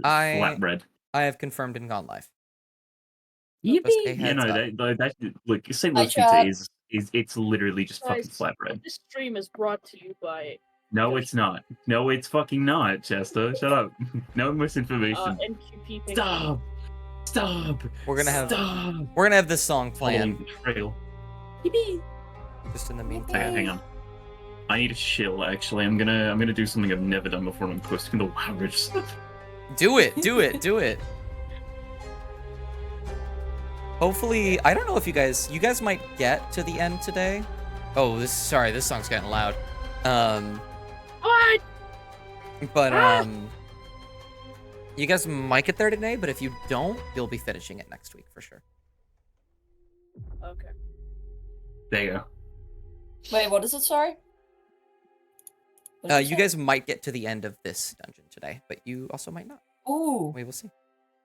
flatbread. I have confirmed and gone live. Yippee! Just a You heads know, up. that like St. Louis Hi, pizza chat. is it's literally just fucking Guys, flatbread. this stream is brought to you by No, it's not. No, it's fucking not, Chester. Shut up. No misinformation. NQP. Stop! Stop! We're gonna Stop! have this song playing. Following the trail. Yippee! Just in the Okay, meantime. hang on. I need a chill. Actually, I'm gonna do something I've never done before. I'm posting the WoW stuff. Do it. Do it. Do it. Hopefully, I don't know if you guys might get to the end today. Oh, this song's getting loud. What? But you guys might get there today, but if you don't, you'll be finishing it next week for sure. Okay. There you go. Wait, what is it? Sorry. You guys might get to the end of this dungeon today, but you also might not. Ooh. We will see.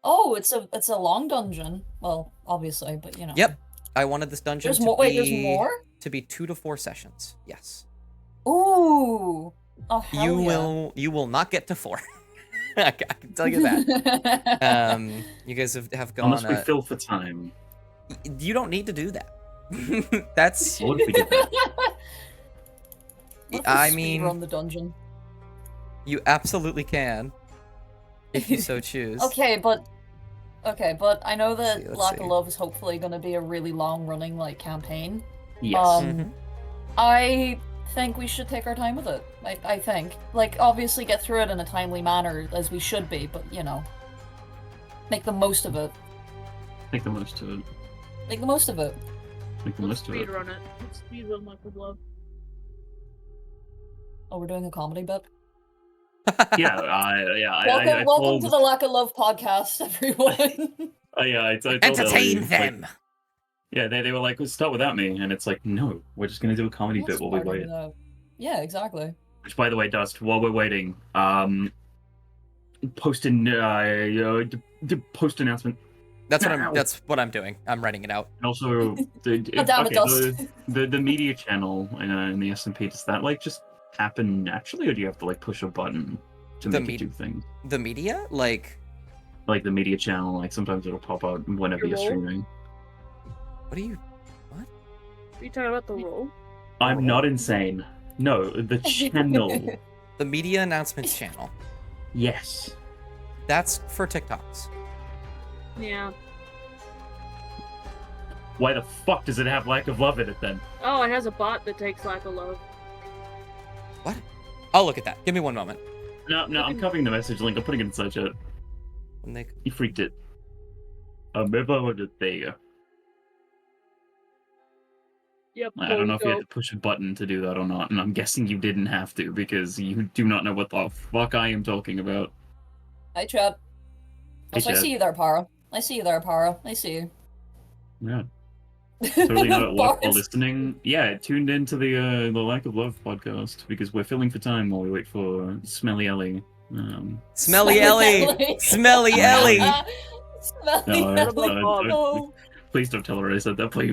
Oh, it's a long dungeon. Well, obviously, but you know. Yep. I wanted this dungeon There's to more. be Wait, there's more. to be 2 to 4 sessions. Yes. Ooh. Oh, hell You will not get to 4. I can tell you that. yeah. You guys have gone. Unless we fill for time. You don't need to do that. That's. What if we did that? What if we I speed mean, run the dungeon. You absolutely can, if you so choose. Okay, but I know that Let's Lack see. of Love is hopefully going to be a really long-running like campaign. Yes. Mhm. I think we should take our time with it. I think, like, obviously get through it in a timely manner as we should be, but you know, make the most of it. Make the most of it. Make the most of it. Make the Let's most of it. speedrun it. Let's speedrun Lack of Love. Oh, we're doing a comedy bit. Yeah, I Welcome told, to the Lack of Love podcast, everyone. I told Entertain Ellie, them. Like, yeah, they were like, let's start without me, and it's like, no, we're just gonna do a comedy What's bit while we part of wait. that? Yeah, exactly. Which, by the way, Dust, while we're waiting, post announcement. That's Now. what I'm doing. I'm writing it out. And also, God damn it, Dust. the media channel in the SMP, does that like just happen naturally, or do you have to like push a button to The make it do things? The media, like Like the media channel, like sometimes it'll pop out whenever you're Your role? streaming. what are you? Are you talking about the role? I'm not insane. No, the channel. The media announcements channel. Yes. That's for TikToks. Yeah. Why the fuck does it have Lack of Love in it then? Oh, it has a bot that takes Lack of Love. What? I'll look at that. Give me one moment. No, I'm copying the message link. I'm putting it inside chat. When they... You freaked it. There you go. Yep. I don't know if you had to push a button to do that or not, and I'm guessing you didn't have to because you do not know what the fuck I am talking about. Hi, Chad. Hey, Also, I Chad. see you there, Para. I see you there, Para. I see you. Yeah, totally not at work while Bars. listening. Yeah, tuned into the Lack of Love podcast because we're filling for time while we wait for Smelly Ellie. Smelly Ellie. Smelly Ellie. Smelly No, Ellie. no. Please don't tell her I said that. Please.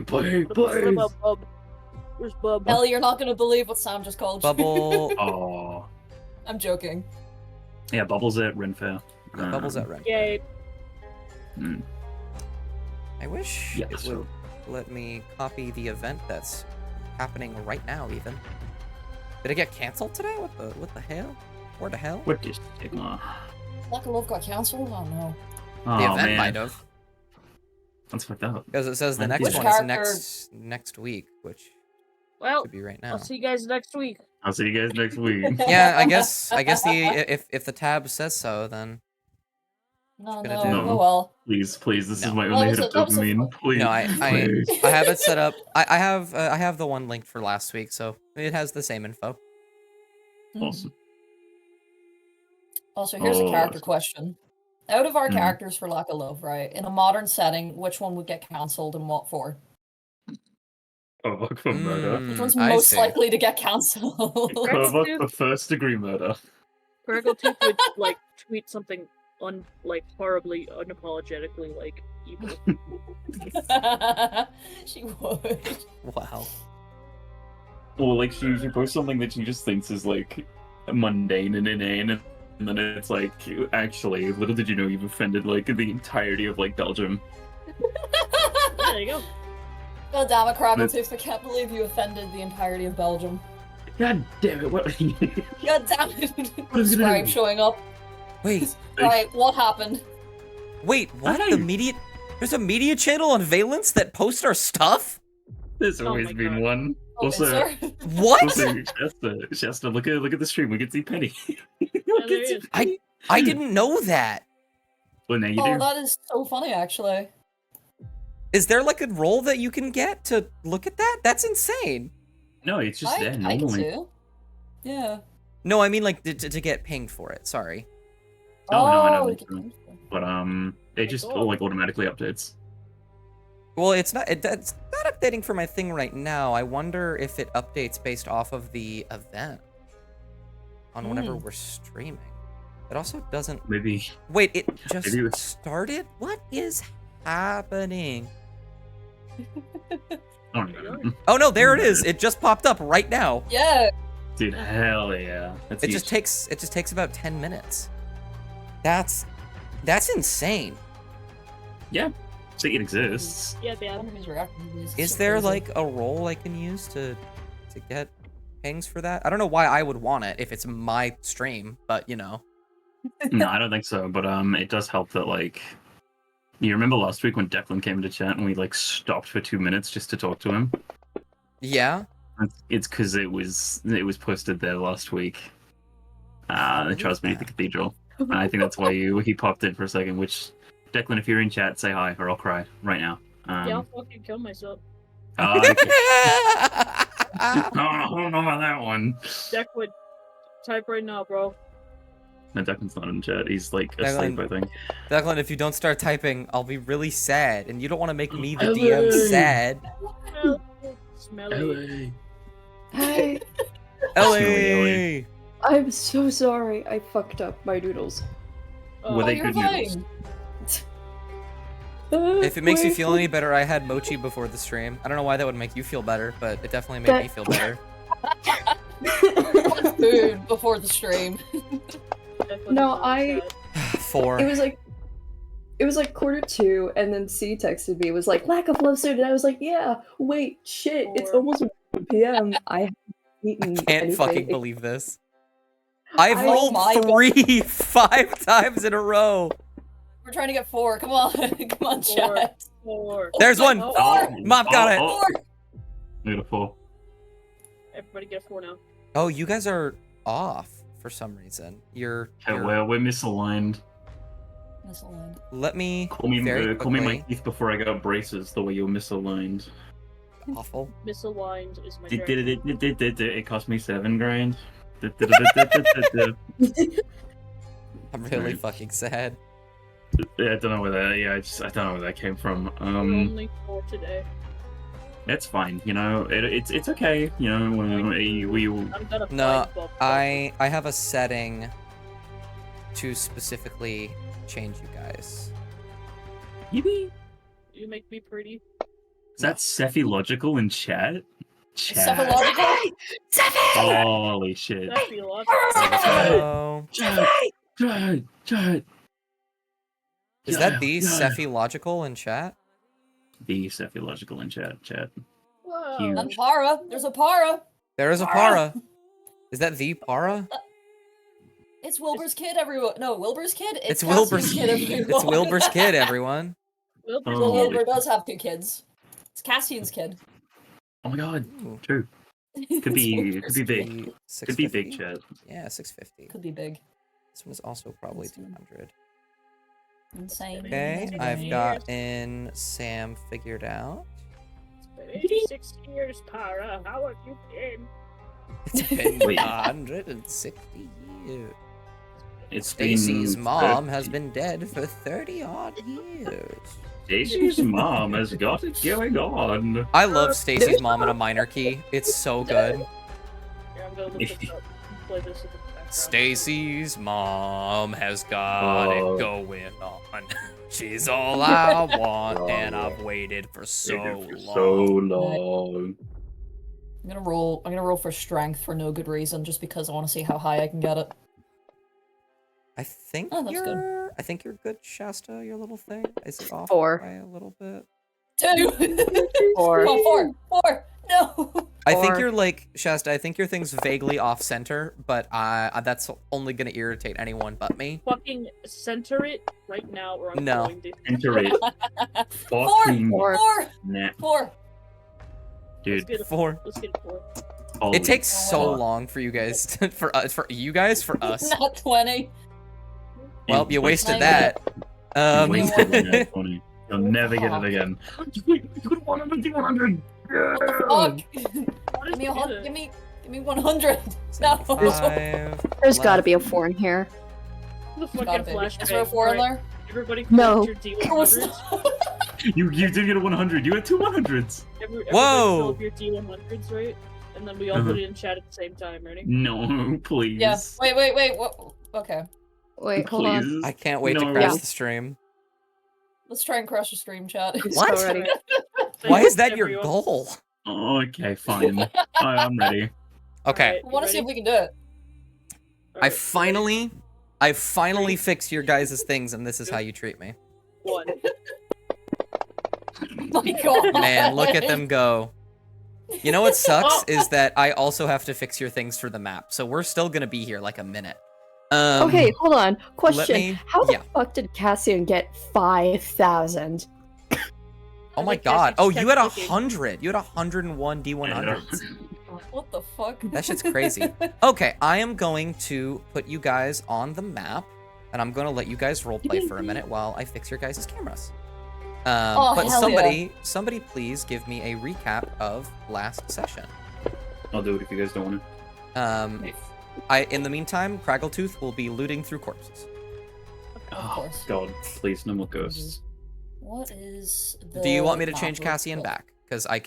What about Bub? Where's Bub? Ellie, you're not gonna believe what Sam just called you. Bubble. Oh, I'm joking. yeah, Bubbles at Ren Fair. Bubbles at Ren. Yay. Mm. I wish Yeah, it so- would let me copy the event that's happening right now. Even did it get canceled today? What the hell? Where the hell? What is stigma? Lack of Love got cancelled? Oh no. Oh, The event man. might have, That's fucked up. because it says the Which next one character? is next week, which Well, should be right now. I'll see you guys next week. I'll see you guys next week. Yeah, I guess if the tab says so, then No, gonna no. do- Oh well. Please, this is No. my That only was hit of that was a dopamine. Please, no, I please. have it set up. I have the one linked for last week, so it has the same info. Awesome. Also, here's a Oh, character question. Out of our Hmm. characters for Lack of Love, right? In a modern setting, which one would get cancelled and what for? Provoke for murder. Which one's I most see. likely to get cancelled? Provoke for first degree murder. Purgle Tooth would like tweet something horribly, unapologetically evil. She would. Wow. Or like she posts something that she just thinks is like mundane and inane, and And then it's like, actually, little did you know you've offended like the entirety of like Belgium. There you go. God damn it, Craggletooth, I can't believe you offended the entirety of Belgium. God damn it! What? God damn it! What is it Scribe doing? showing up. Wait, Right, what happened? wait, what? Hi. The media? There's a media channel on Valence that posts our stuff? There's Oh always my been God. one. Oh, Also, is there? What? also, Shasta, look at the stream. We can see Penny. Yeah, there he is. I didn't know that. Well, now you Oh, do. that is so funny, actually. Is there like a role that you can get to look at that? That's insane. No, it's just there I can normally. see. Yeah. No, I mean like to get pinged for it. Sorry. Oh, no, I know we that's can true. see. But it just God. like automatically updates. Well, it's not. That's not updating for my thing right now. I wonder if it updates based off of the event on whenever we're streaming. It also doesn't. Maybe. Wait, it just Maybe it- started. What is happening? Oh no, Oh no, there it is. It just popped up right now. Yeah. dude! Hell yeah! That's It huge. just takes about 10 minutes. That's insane. Yeah. See, it exists. Yeah, I man. wonder who's reacting to this. Is So there crazy. like a role I can use to get pings for that? I don't know why I would want it if it's my stream, but you know. No, I don't think so. But it does help that like. You remember last week when Declan came into chat and we like stopped for 2 minutes just to talk to him? Yeah. It's because it was posted there last week. The Trials Beneath the Cathedral. And I think that's why he popped in for a second. Which, Declan, if you're in chat, say hi or I'll cry right now. Yeah, I'll fucking kill myself. Okay. I don't know about that one. Declan, type right now, bro. No, Declan's not in chat. He's like Declan- asleep, I think. Declan, if you don't start typing, I'll be really sad, and you don't want to make me the Ellie. DM sad. Smelly. Hi. Ellie. I'm so sorry. I fucked up my noodles. Oh, Were Oh, they you're good noodles? fine. If it makes you Wait, feel any better, I had mochi before the stream. I don't know why that would make you feel better, but it definitely made me feel better. Food before the stream. Declan No, is so I- sad. 4. It was like 1:45, and then C texted me. It was like lack of love soon, and I was like, yeah. Wait, shit. It's Four. almost 1 p.m. I haven't eaten. Can't anything. fucking believe this. I've I- rolled Oh my God. 3 5 times in a row. We're trying to get 4. Come on. Come on, Four. chat. 4. There's my one. God. Oh, Mop got it. Oh, 4. beautiful. Everybody get 4 now. Oh, you guys are off for some reason. You're Okay, well, we're misaligned. Misaligned. let me Call me, very call me my quickly- teeth before I got braces. The way you're misaligned. awful. Misaligned is my It cost me $7 grand. I'm really Right. fucking sad. Yeah, I don't know where that. Yeah, I don't know where that came from. We're only 4 today. It's fine. You know, it's okay. You know, we I'm gonna No, find Bob. I have a setting to specifically change you guys. Yippee. You make me pretty. Is that Sephi logical in chat? Chat. Cephalogical? Holy shit. That'd be a lot. Hello. Chat. Is that the Sephi logical in chat? The Sephi logical in chat? Chat. Wow. Huge. And Para. There's a Para. There is a para. Is that the para? It's Wilbur's kid, everyone. No, Wilbur's kid? It's Cassie's Wilbur's kid, everyone. It's Wilbur's kid, everyone. Wilbur's Oh. Well, kid. Wilbur does have 2 kids. It's Cassian's kid. Oh my god. Ooh, True. Could be big. Could be big 650? chat. Yeah, 650. Could be big. This one is also probably That's fine. 200. Insane. Okay, Insane. I've gotten Sam figured out. 86 years, Para. How have you been? It's been Wait. 160 years. It's Stacy's been mom has been dead for 30 odd years. Stacy's mom has got it going on. I love Stacy's mom in a minor key. It's so good. Yeah, I'm gonna look this up and play this in the background. Stacy's mom has got Oh. it going on. She's all I want, and I've waited for so For long. so long. I'm gonna roll for strength for no good reason, just because I want to see how high I can get it. I think Oh, that's good. you're. I think you're good, Shasta. Your little thing is it off 4. by a little bit? 2. 4. Oh, 4. No. I think 4. you're like Shasta. I think your thing's vaguely off center, but that's only gonna irritate anyone but me. Fucking center it right now, or I'm No. going to. Enter it. 4. Fucking 4. 4. nah, 4. dude. Let's get 4. Let's get 4. Holy It takes so fuck. long for you guys, for you guys, for us. Not 20. Well, you wasted Nine. that. You wasted One. that, Tony. You'll never get it again. You could 100. Fuck. What is Give me a the- hundred. Give me 100. No. 75, There's got to left. be a 4 in here. The Gotta fucking be. flashbang. Is there a 4 in Alright, there? Everybody No. collect your Of course D100s. not. You did get a 100. You had 2 100s. Everybody Whoa! fill up your D100s, right? And then we all put it in chat at the same time. Ready? No, please. Yeah. Wait. What? Okay. Wait, hold on. Please. I can't wait to No. crash Yeah. the stream. Let's try and crush the stream chat. I'm What? so ready. Why is that your Everyone. goal? Okay, fine. I'm ready. Okay, I want to see if we can do it. I finally fixed your guys' things, and this is how you treat me. 1. My God. Man, look at them go. You know what sucks is that I also have to fix your things for the map, so we're still gonna be here like a minute. Okay, hold on. Question. me- How the yeah. fuck did Cassian get 5,000? Oh my I guess god. you Oh, just you had kept clicking. 100. You had 101 D100s. What the fuck? That shit's crazy. Okay, I am going to put you guys on the map, and I'm gonna let you guys roleplay for a minute while I fix your guys' cameras. Oh, But hell yeah. somebody please give me a recap of last session. I'll do it if you guys don't want In the meantime, Craggletooth will be looting through corpses. to. Of course. God, please, no more ghosts. What is the Do you want me to map change look Cassian like? back? Because I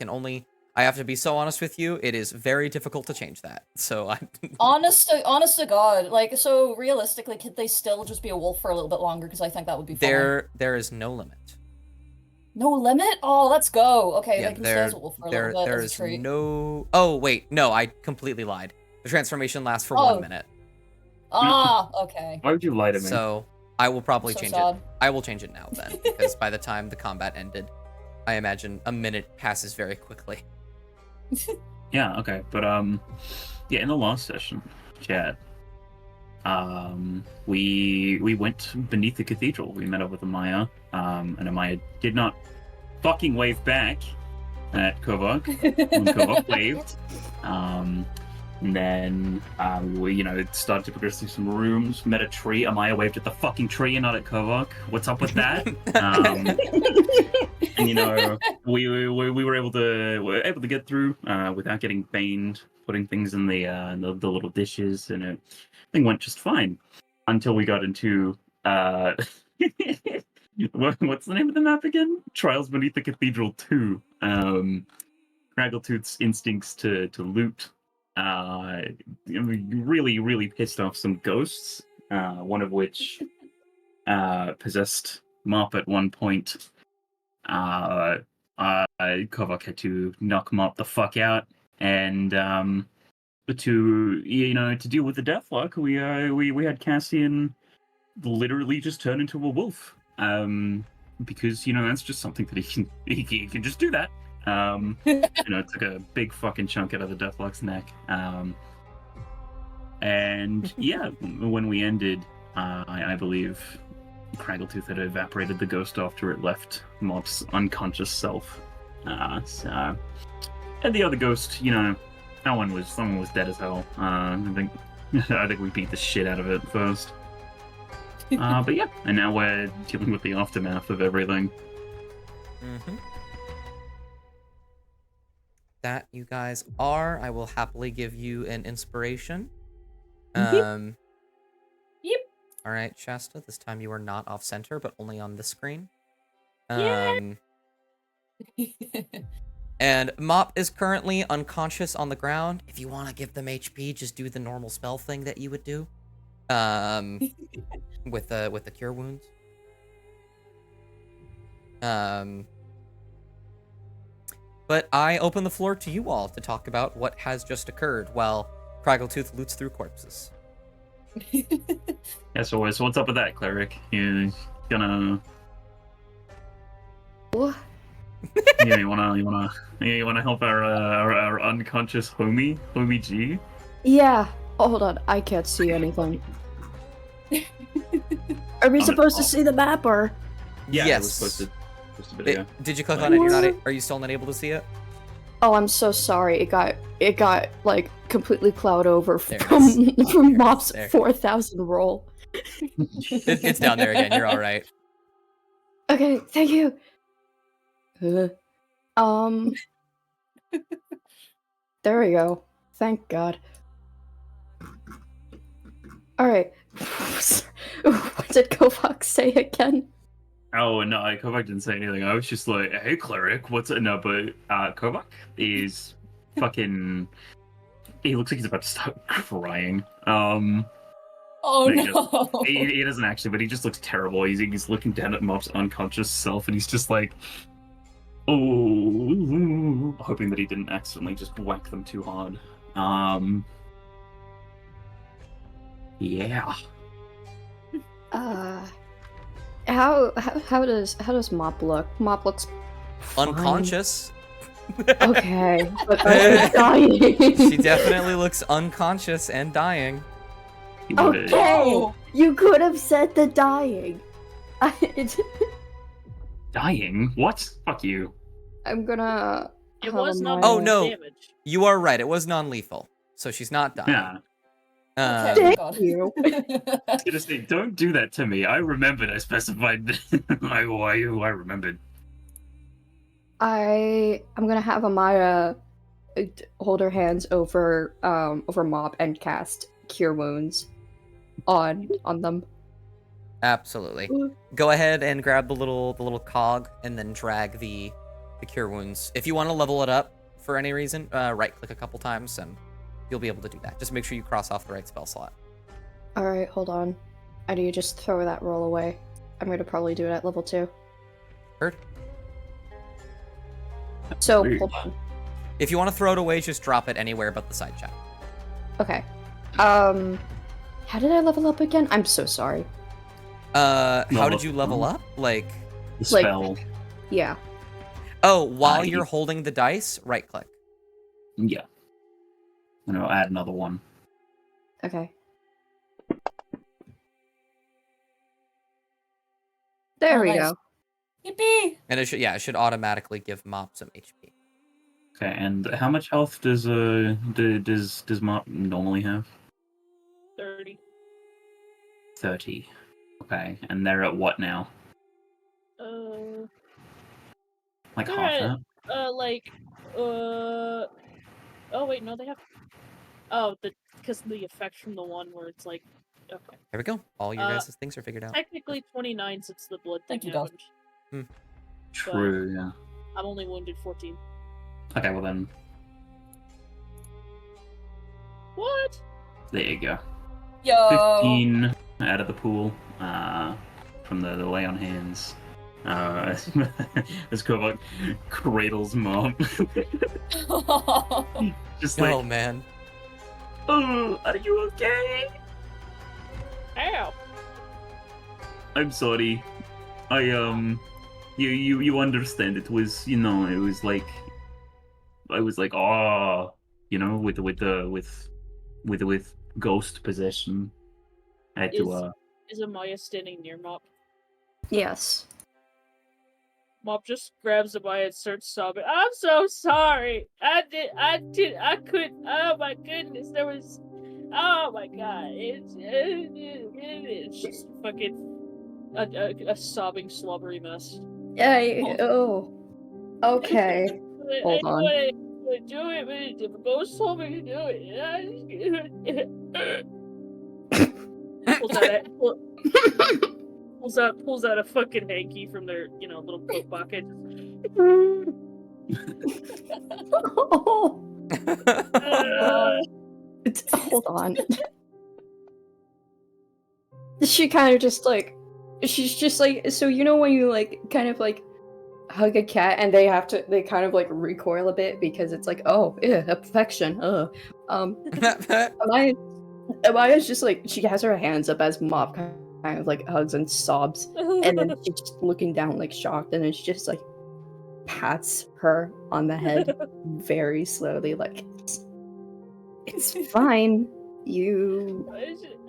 have to be so honest with you, it is very difficult to change that. So I Honest to God, like, so realistically, could they still just be a wolf for a little bit longer? Because I think that would be fine. there is no limit. No limit? Oh, let's go. Okay, Yeah, they can stay as a wolf for a little bit there as a is treat. no. Oh wait, no, I completely lied. The transformation lasts for Oh. 1 minute, Ah, okay. Why would you lie to me? so I will probably So change sad. it. I will change it now then, because by the time the combat ended, I imagine a minute passes very quickly. Yeah, okay. But yeah, in the last session, chat, we went beneath the cathedral. We met up with Amaya, and Amaya did not fucking wave back at Kovok when Kovok waved. And then we, started to progress through some rooms, met a tree. Amaya waved at the fucking tree and not at Kovok. What's up with that? And we were able to get through without getting baned, putting things in the little dishes, and everything went just fine until we got into what's the name of the map again? Trials Beneath the Cathedral 2. Craggletooth's instincts to loot really pissed off some ghosts. One of which possessed Mop at one point. Kovak had to knock Mop the fuck out, and to deal with the deathlock, we had Cassian literally just turn into a wolf. Because that's just something that he can just do that. It took a big fucking chunk out of the deathlock's neck. And yeah, when we ended, I believe Craggletooth had evaporated the ghost after it left Mop's unconscious self. And the other ghost, someone was dead as hell. I think we beat the shit out of it first. But yeah, and now we're dealing with the aftermath of everything. Mm-hmm. That you guys are. I will happily give you an inspiration. Yep. All right, Shasta. This time you are not off center, but only on this screen. Yay! And Mop is currently unconscious on the ground. If you want to give them HP, just do the normal spell thing that you would do. With the cure wounds. But I open the floor to you all to talk about what has just occurred while Craggletooth loots through corpses. Yeah, so what's up with that, cleric? You gonna What? yeah, you wanna help our unconscious homie G? Yeah. Oh, hold on. I can't see anything. Are we supposed to see the map or? Yeah, yes. it was posted just a bit ago. Did you click on it? You're not. Are you still not able to see it? Oh, I'm so sorry. It got like completely plowed over There it from Mob's There. 4,000 roll. It's down there again. You're all right. Okay, thank you. There we go. Thank God. All right. What did Kovac say again? Oh no, Kovac didn't say anything. I was just like, "Hey, cleric, what's it?" No, but Kovac is fucking. He looks like he's about to start crying. Oh no, no! he doesn't actually, but he just looks terrible. He's looking down at Mob's unconscious self, and he's just like, oh, hoping that he didn't accidentally just whack them too hard. Yeah. How does Mop look? Mop looks fine. Unconscious. Okay, but I'm dying. She definitely looks unconscious and dying. Okay, Oh. you could have said the dying. Dying? What? Fuck you. I'm gonna. It have was a not minor- Oh, no. damage. You are right. It was non-lethal, so she's not dying. Yeah. Okay, Thank God. you. Seriously, don't do that to me. I remembered. I specified. I remembered. I'm gonna have Amaya hold her hands over Mop and cast Cure Wounds on them. Absolutely. Go ahead and grab the little cog and then drag the cure wounds. If you want to level it up for any reason, right click a couple times and you'll be able to do that. Just make sure you cross off the right spell slot. All right, hold on. I need to just throw that roll away. I'm gonna probably do it at level 2. Heard? So Sweet. hold on. If you want to throw it away, just drop it anywhere but the side chat. Okay. How did I level up again? I'm so sorry. How Level did you level up? Like, The Like- spell. Yeah. oh, while you- you're holding the dice, right click. Yeah. And I'll add another one. Okay. There Oh, we nice. go. Yippee! And it should automatically give Mop some HP. Okay, and how much health does Mop normally have? 30. 30. Okay, and they're at what now? Like They're half at- that? Oh wait, no, they have. Oh, because of the effect from the one where it's like, okay, There we go. All your guys' things are figured out. technically 29 since the blood thing Thank you, God. happened. True, yeah. I'm only wounded 14. Okay, well then, What? there you go. Yo! 15 out of the pool, from the lay on hands. As Kovac cradles Mom. Just like, Oh man. oh, are you okay? Ow! I'm sorry. You understand. It was, it was like, I was like, oh, with ghost possession. I had to, Is Amaya standing near Mop? Yes. Mop just grabs Amaya and starts sobbing. I'm so sorry. I couldn't. Oh my goodness, there was. Oh my god, it's just fucking a sobbing, slobbery mess. Oh. Okay. Hold on. I do it, but the ghost told me to do it. Pulls out a fucking hanky from their, little coat pocket. Oh. Uh, Hold on. She kind of just like, she's just like, so when you like kind of like hug a cat and they kind of like recoil a bit because it's like, oh, yeah, affection. Am Amaya's just like, she has her hands up as Mop kind of like hugs and sobs, and then she's just looking down like shocked, and then she just like pats her on the head very slowly, like, it's fine. You,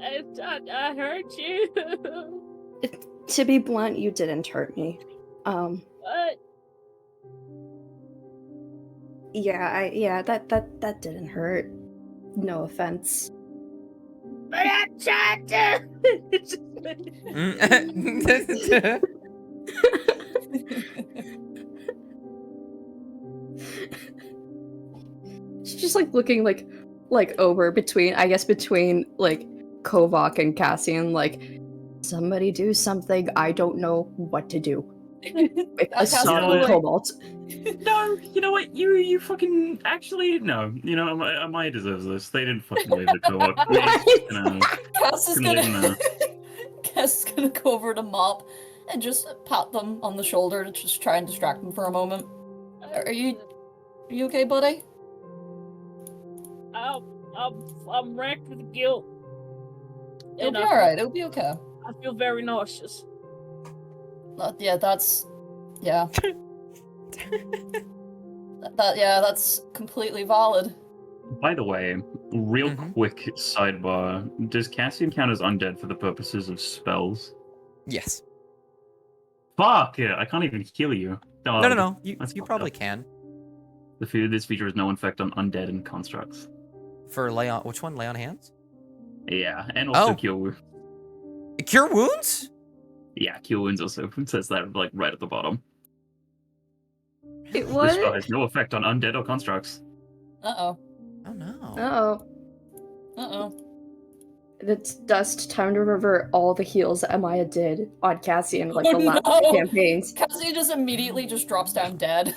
I heard you. to be blunt, you didn't hurt me. What? Yeah, that didn't hurt. No offense. But I tried to. She's just like looking like over between, I guess, between like Kovac and Cassian, like, somebody do something. I don't know what to do. Aside like- Cobalt. No, you know what? You fucking actually no. You know, Amaya deserves this. They didn't fucking leave the co-op. Cass is Couldn't live in gonna Cass is gonna go over to Mop and just pat them on the shoulder to just try and distract them for a moment. Are you okay, buddy? I'm racked with guilt. It'll And be I alright, it'll be okay. I feel very nauseous. Yeah, that's yeah. That's completely valid. By the way, real Mhm. quick sidebar: does Cassian count as undead for the purposes of spells? Yes. Fuck! Yeah, I can't even heal you. Oh, No. You that's fucked probably up. can. This feature has no effect on undead and constructs. For lay on, which one? Lay on hands? Yeah, and also Oh. cure. Cure wounds? Yeah, cure wounds also says that like right at the bottom. It This spell what? has no effect on undead or constructs. Uh-oh. Oh no. Oh, Uh-oh. it's dust. Time to revert all the heals that Amaya did on Cassian, like the Oh, last no! campaigns. Cassie just immediately just drops down dead.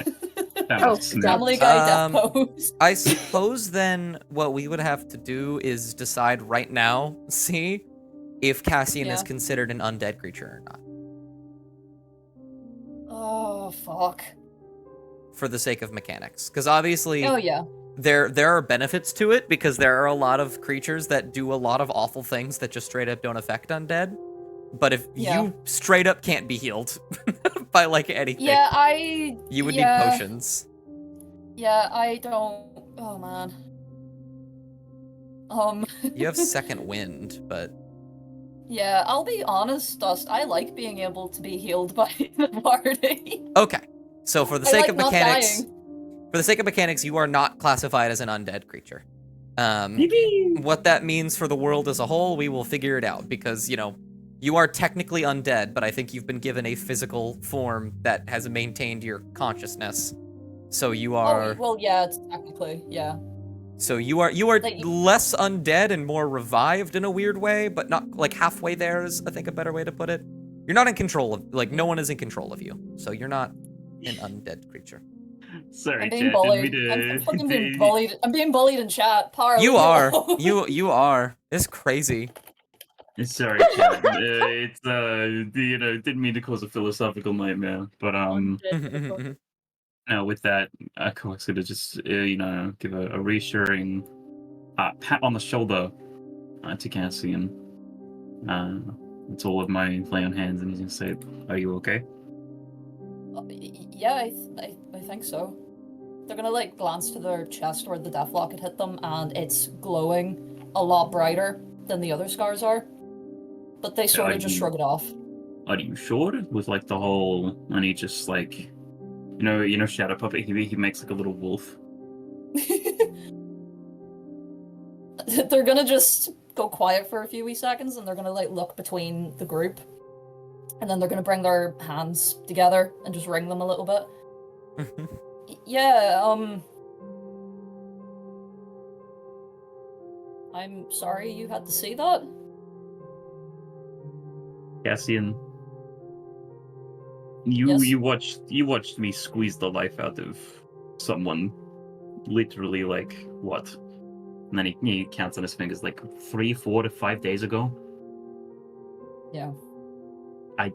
Oh, snap. Family Guy death Um, pose. I suppose then what we would have to do is decide right now, see if Cassian is Yeah. considered an undead creature or not, Oh, fuck. for the sake of mechanics. Because obviously Oh, yeah. there are benefits to it, because there are a lot of creatures that do a lot of awful things that just straight up don't affect undead. But if Yeah. you straight up can't be healed by like anything, Yeah, you would yeah. need potions. Yeah, I don't... Oh, man. You have second wind, but Yeah, I'll be honest, Dust. I like being able to be healed by the party. okay. So for the I sake like of not mechanics, dying. for the sake of mechanics, you are not classified as an undead creature. Yippee! What that means for the world as a whole, we will figure it out, because, you know, you are technically undead, but I think you've been given a physical form that has maintained your consciousness. So you are Oh, well, yeah, it's technically, yeah. you are Like- less undead and more revived in a weird way, but not like halfway there is, I think, a better way to put it. You're not in control of, like, no one is in control of you. So you're not an undead creature. Sorry, I'm being Chad, bullied. didn't I'm mean to. fucking being bullied. I'm being bullied in chat. Par, You leave me are. alone. You are. It's crazy. Sorry, Chad. It's didn't mean to cause a philosophical nightmare, but Undead. no, with that, Kovacs gonna just give a reassuring pat on the shoulder to Cassian. It's all of my lay on hands, and he's gonna say, "Are you okay?" Yeah, I think so. They're gonna like glance to their chest where the deathlock had hit them, and it's glowing a lot brighter than the other scars are. But they sort of just shrug it off. Are you sure? With like the whole, and he just like, Shadow Puppet. He makes like a little wolf. They're gonna just go quiet for a few wee seconds, and they're gonna like look between the group, and then they're gonna bring their hands together and just wring them a little bit. Yeah, I'm sorry you had to see that. Cassian, you Yes? you watched me squeeze the life out of someone, literally like what? And then he counts on his fingers like 3, 4 to 5 days ago. Yeah. I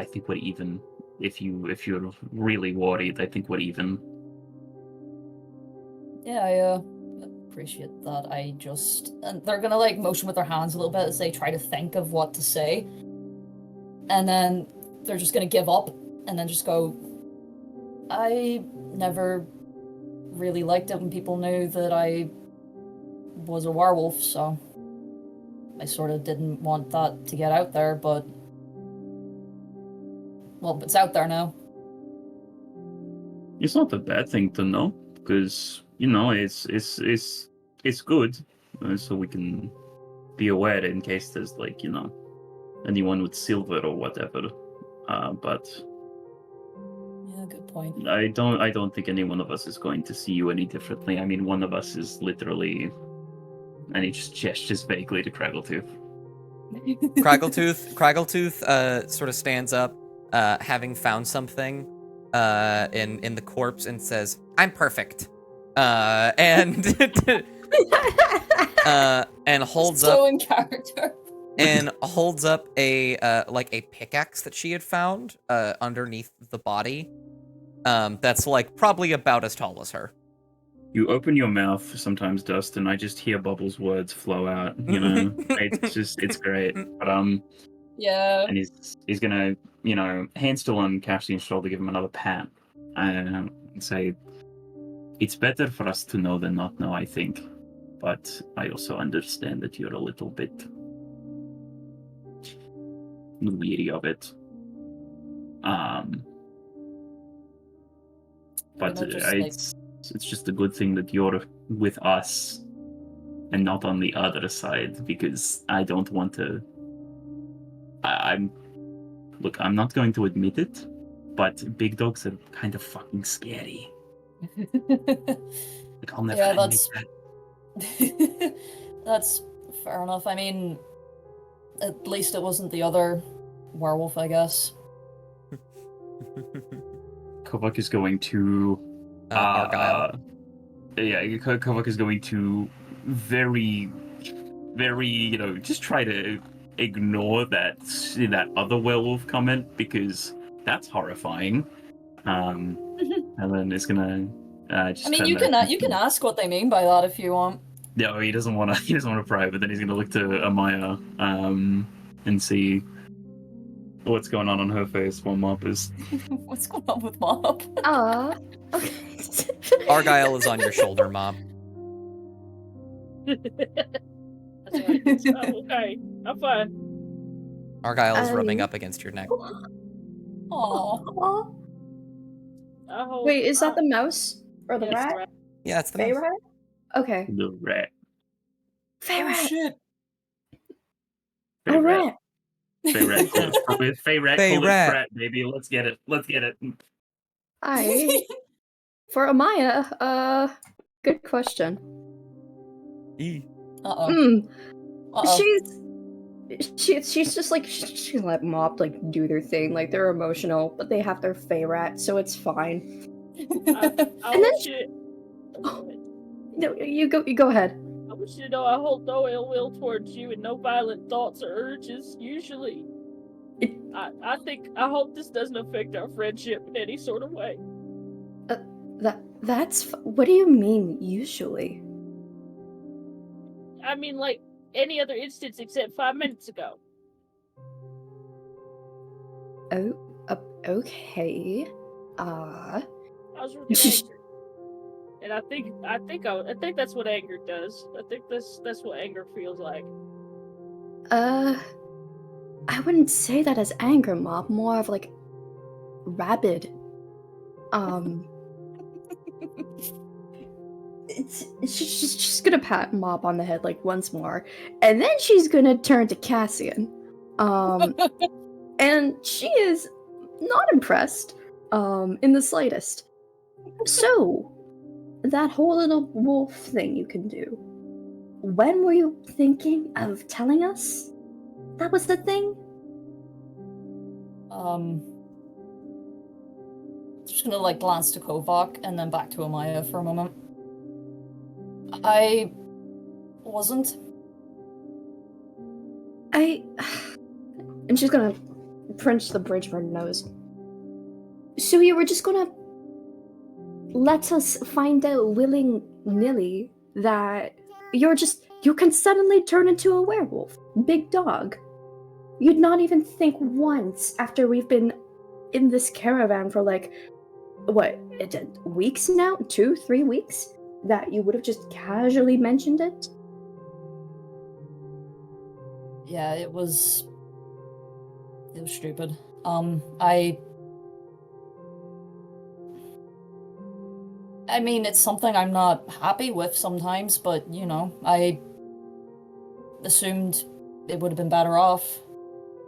think we're even. If you're really worried, I think we're even. Yeah, appreciate that. And they're gonna like motion with their hands a little bit as they try to think of what to say. And then they're just gonna give up and then just go, I never really liked it when people knew that I was a werewolf, so I sort of didn't want that to get out there, but well, it's out there now. It's not a bad thing to know, because it's good, so we can be aware in case there's like anyone with silver or whatever. But Yeah, good point. I don't think any one of us is going to see you any differently. I mean, one of us is literally, and he just gestures vaguely to Craggletooth. Craggletooth sort of stands up, having found something in the corpse, and says, "I'm perfect," and and holds so up in character. and holds up a like a pickaxe that she had found underneath the body. That's like probably about as tall as her. You open your mouth sometimes, Dust, and I just hear Bubbles' words flow out. It's great. But Yeah. and he's gonna, hand still on Cassian's shoulder, give him another pat, and say, "It's better for us to know than not know, I think. But I also understand that you're a little bit weary of it. But it's just a good thing that you're with us and not on the other side, because I don't want to. I'm not going to admit it, but big dogs are kind of fucking scary. Like, I'll never admit that. That's fair enough. I mean, at least it wasn't the other werewolf, I guess. Kovak is going to Argyle. Kovak is going to very, very, just try to ignore that other werewolf comment, because that's horrifying. And then it's gonna just. I mean, you can ask what they mean by that if you want. No, he doesn't want to. He doesn't want to pry, but then he's gonna look to Amaya and see what's going on her face while Mop is. What's going on with Mop? Okay. Argyle is on your shoulder, Mop. Okay, I'm fine. Argyle is rubbing up against your neck. Aww. Wait, is that the mouse or the rat? Right. Yeah, it's the Fey mouse. rat? Okay. The rat. Fey rat. Shit. Fey A rat. rat. Fey rat. Fey rat. Fey rat. Frat, baby. Let's get it. For Amaya, good question. Uh-oh. Uh-oh. She's just like she let Mop like do their thing, like they're emotional, but they have their Fey rat, so it's fine. No, you go ahead. I want you to know I hold no ill will towards you and no violent thoughts or urges, usually. I hope this doesn't affect our friendship in any sort of way. What do you mean, usually? I mean, like any other instance except 5 minutes ago. Oh, okay. I was really angry. And I think that's what anger does. I think that's what anger feels like. I wouldn't say that as anger, Mop. More of like rabid. She's just gonna pat Mop on the head like once more, and then she's gonna turn to Cassian. And she is not impressed, in the slightest. So, that whole little wolf thing you can do. When were you thinking of telling us that was the thing? Just gonna like glance to Kovak and then back to Amaya for a moment. I wasn't. And she's gonna pinch the bridge of her nose. So you were just gonna let us find out willy-nilly that you can suddenly turn into a werewolf, big dog. You'd not even think once after we've been in this caravan for like, what, weeks now? 2-3 weeks? That you would have just casually mentioned it? Yeah, it was stupid. I mean, it's something I'm not happy with sometimes, but, you know, I assumed it would have been better off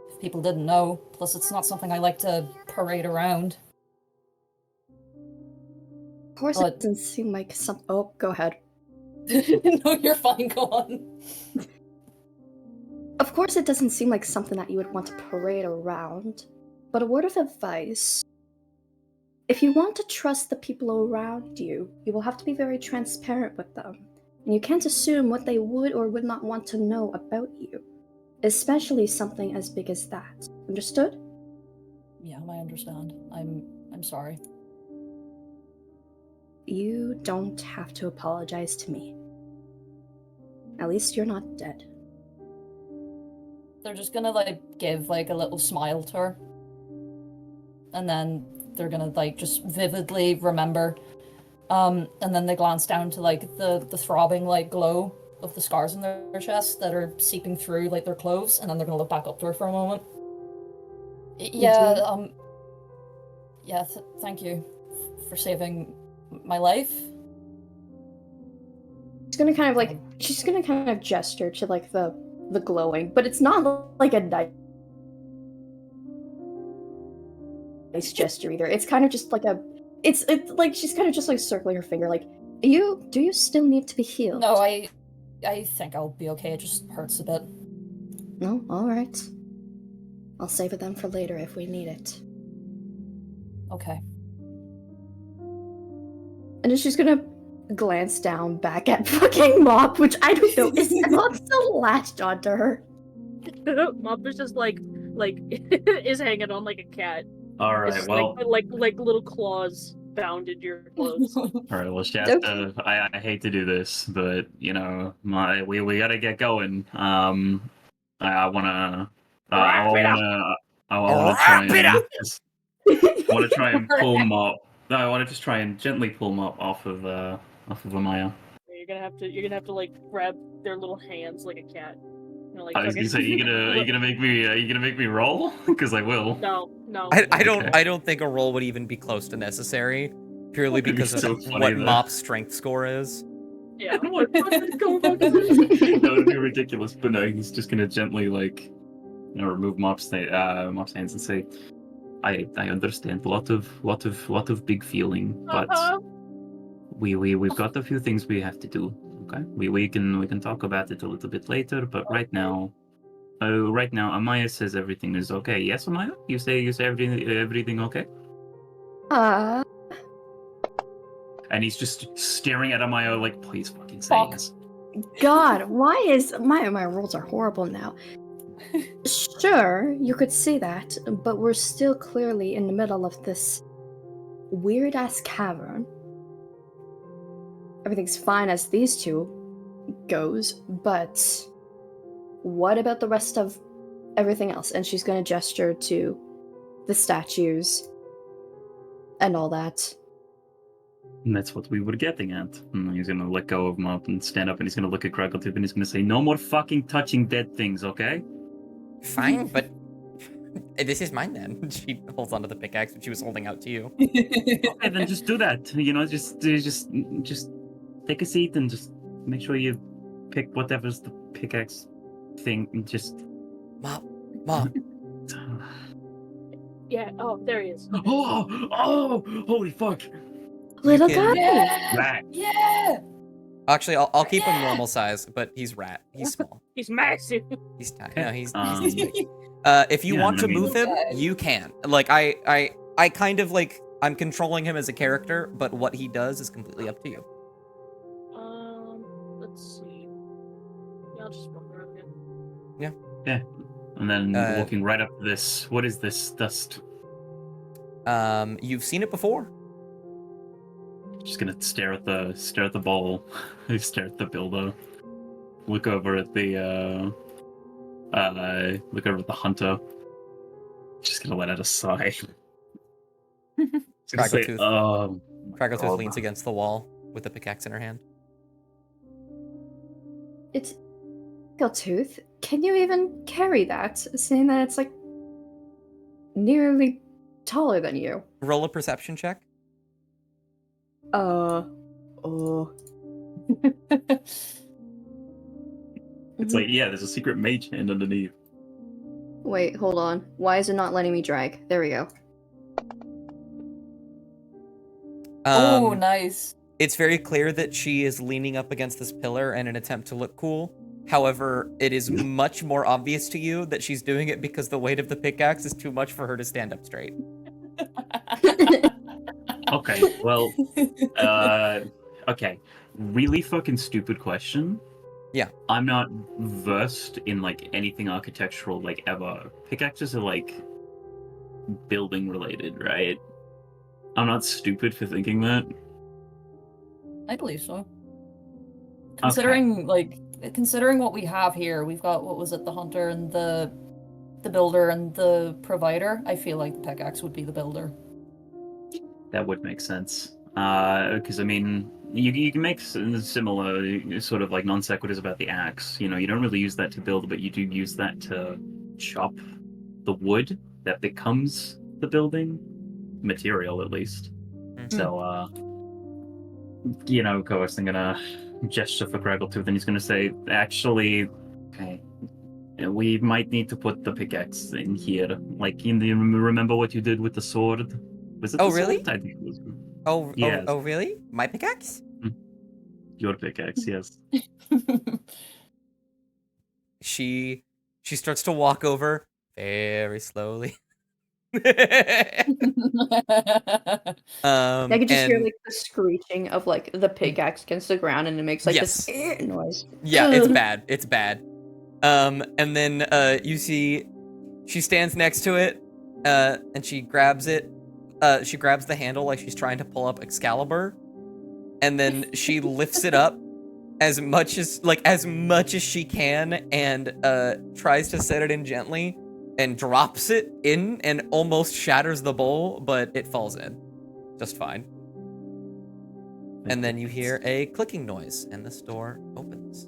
if people didn't know. Plus, it's not something I like to parade around. Of course, But- it doesn't seem like some. Oh, go ahead. No, you're fine, go on. Of course, it doesn't seem like something that you would want to parade around. But a word of advice. If you want to trust the people around you, you will have to be very transparent with them. And you can't assume what they would or would not want to know about you. Especially something as big as that. Understood? Yeah, I understand. I'm sorry. You don't have to apologize to me. At least you're not dead. They're just gonna, like, give, like, a little smile to her. And then they're gonna, like, just vividly remember. And then they glance down to, like, the throbbing, like, glow of the scars in their chest that are seeping through, like, their clothes, and then they're gonna look back up to her for a moment. Yeah, yeah, thank you for saving my life. She's gonna kind of gesture to like the glowing, but it's not like a nice gesture either. It's kind of just like it's like she's kind of just like circling her finger like, do you still need to be healed? No, I think I'll be okay. It just hurts a bit. No? Alright. I'll save it then for later if we need it. Okay. And then she's gonna glance down back at fucking Mop, which I don't know, is Mop still latched onto her? Mop is just like is hanging on like a cat. All It's right, just well, like little claws bound into your clothes. all right, well, Shasta, I hate to do this, but you know, we gotta get going. I wanna, I wanna try and pull Mop. No, I wanna just try and gently pull Mop off of Amaya. You're gonna have to like grab their little hands like a cat. You know, like I was gonna say, you gonna make me roll? Because I will. No. I Okay. don't think a roll would even be close to necessary, purely It'd be because so of funny, what though. Mop's strength score is. Yeah. What fucking that would be ridiculous, but no, he's just gonna gently like, remove Mop's hands and say, I understand a lot of big feeling, but we've got a few things we have to do. Okay, we can talk about it a little bit later, but right now, Amaya says everything is okay. Yes, Amaya, you say everything okay? And he's just staring at Amaya like, please fucking say Fuck. yes. God, why is my rolls are horrible now. Sure, you could see that, but we're still clearly in the middle of this weird ass cavern. Everything's fine as these two goes, but what about the rest of everything else? And she's gonna gesture to the statues and all that. And that's what we were getting at. And he's gonna let go of Mop and stand up, and he's gonna look at Crackletip, and he's gonna say, "No more fucking touching dead things, okay?" Fine, but this is mine then. She holds onto the pickaxe that she was holding out to you. Okay, then just do that. You know, just take a seat and just make sure you pick whatever's the pickaxe thing. And just Mop. Yeah. Oh, there he is. oh, holy fuck! Little can- guy! Yeah! Rat. Yeah! Actually, I'll keep him normal size, but he's rat. He's small. He's massive. He's tiny. Okay, No, he's um, big. If you yeah, want I to mean- move him, Okay. you can. Like I kind of like I'm controlling him as a character, but what he does is completely up to you. Let's see. Yeah, I'll just walk around him. Yeah. And then Uh, walking right up to this. What is this dust? You've seen it before. Just gonna stare at the bowl, stare at the builder, look over at the hunter. Just gonna let out a sigh. Just gonna say, Craggletooth. oh, Craggletooth leans against the wall with the pickaxe in her hand. It's Tooth. Can you even carry that? Saying that it's like nearly taller than you. Roll a perception check. It's like, yeah, there's a secret mage hand underneath. Wait, hold on. Why is it not letting me drag? There we go. Oh, nice. It's very clear that she is leaning up against this pillar in an attempt to look cool. However, it is much more obvious to you that she's doing it because the weight of the pickaxe is too much for her to stand up straight. Okay, well, okay. Really fucking stupid question. Yeah. I'm not versed in, like, anything architectural, like, ever. Pickaxes are, like, building related, right? I'm not stupid for thinking that. I believe so. Considering what we have here, we've got, what was it, the hunter and the builder and the provider. I feel like the pickaxe would be the builder. That would make sense. Because, I mean, you can make similar sort of, like, non sequiturs about the axe. You know, you don't really use that to build, but you do use that to chop the wood that becomes the building material, at least. So, you know, of course, I'm gonna gesture for Craggletooth, and he's gonna say, actually, okay, we might need to put the pickaxe in here. Like, remember what you did with the sword? Was it Oh, the really? sword? I think it was. Oh, Yes. oh, really? My pickaxe? Your pickaxe, yes. She starts to walk over very slowly. I could just hear and like the screeching of like the pickaxe against the ground, and it makes like Yes. this noise. yeah, it's bad. It's bad. And then you see she stands next to it, and she grabs it. She grabs the handle like she's trying to pull up Excalibur, and then she lifts it up as much as she can, and tries to set it in gently, and drops it in and almost shatters the bowl, but it falls in just fine. And then you hear a clicking noise, and this door opens.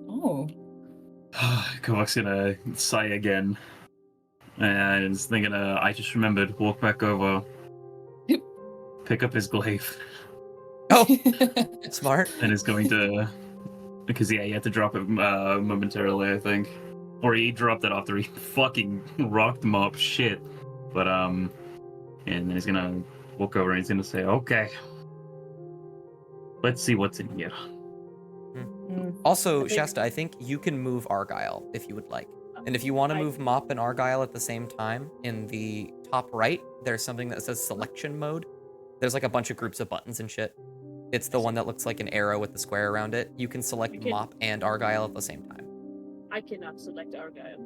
Oh. Kovak's gonna sigh again. And he's thinking, I just remembered, walk back over, pick up his glaive. Oh, smart. And is going to, because yeah, he had to drop it momentarily, I think, or he dropped it after he fucking rocked Mop shit. But and then he's gonna walk over and he's gonna say, okay, let's see what's in here. Also, Shasta, I think you can move Argyle if you would like. And if you want to move Mop and Argyle at the same time, in the top right, there's something that says selection mode. There's like a bunch of groups of buttons and shit. It's the one that looks like an arrow with the square around it. You can select Mop and Argyle at the same time. I cannot select Argyle.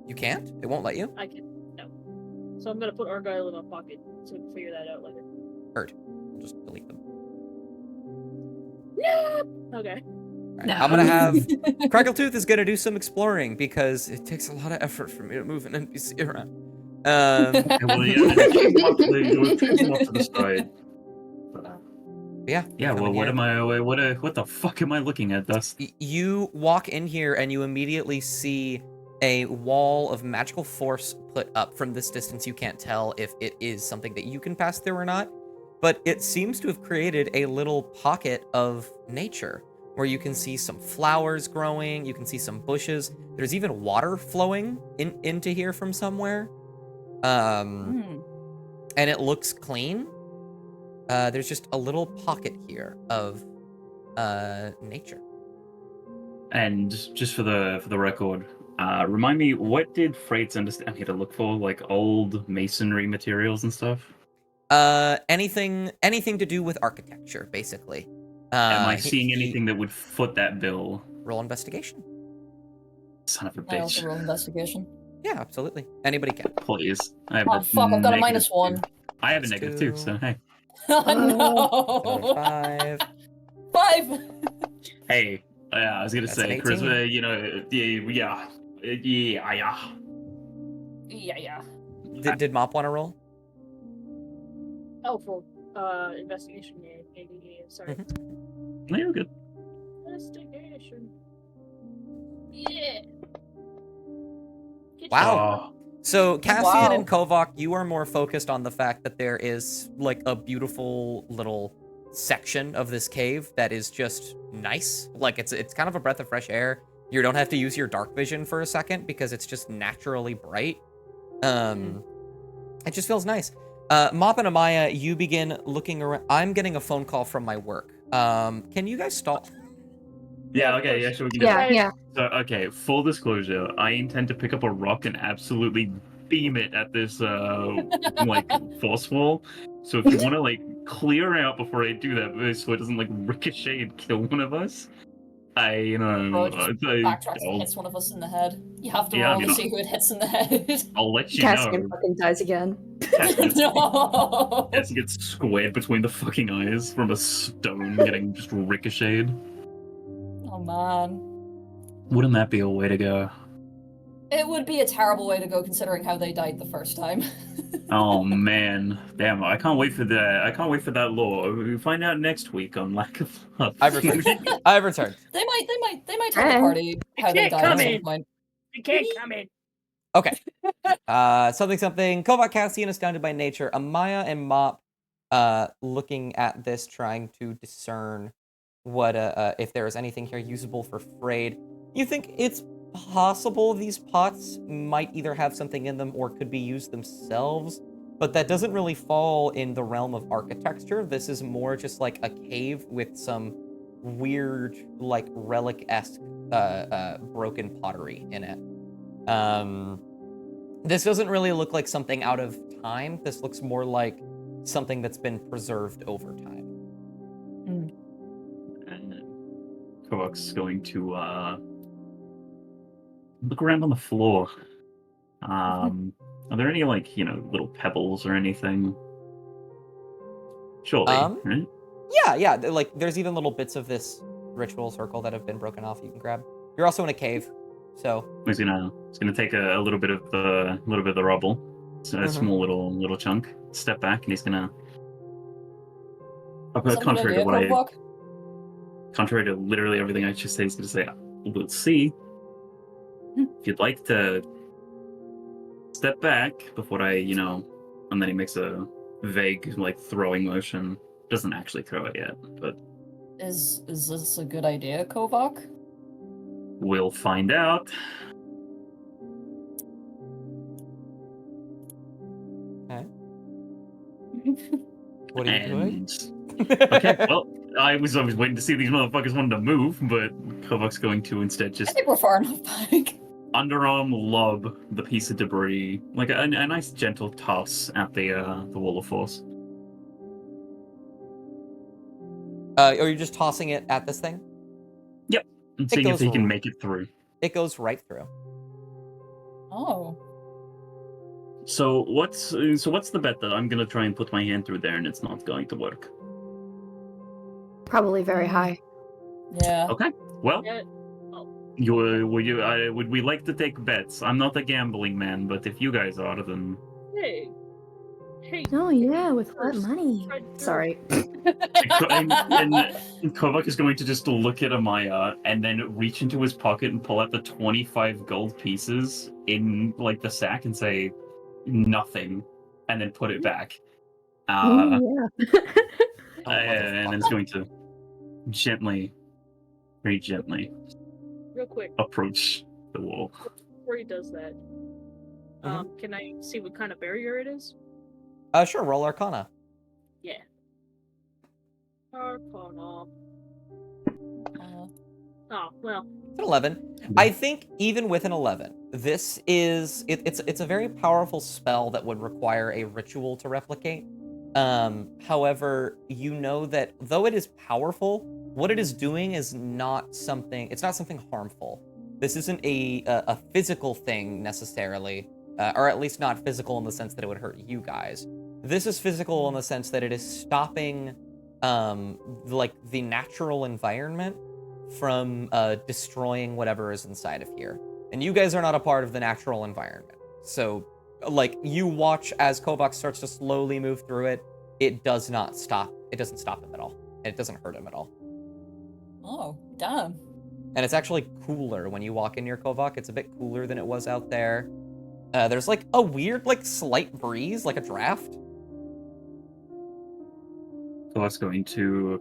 You can't? It won't let you? I can no. So I'm gonna put Argyle in my pocket so we can figure that out later. Heard. We'll just delete them. No. Okay. Right. I'm gonna have Craggletooth is gonna do some exploring because it takes a lot of effort for me to move an NPC around. Okay, well, yeah, take him off to the side. Yeah. Yeah. Well, what the fuck am I looking at, Dust? You walk in here and you immediately see a wall of magical force put up. From this distance. You can't tell if it is something that you can pass through or not, but it seems to have created a little pocket of nature where you can see some flowers growing, you can see some bushes. There's even water flowing into here from somewhere. And it looks clean. There's just a little pocket here of nature. And just for the record, remind me, what did Freights understand here to look for? Like old masonry materials and stuff? Anything to do with architecture, basically. Am I seeing anything that would foot that bill? Roll investigation. Son of a I also bitch. roll investigation. Yeah, absolutely. Anybody can. Please. I have Oh fuck, I've got a -1. I have a Let's negative do- too, so hey. Oh no. 5. 5. Hey, I was gonna That's an say 18. charisma. You know, yeah. Yeah. Did Mop want to roll? Oh, for investigation. Yeah. Sorry. Mm-hmm. No, you're good. Investigation. Yeah. Get Wow. Oh, So Cassian wow. and Kovak, you are more focused on the fact that there is like a beautiful little section of this cave that is just nice. Like it's kind of a breath of fresh air. You don't have to use your dark vision for a second because it's just naturally bright. It just feels nice. Mop and Amaya, you begin looking around. I'm getting a phone call from my work. Can you guys stop? yeah. of Okay. Yeah. course. Sure. We can do Yeah, that. yeah. So, okay. Full disclosure, I intend to pick up a rock and absolutely beam it at this like force wall. So if you want to like clear out before I do that, so it doesn't like ricochet and kill one of us, Bro just backtracks and I'll, hits one of us in the head. You have to yeah. roll to see who it hits in the head. I'll let you Cassian know. fucking dies again. Cassie gets, No. Cassie gets squared between the fucking eyes from a stone getting just ricocheted. Oh man. Wouldn't that be a way to go? It would be a terrible way to go considering how they died the first time. Oh man, damn! I can't wait for that. I can't wait for that lore. We find out next week on Lack of Love. I've returned. I've returned. They might tell the Hey. party how they can't died come at some in. point. You can't come in. Okay. Something. Kovak, Cassian, astounded by nature. Amaya and Mop, looking at this, trying to discern what if there is anything here usable for Frayed. You think it's possible these pots might either have something in them or could be used themselves, but that doesn't really fall in the realm of architecture. This is more just like a cave with some weird, like relic-esque, broken pottery in it. This doesn't really look like something out of time. This looks more like something that's been preserved over time. And Kovak's going to look around on the floor. Are there any like little pebbles or anything? Surely, right? Yeah. Like there's even little bits of this ritual circle that have been broken off you can grab. You're also in a cave, so He's gonna take a little bit of the rubble, so a small little chunk. Step back, and he's gonna. Contrary to literally everything I just said, he's gonna say, "We'll see. If you'd like to step back before I, and then he makes a vague like throwing motion. Doesn't actually throw it yet, but Is this a good idea, Kovak? we'll find out." Okay. What are you doing? Okay, well, I was waiting to see if these motherfuckers wanted to move, but Kovak's going to instead I just think we're far enough back. underarm lob the piece of debris, like a nice gentle toss at the wall of force. Are you just tossing it at this thing? Yep, and seeing if he can make it through. It goes right through. Oh. So what's the bet that I'm gonna try and put my hand through there and it's not going to work? Probably very high. Yeah. Okay, well. Yeah. Would we like to take bets? I'm not a gambling man, but if you guys are, then Hey. Oh yeah, with what First, money? try to- Sorry. and Kovak is going to just look at Amaya and then reach into his pocket and pull out the 25 gold pieces in like the sack and say nothing, and then put it back. Yeah. And then it's going to very gently Real quick, approach the wall. before he does that, can I see what kind of barrier it is? Sure, roll Arcana. Yeah. Arcana. Oh, well. It's an 11. I think even with an 11, this is it's a very powerful spell that would require a ritual to replicate. However, you know that though it is powerful, what it is doing is not something harmful. This isn't a physical thing necessarily, or at least not physical in the sense that it would hurt you guys. This is physical in the sense that it is stopping, like, the natural environment from destroying whatever is inside of here. And you guys are not a part of the natural environment. So, like, you watch as Kovac starts to slowly move through it. It does not stop. It doesn't stop him at all. And it doesn't hurt him at all. Oh, damn. And it's actually cooler when you walk in near Kovac. It's a bit cooler than it was out there. There's, like, a weird, like, slight breeze, like a draft. Kovac's going to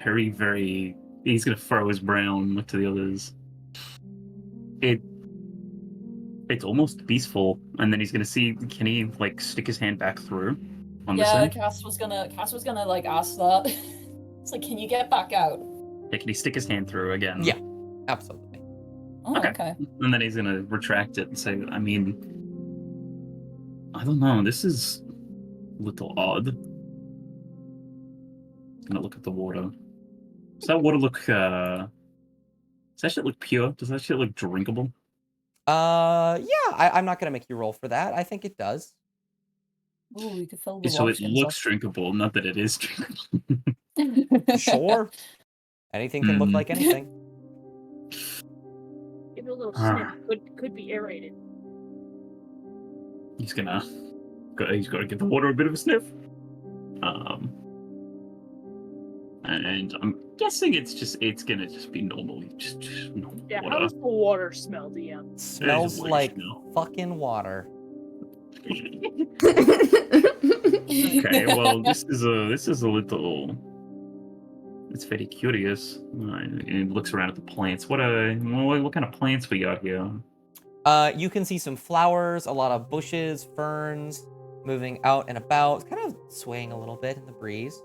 very, very... He's going to furrow his brow and look to the others. It's almost peaceful, and then he's going to see, can he, like, stick his hand back through on this Yeah, end? Cass was gonna like ask that. It's like, can you get back out? Yeah, can he stick his hand through again? Yeah, absolutely. Oh, Okay. okay. And then he's going to retract it and say, I mean, I don't know, this is a little odd. Going to look at the water. Does that water look, does that shit look pure? Does that shit look drinkable? Yeah, I'm not gonna make you roll for that. I think it does. Ooh, we could fill the So it watchkins looks up. drinkable, not that it is drinkable. Sure. Anything can look like anything. Give it a little Ah. sniff. Could be aerated. He's got to give the water a bit of a sniff. And I'm guessing it's gonna just be normal, just normal Yeah, how water. does the water smell, DM? Smells weird like smell. fucking water. Okay, well, this is a little. It's very curious. He looks around at the plants. What kind of plants we got here? You can see some flowers, a lot of bushes, ferns, moving out and about, kind of swaying a little bit in the breeze.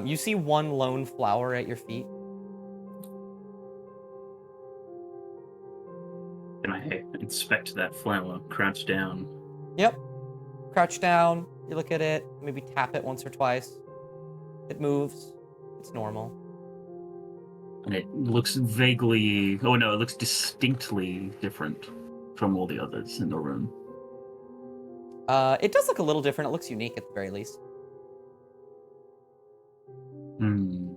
You see one lone flower at your feet. Can I inspect that flower? Crouch down. Yep. Crouch down, you look at it, maybe tap it once or twice. It moves. It's normal. And it looks vaguely. Oh no, it looks distinctly different from all the others in the room. It does look a little different. It looks unique at the very least. Hmm.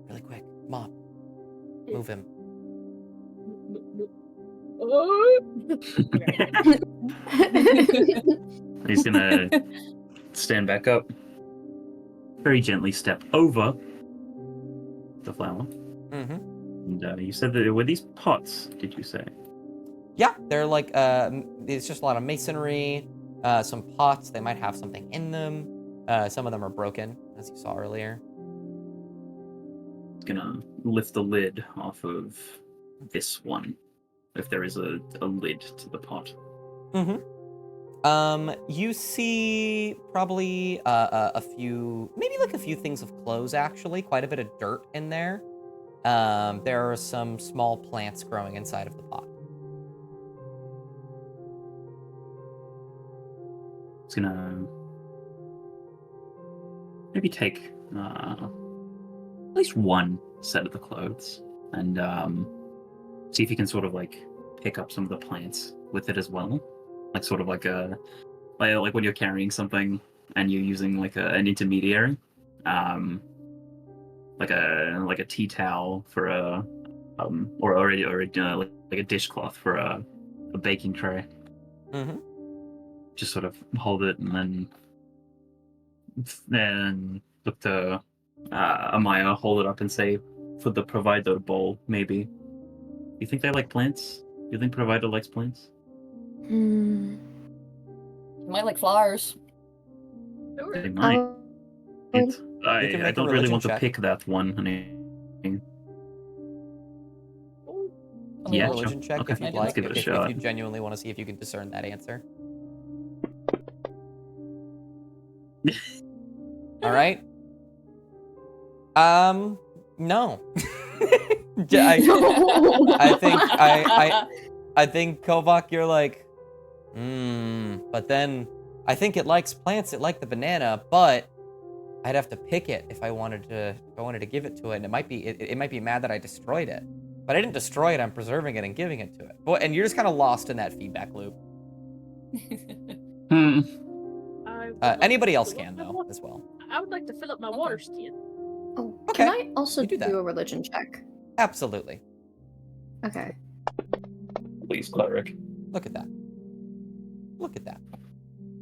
Really quick. Mom. Move him. He's gonna stand back up. Very gently step over the flower. Mm-hmm. And you said that there were these pots, did you say? Yeah, they're like, it's just a lot of masonry, some pots. They might have something in them. Some of them are broken, as you saw earlier. Gonna lift the lid off of this one, if there is a lid to the pot. Mm-hmm. You see probably a few, maybe like a few things of clothes, actually. Quite a bit of dirt in there. There are some small plants growing inside of the pot. It's gonna maybe take at least one set of the clothes and see if you can sort of like pick up some of the plants with it as well, like sort of like like when you're carrying something and you're using like an intermediary, like a tea towel for a or like a dishcloth for a baking tray. Mm-hmm. Just sort of hold it and then look to Amaya, hold it up and say, for the provider bowl, maybe. You think they like plants? You think provider likes plants? You might like flowers. They might. Um, I can make a don't really religion want check. to pick that one. I mean, Yeah, what- Religion check Okay, if you'd let's like, give it a if shot. you genuinely want to see if you can discern that answer. All right. No. I think Kovac, you're like, but then I think it likes plants. It liked the banana, but I'd have to pick it if I wanted to give it to it, and it might be mad that I destroyed it. But I didn't destroy it. I'm preserving it and giving it to it. Well, and you're just kind of lost in that feedback loop. Hmm. I Anybody else can though as well. I would like to fill up my Okay. water skin. Oh, Okay, can I also you do that. do a religion check? Absolutely. Okay. Please, cleric. Look at that. Look at that.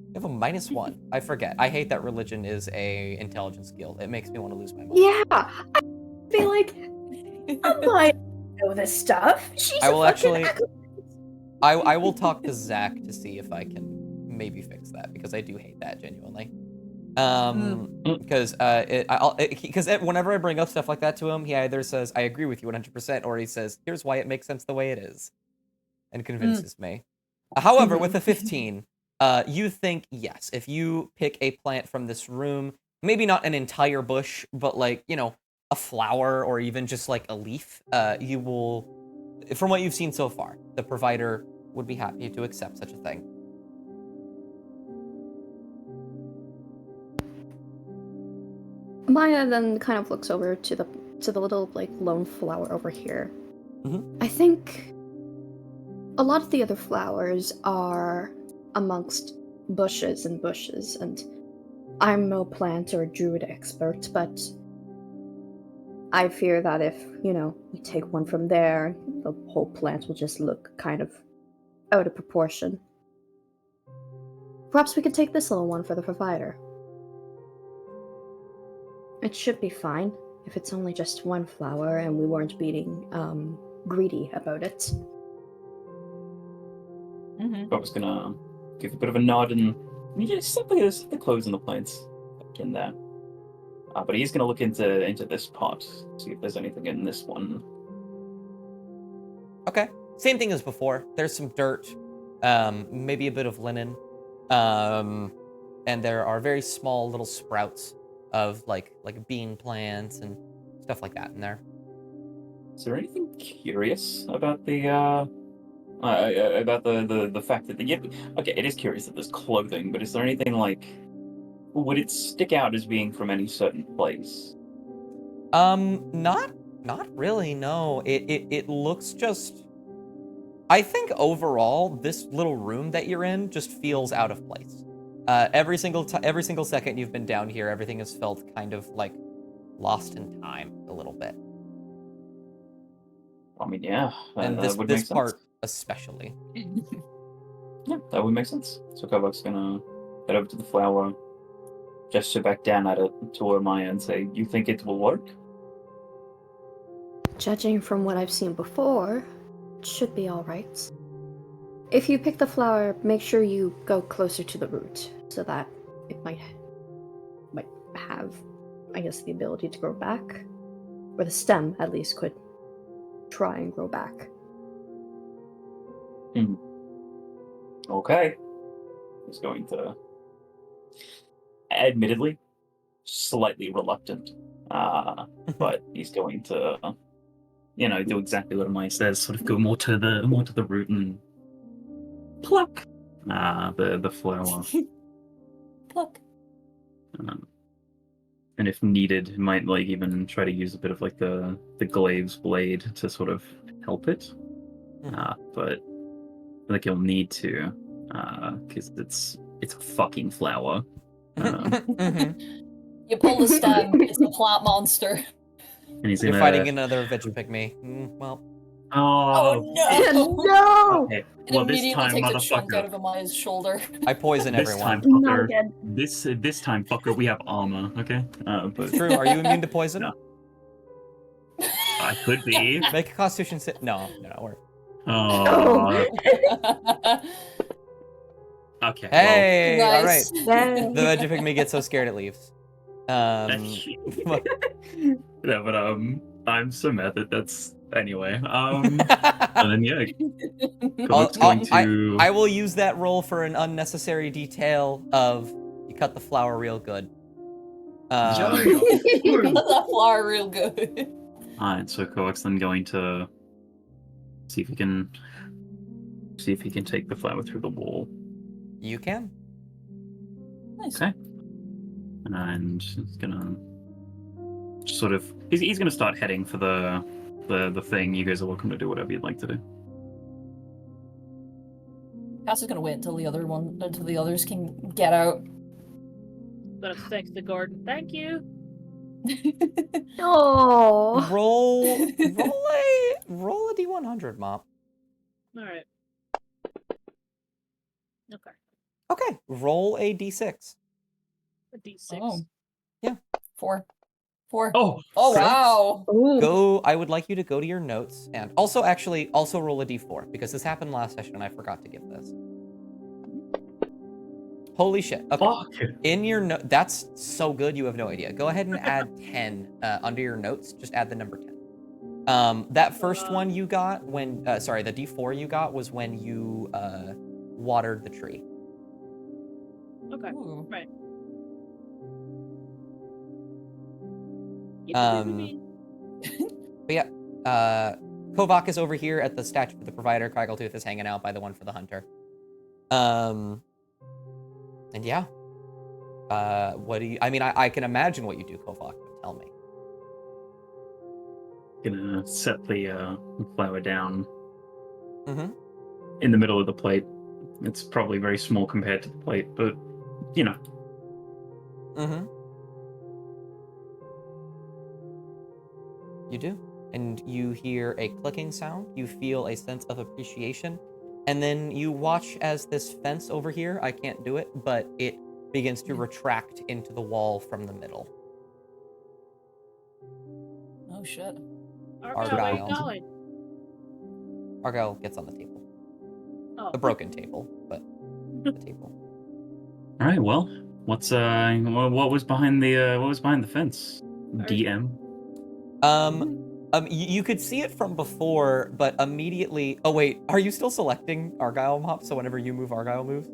You have a -1. I forget. I hate that religion is a intelligence skill. It makes me want to lose my mind. Yeah, I feel like I might know this stuff. She's I will a fucking actually- I will talk to Zach to see if I can maybe fix that because I do hate that genuinely. Because whenever I bring up stuff like that to him, he either says I agree with you 100%, or he says here's why it makes sense the way it is, and convinces me. However, with a 15, you think yes, if you pick a plant from this room, maybe not an entire bush, but like a flower or even just like a leaf, you will. From what you've seen so far, the provider would be happy to accept such a thing. Maya then kind of looks over to the little like lone flower over here. I think a lot of the other flowers are amongst bushes, and I'm no plant or druid expert, but I fear that if, we take one from there, the whole plant will just look kind of out of proportion. Perhaps we could take this little one for the provider. It should be fine if it's only just one flower and we weren't being greedy about it. Mm-hmm. I was gonna give a bit of a nod and just simply the clothes and the plants in there. But he's gonna look into this pot, see if there's anything in this one. Okay. Same thing as before. There's some dirt, maybe a bit of linen, and there are very small little sprouts of like bean plants and stuff like that in there. Is there anything curious about the fact that okay, it is curious that there's clothing, but is there anything like, would it stick out as being from any certain place? Not really, no. It looks just, I think overall this little room that you're in just feels out of place. Every single second you've been down here, everything has felt kind of like lost in time a little bit. I mean, yeah, And that would this make part sense. especially. Yeah, that would make sense. So Kovak's gonna head over to the flower, gesture back down at it to Maya and say, "You think it will work?" Judging from what I've seen before, it should be alright. If you pick the flower, make sure you go closer to the root, so that it might have, I guess, the ability to grow back. Or the stem, at least, could try and grow back. Okay. He's going to, admittedly, slightly reluctant, but he's going to, do exactly what Maya says, sort of go more to the root and pluck the flower. Pluck. And if needed, might even try to use a bit of the glaive's blade to sort of help it. But I think he'll need to, because it's a fucking flower. You pull the stem, it's a plant monster. And he's You're gonna fighting another veg pygmy. Well. Oh no! No! Okay. It Well, this immediately time, takes a chunk out motherfucker. of Amaya's shoulder. I poison This everyone. time, Not fucker. again. This time, fucker, we have armor. Okay. But True. Are you immune to poison? No. I could be. Make a Constitution sit. No. We're... Oh. Okay. Hey. Nice. All right. Then- The veg pygmy gets so scared it leaves. Well. Yeah, but I'm so mad that that's anyway. And then yeah, Kovak's going to. I will use that roll for an unnecessary detail of you cut the flower real good. Cut that flower real good. Alright, so Kovak's then going to see if he can take the flower through the wall. You can. Nice. Okay. And he's gonna sort of he's gonna start heading for the thing. You guys are welcome to do whatever you'd like to do. Cass is gonna wait until the others can get out. Gotta thank the garden. Thank you. Oh. Roll a d100, Mop. All right. Okay. Okay, roll a d6. A D6. Oh. Yeah. 4. 4. Oh, Oh, six. wow. Go. I would like you to go to your notes and also roll a d4 because this happened last session and I forgot to give this. Holy shit. Okay. fuck. In your note, that's so good. You have no idea. Go ahead and add 10 under your notes. Just add the number 10. That first one you got when, the d4 you got was when you watered the tree. Okay. Ooh. Right. But yeah, Kovak is over here at the statue for the provider. Kraggletooth is hanging out by the one for the hunter. And yeah. What do you? I mean, I can imagine what you do, Kovak. But tell me. Gonna set the flower down Mm-hmm. in the middle of the plate. It's probably very small compared to the plate, but you know. Mm-hmm. You do. And you hear a clicking sound. You feel a sense of appreciation. And then you watch as this fence over here, I can't do it, but it begins to retract into the wall from the middle. Oh, shit. Argyle, where are you Argyle. going? Argyle gets on the table. Oh. The broken table, but the table. All right. Well, what was behind the fence? DM. You could see it from before, but immediately. Oh wait, are you still selecting Argyle Mop? So whenever you move, Argyle moves.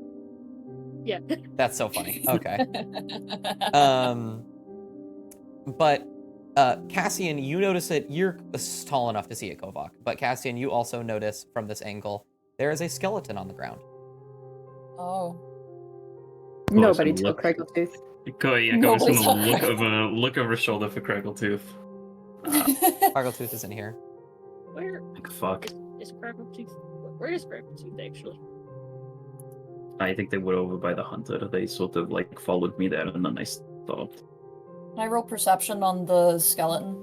Yeah. That's so funny. Okay. But Cassian, you notice it. You're tall enough to see it, Kovak. But Cassian, you also notice from this angle there is a skeleton on the ground. Oh. Nobody Awesome, took look. Kraggletooth. Go's Nobody's gonna on look over his shoulder for Kraggletooth. Kraggletooth isn't here. Where Like, fuck. is Kraggletooth? Where is Kraggletooth actually? I think they were over by the hunter. They sort of like followed me there, and then they stopped. Can I roll perception on the skeleton?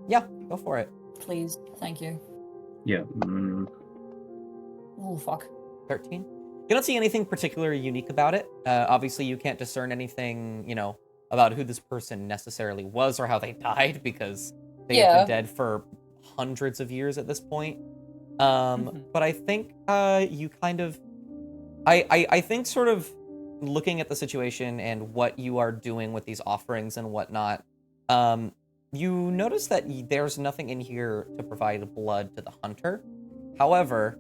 Yeah, go for it. Please. Thank you. Yeah. Oh, fuck. 13. You don't see anything particularly unique about it. Obviously, you can't discern anything, about who this person necessarily was or how they died because they have been dead for hundreds of years at this point. But I think you kind of... I think sort of looking at the situation and what you are doing with these offerings and whatnot, you notice that there's nothing in here to provide blood to the hunter. However,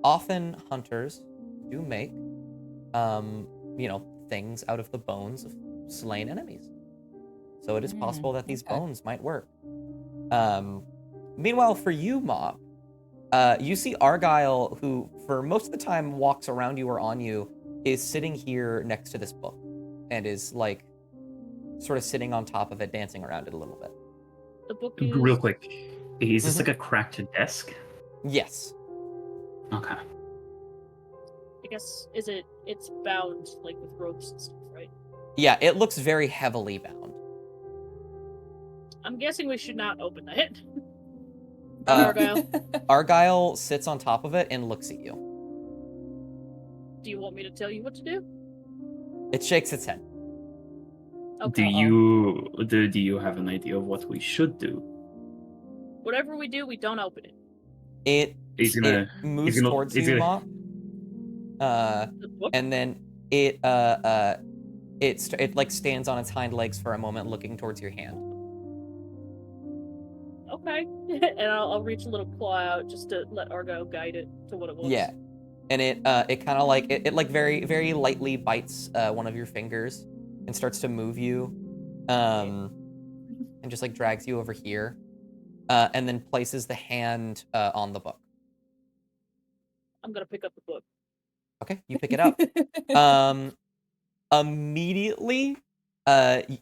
often hunters do make, things out of the bones of slain enemies. So it is possible that these bones might work. Meanwhile, for you, Mop, you see Argyle, who for most of the time walks around you or on you, is sitting here next to this book and is like sort of sitting on top of it, dancing around it a little bit. The book is... Real quick, is this like a cracked desk? Yes. Okay. I guess it's bound like with ropes and stuff, right? Yeah, it looks very heavily bound. I'm guessing we should not open that. Argyle. Argyle sits on top of it and looks at you. Do you want me to tell you what to do? It shakes its head. Okay. Do you have an idea of what we should do? Whatever we do, we don't open it. It moves towards you, Mop. And then it like stands on its hind legs for a moment, looking towards your hand. Okay. And I'll reach a little claw out just to let Argo guide it to what it wants. Yeah. And it kind of like it like very very lightly bites one of your fingers and starts to move you, and just like drags you over here, and then places the hand on the book. I'm gonna pick up the book. Okay, you pick it up. Immediately,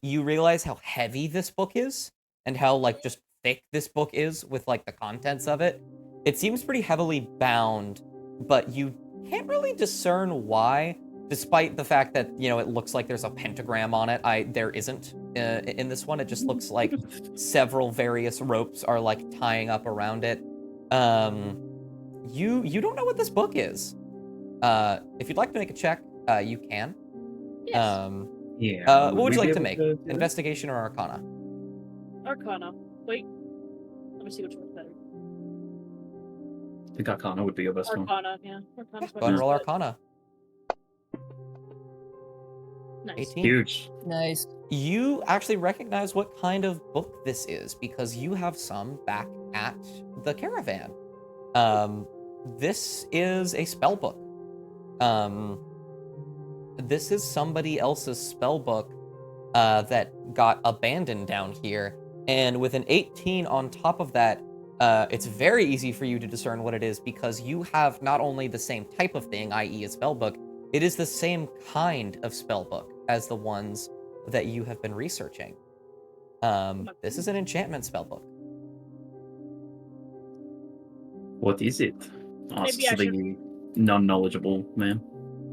you realize how heavy this book is and how like just thick this book is with like the contents of it. It seems pretty heavily bound, but you can't really discern why. despite the fact that, you know, it looks like there's a pentagram on it, there isn't in this one. It just looks like several various ropes are like tying up around it. You don't know what this book is. If you'd like to make a check, you can. Yes. Yeah. What would we you be like to able make? do it? Investigation or Arcana? Arcana. Wait. Let me see which one's better. I think Arcana would be your best one. Arcana, yeah. Arcana's my Go ahead and best roll bet. Arcana. Nice. 18. Huge. Nice. You actually recognize what kind of book this is because you have some back at the caravan. This is a spell book. This is somebody else's spell book that got abandoned down here. And with an 18 on top of that, it's very easy for you to discern what it is because you have not only the same type of thing, i.e. a spell book, it is the same kind of spell book as the ones that you have been researching. This is an enchantment spell book. What is it? Asks Maybe I should- the non-knowledgeable man.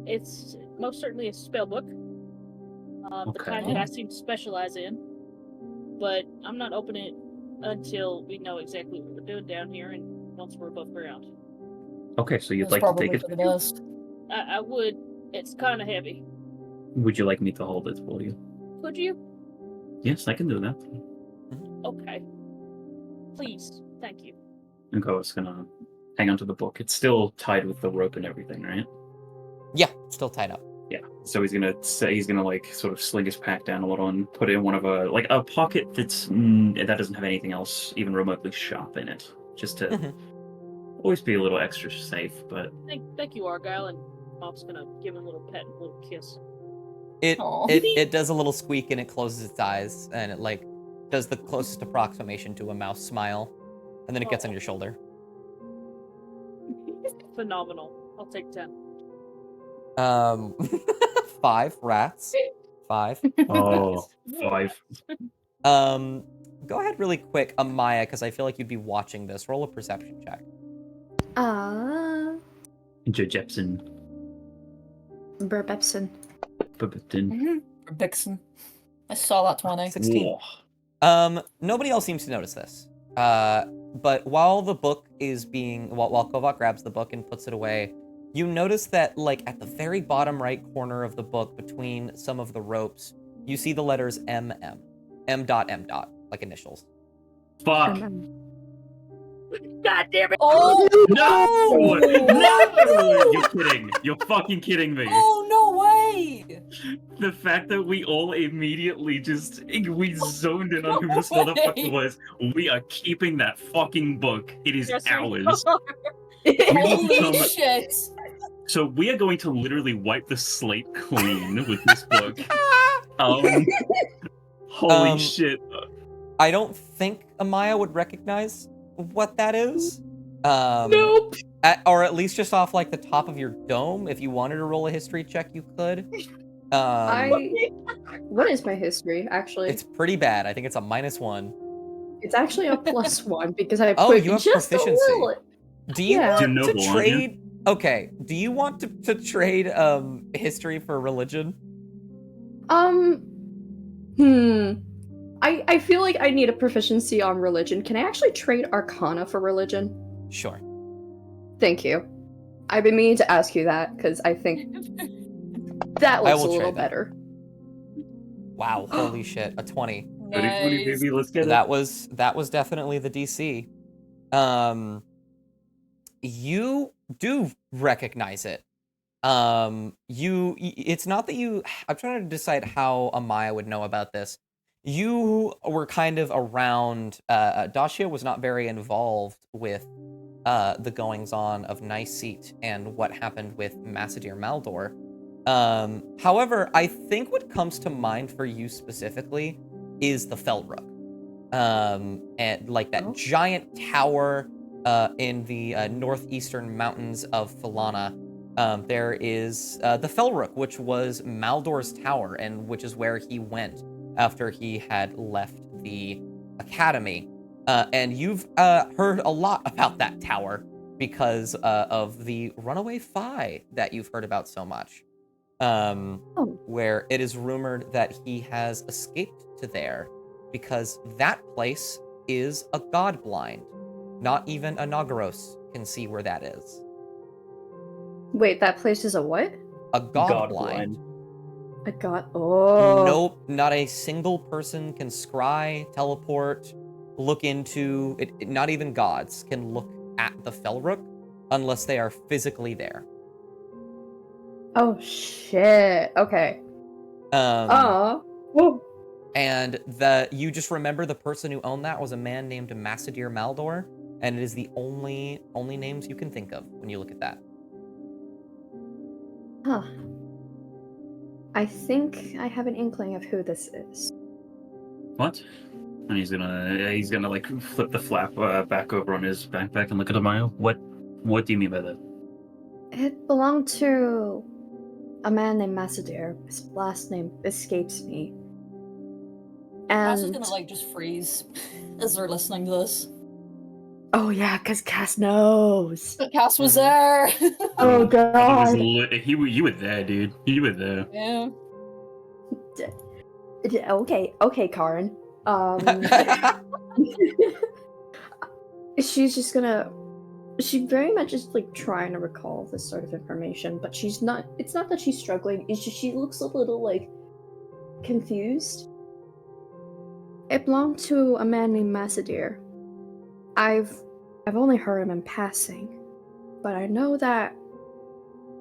It's most certainly a spell book. The Okay. kind that I seem to specialize in. But I'm not opening it until we know exactly what we're doing down here and once we're above ground. Okay, so you'd That's like to probably take it? for the best. I would. It's kind of heavy. Would you like me to hold it for you? Could you? Yes, I can do that. Okay. Please. Thank you. And Koa's gonna hang onto the book. It's still tied with the rope and everything, right? Yeah, still tied up. Yeah. So he's gonna like sort of sling his pack down a little and put it in one of a pocket that doesn't have anything else even remotely sharp in it, just to always be a little extra safe. But Thank you, Argyle, and Mom's gonna give him a little pet and a little kiss. Aw. It does a little squeak and it closes its eyes and it like does the closest approximation to a mouse smile, and then it gets on your shoulder. Phenomenal. I'll take 10. 5 rats. 5. oh, 5. Go ahead really quick, Amaya, because I feel like you'd be watching this. Roll a perception check. Jepson. Burbepson. Burbepton. Bixen. I saw that 20. 16. Whoa. Nobody else seems to notice this. But while the book is while Kovac grabs the book and puts it away, you notice that, like, at the very bottom right corner of the book, between some of the ropes, you see the letters MM. M.M. Like initials. Fuck. God damn it! Oh! No! No! You're kidding. You're fucking kidding me. Oh, no way! The fact that we all immediately we zoned in on who this No motherfucker way. was. We are keeping that fucking book. It is Yes, we ours. are. Holy shit! So we are going to literally wipe the slate clean with this book. Holy shit. I don't think Amaya would recognize what that is. Nope. Or at least just off like the top of your dome. If you wanted to roll a history check, you could. What is my history, actually? It's pretty bad. I think it's a -1. It's actually a +1 because I Oh, put you have just proficiency. a little. Do you Yeah. want You're to noble, aren't you? trade? Okay. Do you want to trade history for religion? I feel like I need a proficiency on religion. Can I actually trade Arcana for religion? Sure. Thank you. I've been meaning to ask you that because I think that looks a will little trade that. better. Wow. Holy shit. A 20. Goody, baby, let's get That was definitely the DC. You do recognize it. It's not that you. I'm trying to decide how Amaya would know about this. You were kind of around. Dacia was not very involved with the goings on of Niceet and what happened with Massadir Maldor. However, I think what comes to mind for you specifically is the Felrook. And like that giant tower in the northeastern mountains of Falana. There is the Felrook, which was Maldor's tower, and which is where he went after he had left the academy. And you've heard a lot about that tower because of the runaway Fi that you've heard about so much. Oh. where it is rumored that he has escaped to there because that place is a god blind. Not even a Nagaros can see where that is. Wait, that place is a what? A god, God blind. A god. Oh. Nope, not a single person can scry, teleport, look into it. Not even gods can look at the Felrook unless they are physically there. Oh shit. Okay. Um, Whoa. and you just remember the person who owned that was a man named Massadir Maldor, and it is the only names you can think of when you look at that. Huh. I think I have an inkling of who this is. What? And he's gonna like flip the flap back over on his backpack and look at Amaya. What do you mean by that? It belonged to a man named Massadir. His last name escapes me. Cass is And gonna like just freeze as they're listening to this. oh yeah, because Cass knows. But Cass was there. Oh You god. were there, dude. You were there. Yeah. Okay, Karen. She's just gonna. She very much is like trying to recall this sort of information, but she's not. It's not that she's struggling. It's just she looks a little like confused. It belonged to a man named Massadir. I've only heard him in passing, but I know that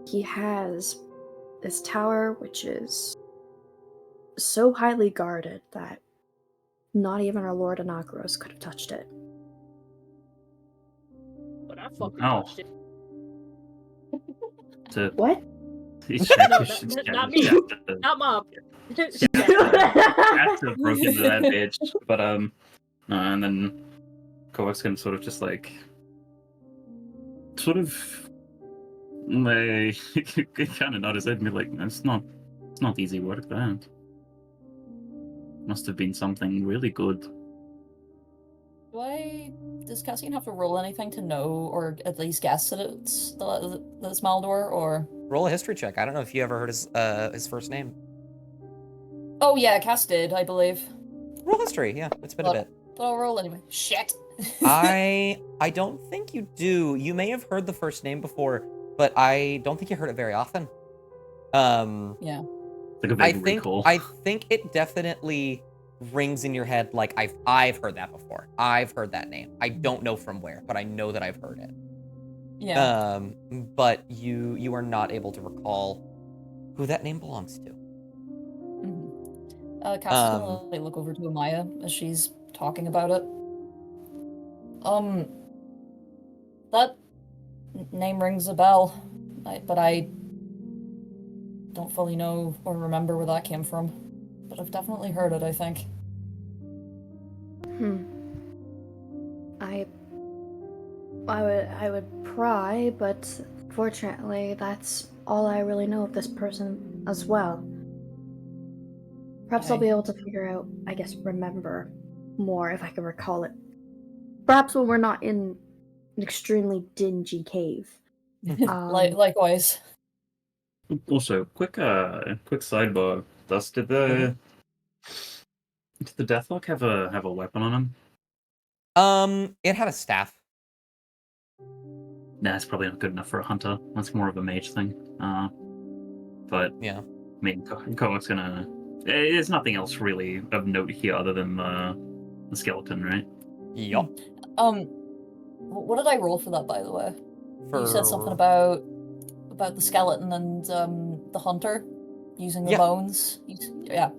he has this tower which is so highly guarded that not even our Lord Anakros could have touched it. But I fucking Ow. touched it. What? Not me. Not Mom. Have to broke into that bitch. But and then Kovacs can sort of just like like kind of nod his head and be like, it's not easy work, that must have been something really good. Does Cassian have to roll anything to know, or at least guess that it's Maldor, or? Roll a history check. I don't know if you ever heard his first name. Oh yeah, Cass did, I believe. Roll history. Yeah, it's been a bit. But I'll roll anyway. Shit. I don't think you do. You may have heard the first name before, but I don't think you heard it very often. Yeah. Like a big recall. I think it definitely rings in your head like I've heard that before. I've heard that name. I don't know from where, but I know that I've heard it. Yeah. But you are not able to recall who that name belongs to. Cass is gonna like, look over to Amaya as she's talking about it. That name rings a bell, but I don't fully know or remember where that came from. But I've definitely heard it, I think. I would pry, but fortunately, that's all I really know of this person as well. Perhaps I'll be able to figure out, I guess, remember more if I can recall it. Perhaps when we're not in an extremely dingy cave. Likewise. Also, quick sidebar. Did the Deathlock have a weapon on him? It had a staff. Nah, it's probably not good enough for a hunter. That's more of a mage thing. But yeah, I mean, Kovac's gonna. There's nothing else really of note here other than the skeleton, right? Yup. What did I roll for that, by the way? You said something about the skeleton and the hunter using the bones. Yeah.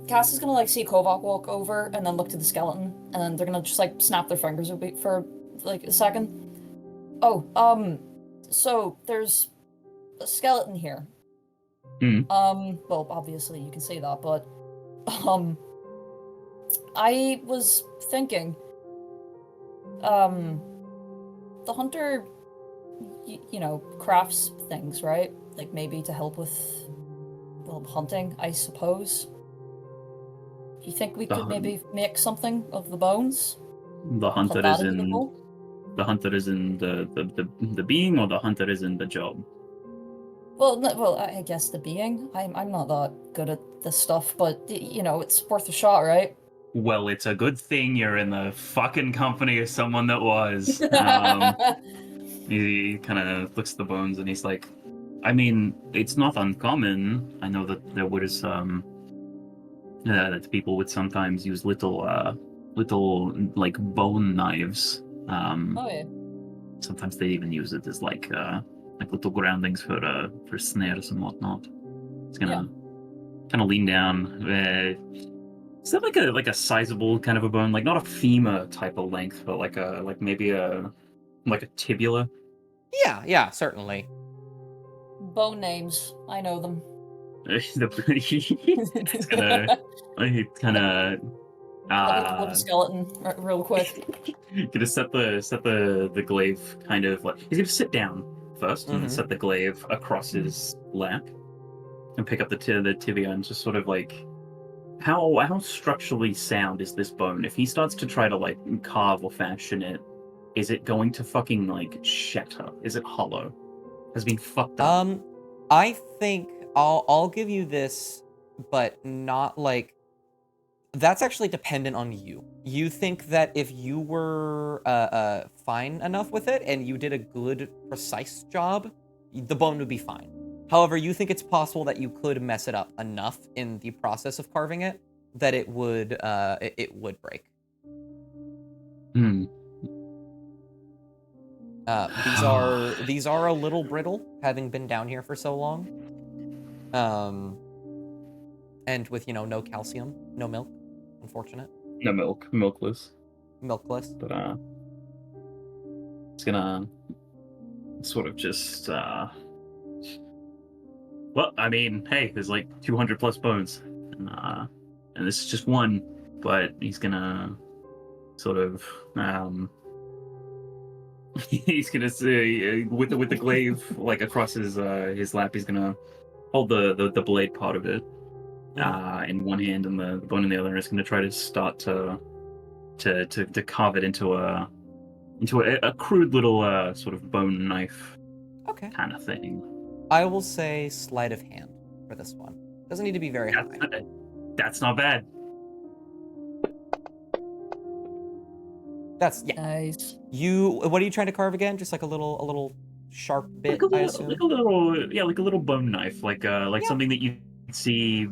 Cass is gonna like see Kovac walk over and then look to the skeleton, and then they're gonna just like snap their fingers a bit for like a second. Oh, so there's a skeleton here. Well, obviously you can say that, but I was thinking, the hunter, you know, crafts things, right? Like maybe to help with, well, hunting, I suppose. Do you think we could maybe make something of the bones? The hunter is in the hunter is in the being, or the hunter is in the job? Well, I guess the being. I'm not that good at this stuff, but you know, it's worth a shot, right? Well, it's a good thing you're in the fucking company of someone that was. He kind of looks at the bones and he's like, I mean, it's not uncommon. I know that there was that people would sometimes use little like bone knives. Oh yeah. Sometimes they even use it as like little groundings for snares and whatnot. It's gonna kind of lean down. Is that like a sizable kind of a bone, like not a femur type of length, but like maybe a tibula? Yeah, certainly. Bone names. I know them. He's gonna he kind of Let me pull up a skeleton real quick. gonna set the glaive kind of like he's gonna sit down first and then Mhm. set the glaive across his lap and pick up the tibia and just sort of like how structurally sound is this bone? If he starts to try to like carve or fashion it, is it going to fucking like shatter? Is it hollow? Has it been fucked up? I think I'll give you this, but not like that's actually dependent on you. You think that if you were fine enough with it and you did a good, precise job, the bone would be fine. However, you think it's possible that you could mess it up enough in the process of carving it that it would break. Hmm. These are a little brittle, having been down here for so long. And with no calcium, no milk, unfortunate. No milk, milkless. Milkless. But it's gonna sort of just well, I mean, hey, there's like 200 plus bones, and this is just one. But he's gonna sort of he's gonna say with the glaive like across his lap. He's gonna hold the blade part of it in one hand and the bone in the other. He's gonna try to start to carve it into a crude little sort of bone knife Okay. kind of thing. I will say sleight of hand for this one. Doesn't need to be very high. That's not bad. That's Nice. What are you trying to carve again? Just like a little sharp bit, I assume. Like a little bone knife, like something that you see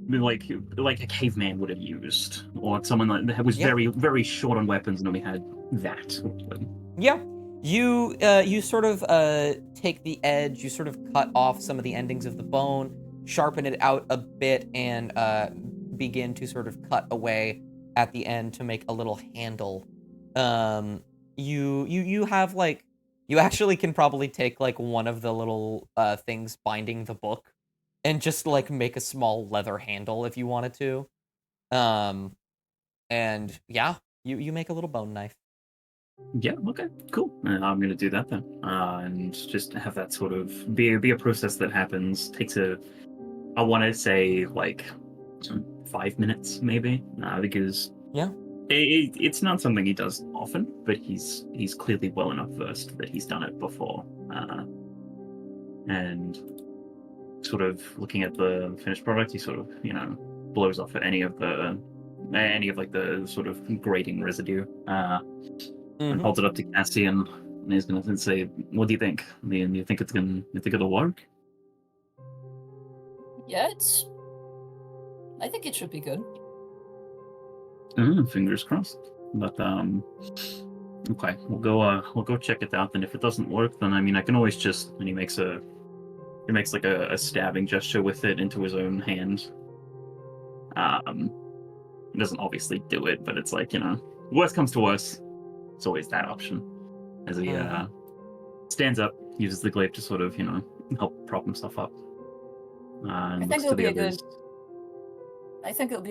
like a caveman would have used, or someone that was very very short on weapons and only had that. Yeah. You sort of take the edge, you sort of cut off some of the endings of the bone, sharpen it out a bit, and begin to sort of cut away at the end to make a little handle. You have like you actually can probably take like one of the little things binding the book and just like make a small leather handle if you wanted to. And yeah, you make a little bone knife. Yeah. Okay. Cool. I'm gonna do that then, and just have that sort of be a process that happens. Takes I want to say like 5 minutes maybe, because it's not something he does often, but he's clearly well enough versed that he's done it before, and sort of looking at the finished product, he sort of blows off at any of like the sort of grating residue, and holds it up to Cassie, and he's gonna say, "What do you think? Do you think it'll work?" Yeah, I think it should be good. Fingers crossed. But okay, we'll go check it out. Then if it doesn't work, then I mean I can always just. And he makes like a stabbing gesture with it into his own hand. He doesn't obviously do it, but it's like worst comes to worst, it's always that option. As he stands up, uses the glaive to sort of help prop himself up. And I think it'll be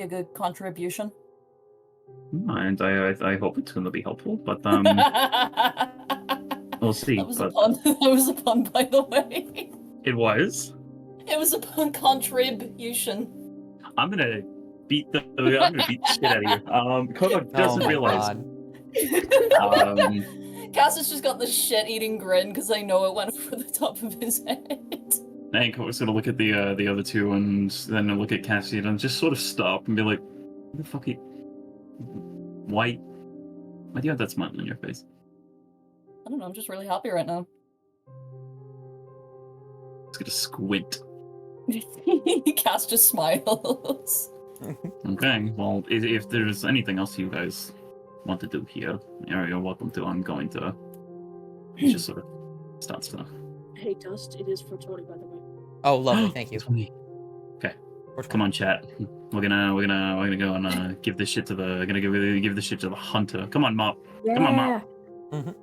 a good contribution. And I hope it's going to be helpful, but we'll see. That was a pun. That was a pun, by the way. It was. It was a pun contribution. I'm gonna beat the shit out of you. Kodo doesn't realize. Cass has just got this shit-eating grin because I know it went over the top of his head. Hank was gonna look at the other two and then look at Cassie and just sort of stop and be like, "What the fuck? Why do you have that smile on your face?" I don't know, I'm just really happy right now. Just gonna squint. Cass just smiles. Okay, well, if there's anything else you guys want to do here, you're welcome to. I'm going to. He just sort of starts to. Hey, Dust, it is 420, by the way. Oh, lovely. Thank you. Okay, come on, chat. We're gonna go and give this shit to the. Give this shit to the hunter. Come on, Mop. Come on, Mop.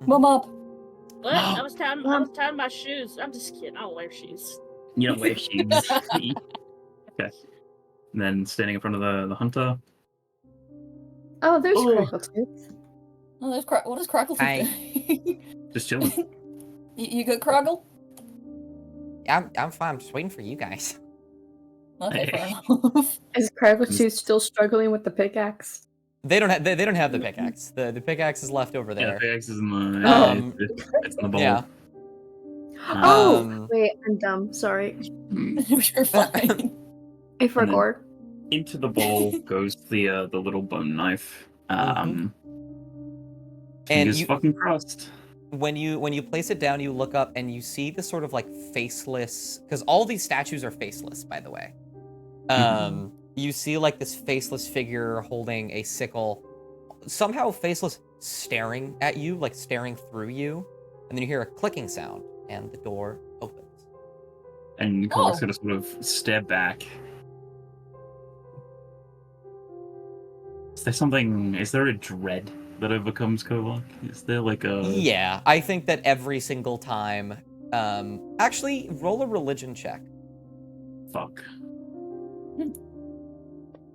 Mom up. What? I was tying my shoes. I'm just kidding. I don't wear shoes. You don't wear shoes. Okay. And then standing in front of the hunter. Oh, there's Oh. Crackle Tooth. Oh, there's what is Crackle Hi. doing? Just chilling. You good, Craggle? I'm fine. I'm just waiting for you guys. Okay, fair enough. Is Crackle Tooth still struggling with the pickaxe? They don't have the pickaxe. The pickaxe is left over Yeah, there. the pickaxe is in the. Um, It's in the bowl. Yeah. Oh, wait, I'm dumb. Sorry. You're fine. I forgot. Into the bowl goes the little bone knife. And Fingers you- fucking crossed. When you place it down, you look up and you see this sort of like faceless, because all these statues are faceless, by the way. You see like this faceless figure holding a sickle, somehow faceless, staring at you, like staring through you, and then you hear a clicking sound, and the door opens. And Kovac's gonna sort of step back. Is there a dread that overcomes Kovac? Is there like a... Yeah, I think that every single time. Actually, roll a religion check. Fuck.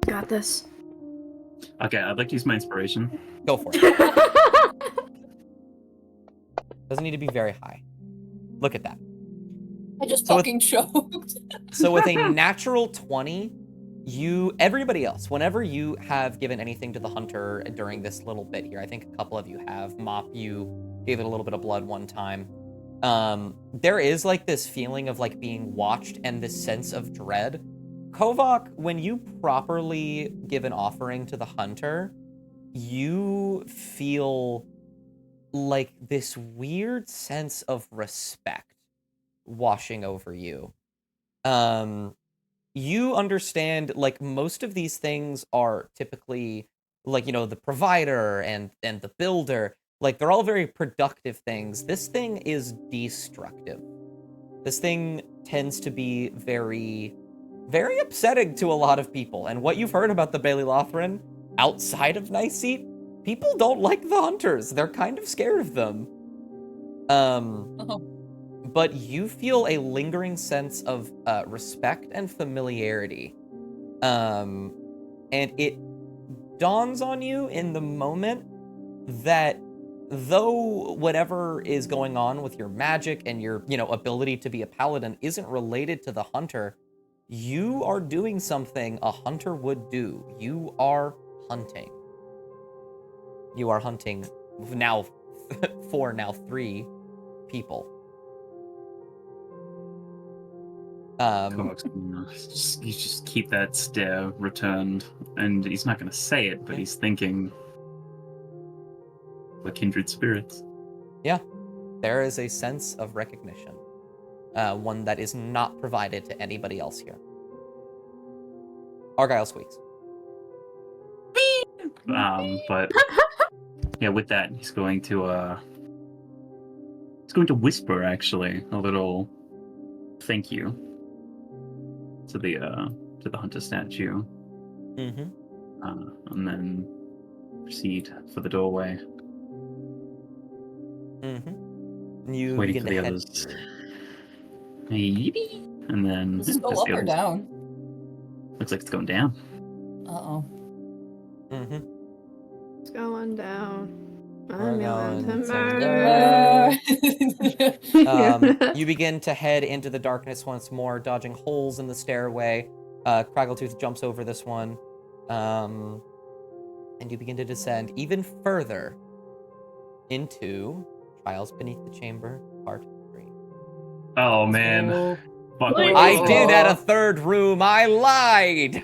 Got this. Okay, I'd like to use my inspiration. Go for it. Doesn't need to be very high. Look at that. I just So fucking choked. So with a natural 20, everybody else, whenever you have given anything to the hunter during this little bit here, I think a couple of you have. Mop, you gave it a little bit of blood one time. There is like this feeling of like being watched and this sense of dread. Kovac, when you properly give an offering to the hunter, you feel like this weird sense of respect washing over you. You understand, like, most of these things are typically, like, the provider and the builder. Like, they're all very productive things. This thing is destructive. This thing tends to be very, very upsetting to a lot of people. And what you've heard about the Bailey Lothran outside of Nice Seat, people don't like the hunters. They're kind of scared of them. But you feel a lingering sense of respect and familiarity. And it dawns on you in the moment that though whatever is going on with your magic and your, ability to be a paladin isn't related to the hunter, you are doing something a hunter would do. You are hunting. You are hunting now 3 people. You just keep that stare returned, and he's not going to say it, but he's thinking we're kindred spirits. Yeah, there is a sense of recognition, one that is not provided to anybody else here. Argyle squeaks. But yeah, with that, he's going to whisper actually a little thank you to the hunter statue, Mm-hmm. and then proceed for the doorway. Mm-hmm. You Waiting begin for to the head. others. Maybe, and then Does this go as up the or others- down? Looks like it's going down. Uh-oh. Mm-hmm. It's going down. We're going to Uh, You begin to head into the darkness once more, dodging holes in the stairway. Craggletooth jumps over this one. And you begin to descend even further into Trials Beneath the Chamber, Part 3. Oh man. Oh. Fuck. Wait, I Oh. did at a third room. I lied.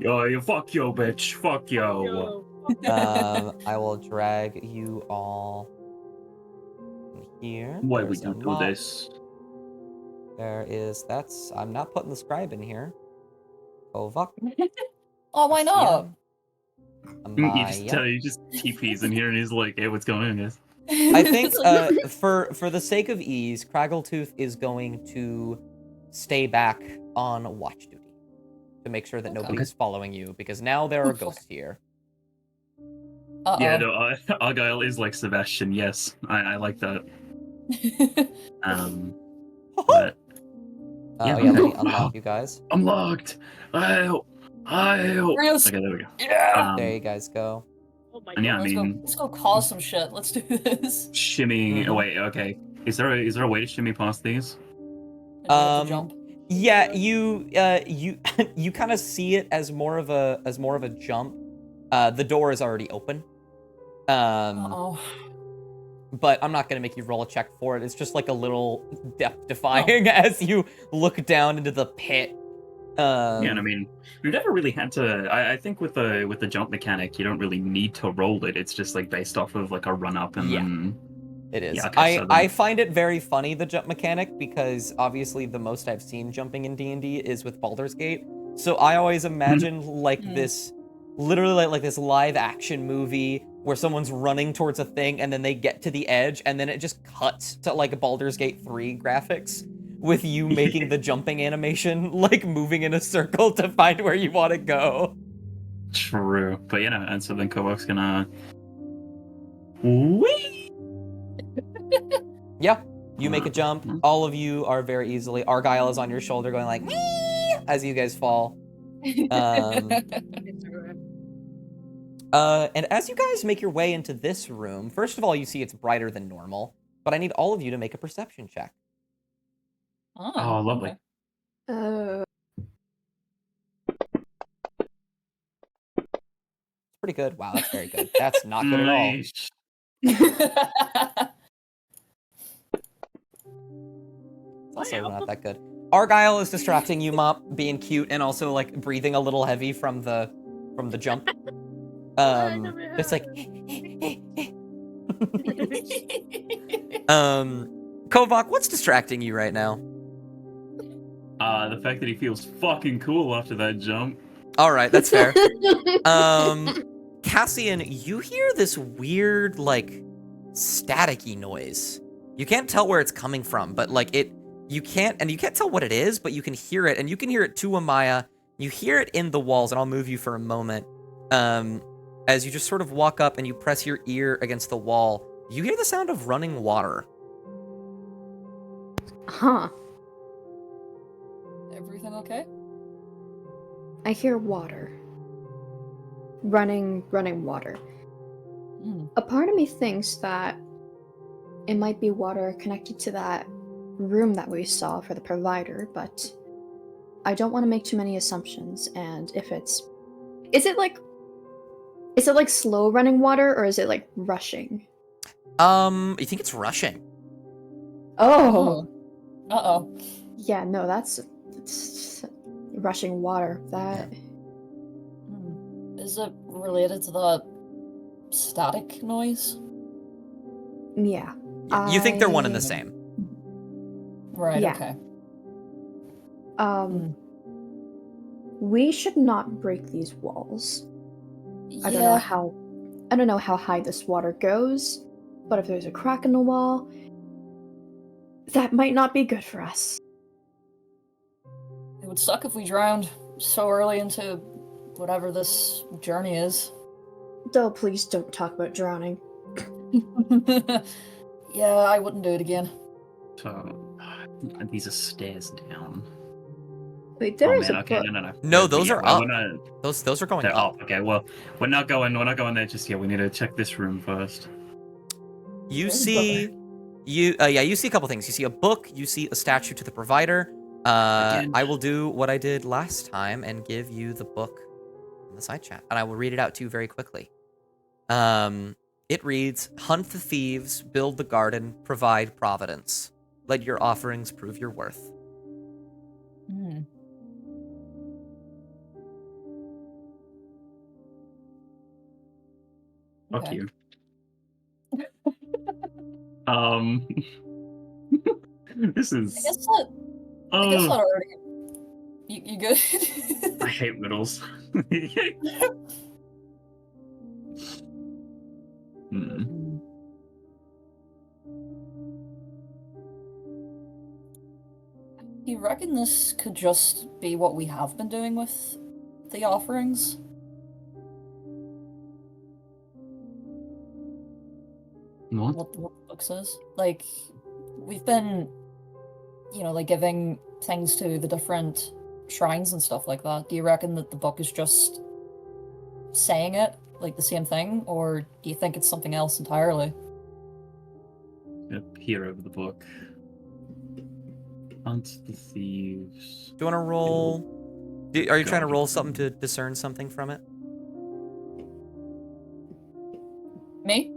Yo, fuck yo, bitch. Fuck yo. I will drag you all in here. Why we There's a don't do mop. this? I'm not putting the scribe in here. Kovac. Oh, why not? You just TP's in here and he's like, hey, what's going on, guys? I think for the sake of ease, Craggletooth is going to stay back on watch duty to make sure that nobody's following you, because now there are ghosts here. Uh-oh. Yeah, no, Argyle is like Sebastian. Yes, I like that. But Yeah, let me unlock you guys. I'm locked. I Rios. Okay, there we go. Yeah. There you guys go. Oh my And yeah, I Let's mean, go cause some shit. Let's do this. shimmy. Mhm. Oh, wait, okay. Is there a way to shimmy past these? And we have to jump. Yeah, you you kind of see it as more of a jump. The door is already open. Uh-oh. But I'm not gonna make you roll a check for it. It's just like a little depth defying as you look down into the pit. Yeah, and I mean, we've never really had to. I think with the jump mechanic, you don't really need to roll it. It's just like based off of like a run up and then. It is. Yeah, okay, so then- I find it very funny, the jump mechanic, because obviously the most I've seen jumping in D&D is with Baldur's Gate. So I always imagine like this, literally like this live action movie where someone's running towards a thing and then they get to the edge and then it just cuts to like Baldur's Gate 3 graphics with you making the jumping animation, like moving in a circle to find where you want to go. True, but you know, and so then Kovac's gonna. Whee! Yeah, you make a jump. All of you are very easily. Argyle is on your shoulder going like, wee! As you guys fall. And as you guys make your way into this room, first of all, you see it's brighter than normal, but I need all of you to make a perception check. Oh, lovely. Uh, It's pretty good. Wow, that's very good. That's not good at all. Nice. It's also not that good. Argyle is distracting you, Mop, being cute and also like breathing a little heavy from the jump. It's like Kovac, what's distracting you right now? The fact that he feels fucking cool after that jump. All right, that's fair. Cassian, you hear this weird like staticky noise. You can't tell where it's coming from, but like you can't tell what it is, but you can hear it, and you can hear it too, Amaya. You hear it in the walls, and I'll move you for a moment. As you just sort of walk up and you press your ear against the wall, you hear the sound of running water. huh. Everything okay? I hear water. Running water. A part of me thinks that it might be water connected to that room that we saw for the provider, but I don't want to make too many assumptions. And if is it like slow running water, or is it like rushing? You think it's rushing? Oh, Uh-oh. yeah, no, it's rushing water. That Is it related to the static noise? yeah. You think they're one and the same? Right, Yeah. okay. We should not break these walls. Yeah. I don't know how high this water goes, but if there's a crack in the wall, that might not be good for us. It would suck if we drowned so early into whatever this journey is. Though, please don't talk about drowning. Yeah, I wouldn't do it again. So these are stairs down. Wait, there is man, a okay, book. no. No, those Yeah, are well, up. we're not- Those are going They're up. up. Okay, well, we're not going there just yet. We need to check this room first. You There's see, you see a couple things. You see a book. You see a statue to the provider. Again. I will do what I did last time and give you the book in the side chat, and I will read it out to you very quickly. It reads, "Hunt the thieves, build the garden, provide providence. Let your offerings prove your worth." Hmm. Fuck Okay. you. Um, this I is. guess that. I guess that already. You good? I hate riddles. Hmm. You reckon this could just be what we have been doing with the offerings? What? What the book says? Like, we've been, like giving things to the different shrines and stuff like that. Do you reckon that the book is just saying it, like the same thing, or do you think it's something else entirely? Peer over the book. Hunt the thieves. Do you want to roll? Are you trying to God. roll something to discern something from it? Me?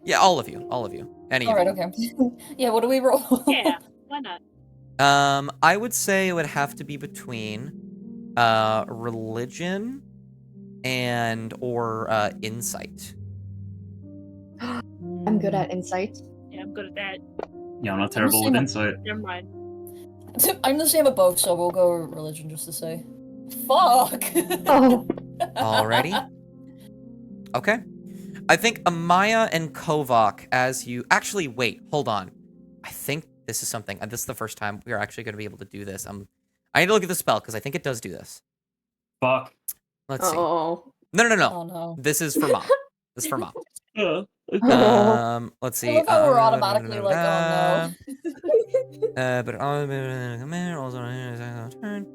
Yeah, all of you. All of you. Any of Alright, you. okay. Yeah, what do we roll? Yeah, why not? I would say it would have to be between religion and or insight. I'm good at insight. Yeah, I'm good at that. Yeah, I'm not terrible with same- insight. Never mind. I'm the same at both, so we'll go religion just to say. Fuck! Oh, Alrighty. Okay. I think Amaya and Kovak, as you... Actually, wait. Hold on. I think this is something... This is the first time we are actually going to be able to do this. I need to look at the spell, because I think it does do this. Fuck. Let's see. oh. No. Oh no. This is for Mom. This is for Mom. Uh, Let's I see. love how we're automatically like, oh But also turn.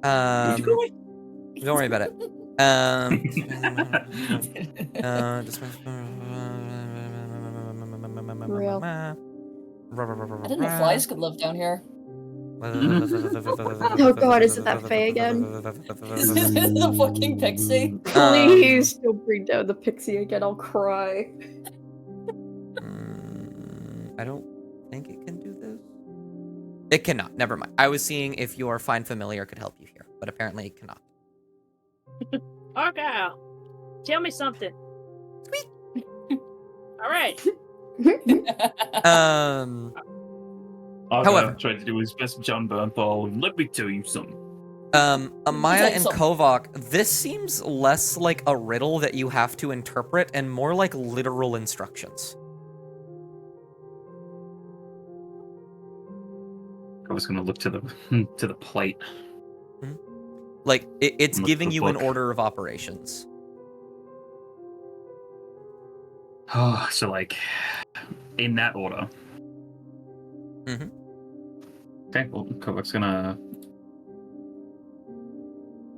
Don't worry about it. Real. I didn't know flies could live down here. Oh god, is it that Fae again? Is it the fucking pixie? Please don't bring down the pixie again, I'll cry. I don't think it can do this. It cannot. Never mind. I was seeing if your Find Familiar could help you here, but apparently it cannot. Argyle, tell me something. All right. However, tried to do his best John Bernthal, and let me tell you something. Amaya and something. Kovak, this seems less like a riddle that you have to interpret and more like literal instructions. I was gonna look to the to the plate. Like, it's Look at giving the you an book. order of operations. Oh, so like in that order. Mhm. Okay, well, Kovak's gonna.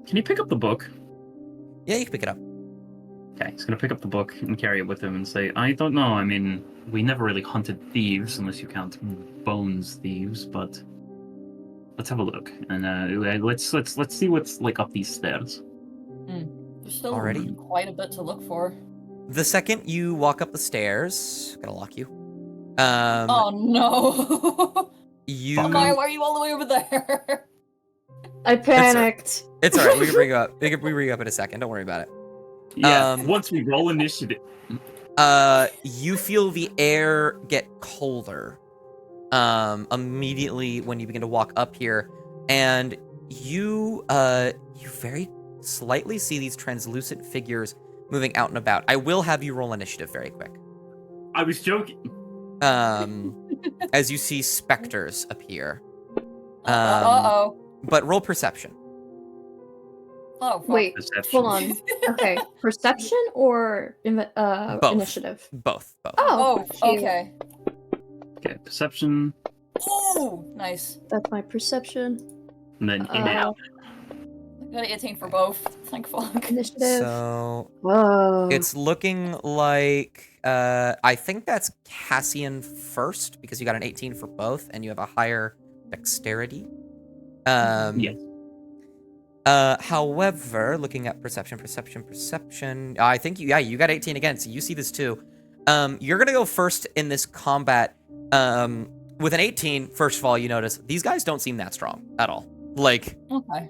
Can you pick up the book? Yeah, you can pick it up. Okay, he's gonna pick up the book and carry it with him and say, "I don't know. I mean, we never really hunted thieves, unless you count bones thieves. But let's have a look and let's see what's like up these stairs." There's still Alrighty. quite a bit to look for. The second you walk up the stairs, gonna lock you. Oh no! You. Amaya, why are you all the way over there? I panicked. It's alright. We can bring you up. We can bring you up in a second. Don't worry about it. Yeah. Once we roll initiative. You feel the air get colder. Immediately when you begin to walk up here, and you very slightly see these translucent figures moving out and about. I will have you roll initiative very quick. I was joking. As you see specters appear. Uh-oh. But roll perception. Oh, fuck. Wait, Perception. hold on. Okay, perception or Both. initiative? Both. Oh, shoot. okay. Okay, perception, Oh, nice. That's my perception. and then Uh, innate. I got 18 for both. Thank fuck. Initiative. So Whoa. it's looking like I think that's Cassian first because you got an 18 for both and you have a higher dexterity. Yes. However, looking at perception, I think you got 18 again, so you see this too. You're gonna go first in this combat. With an 18, first of all, you notice these guys don't seem that strong at all. Like, Okay.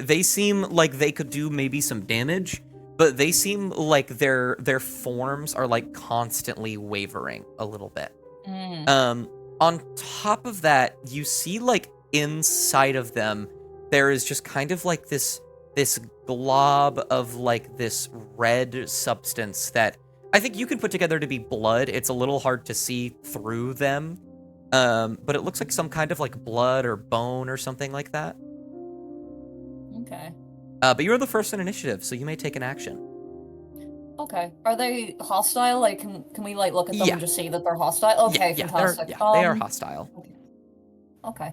they seem like they could do maybe some damage, but they seem like their forms are like constantly wavering a little bit. On top of that, you see like inside of them, there is just kind of like this glob of like this red substance that I think you can put together to be blood. It's a little hard to see through them, but it looks like some kind of like blood or bone or something like that. Okay. But you're the first in initiative, so you may take an action. Okay. Are they hostile? Like, can we like look at them Yeah. and just see that they're hostile? Okay, yeah, fantastic. they are hostile. Okay.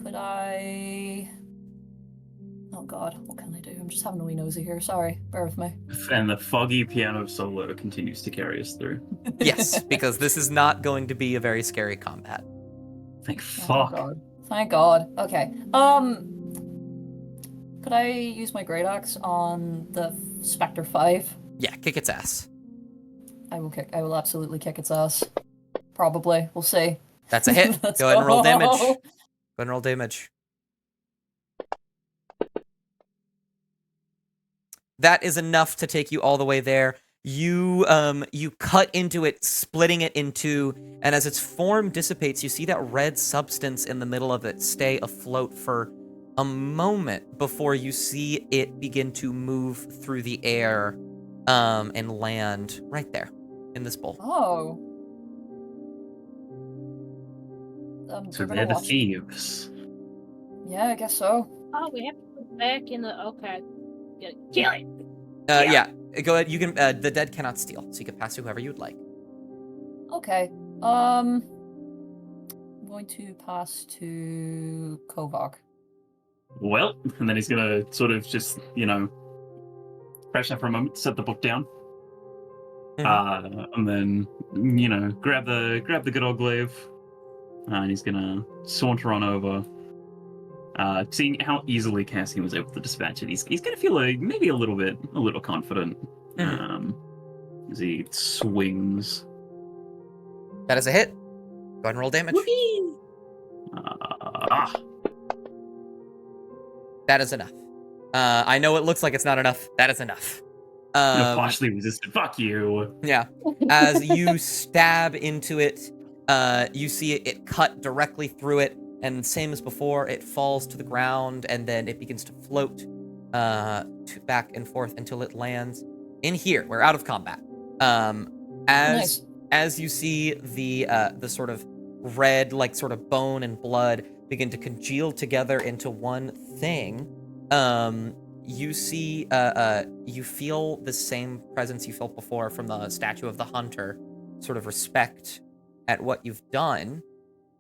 Could I? Oh God, what can I do? I'm just having a wee nosy here. Sorry, bear with me. And the foggy piano solo continues to carry us through. Yes, because this is not going to be a very scary combat. Thank Oh, fuck. God. Thank God. Okay. Could I use my great axe on the Spectre 5? Yeah, kick its ass. I will absolutely kick its ass. Probably. We'll see. That's a hit. Let's Go ahead and roll damage. go. Go ahead and roll damage. That is enough to take you all the way there. You cut into it, splitting it in two, and as its form dissipates, you see that red substance in the middle of it stay afloat for a moment before you see it begin to move through the air, and land right there in this bowl. Oh. So we're they're gonna the watch. thieves. Yeah, I guess so. Oh, we have to put back in the. Okay. Kill it! Yeah. Go ahead. You can. The dead cannot steal, so you can pass to whoever you'd like. Okay. I'm going to pass to Kovac. Well, and then he's gonna sort of just, freshen up for a moment, set the book down, and then, grab the good old glaive, and he's gonna saunter on over. Seeing how easily Cassian was able to dispatch it, he's gonna feel like maybe a little confident, as he swings. That is a hit. Go ahead and roll damage. That is enough. I know it looks like it's not enough. That is enough. Partially resistant. Fuck you. Yeah. As you stab into it, you see it cut directly through it, and same as before, it falls to the ground, and then it begins to float back and forth until it lands in here. We're out of combat. Nice. As you see the sort of red, like sort of bone and blood begin to congeal together into one thing, you see, you feel the same presence you felt before from the statue of the hunter, sort of respect at what you've done,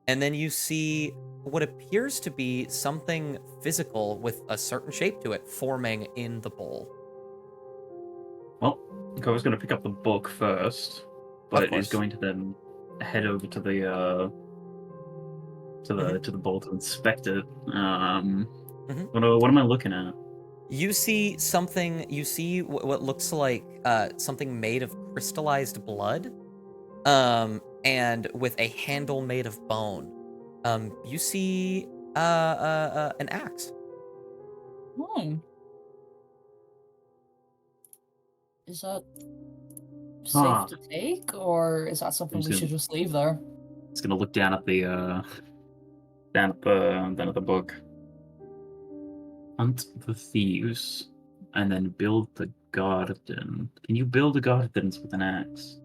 and then you see what appears to be something physical with a certain shape to it forming in the bowl. Well, I was going to pick up the book first, but is going to then head over to the to the bowl to inspect it. What am I looking at? You see something. You see what looks like something made of crystallized blood, and with a handle made of bone. You see an axe. Is that safe to take, or is that something we should just leave there? It's gonna look down at the down at the book. Hunt the thieves, and then build the garden. Can you build a garden with an axe?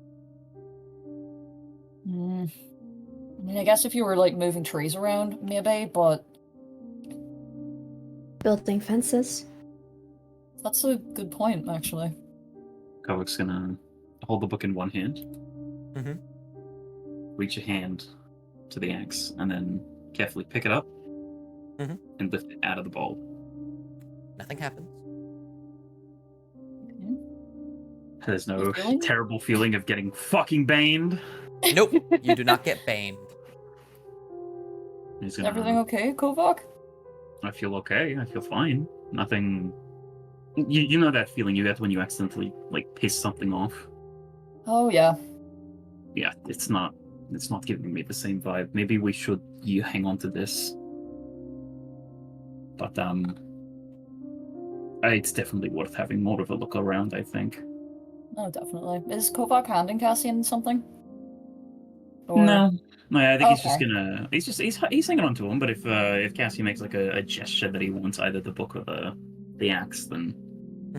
I mean, I guess if you were like moving trees around, maybe, but Building fences. that's a good point, actually. Kovac's gonna hold the book in one hand, reach a hand to the axe, and then carefully pick it up and lift it out of the bowl. Nothing happens. There's no terrible feeling of getting fucking baned. Nope, you do not get baned. Everything okay, Kovac? I feel okay. I feel fine. Nothing You know that feeling you get when you accidentally like piss something off. Oh yeah. Yeah, it's not giving me the same vibe. Maybe we should you hang on to this. But it's definitely worth having more of a look around, I think. Oh, definitely. Is Kovac handing Cassian something? Or... No, I think he's just Okay. gonna he's hanging on to him. But if Cassie makes like a gesture that he wants either the book or the axe, then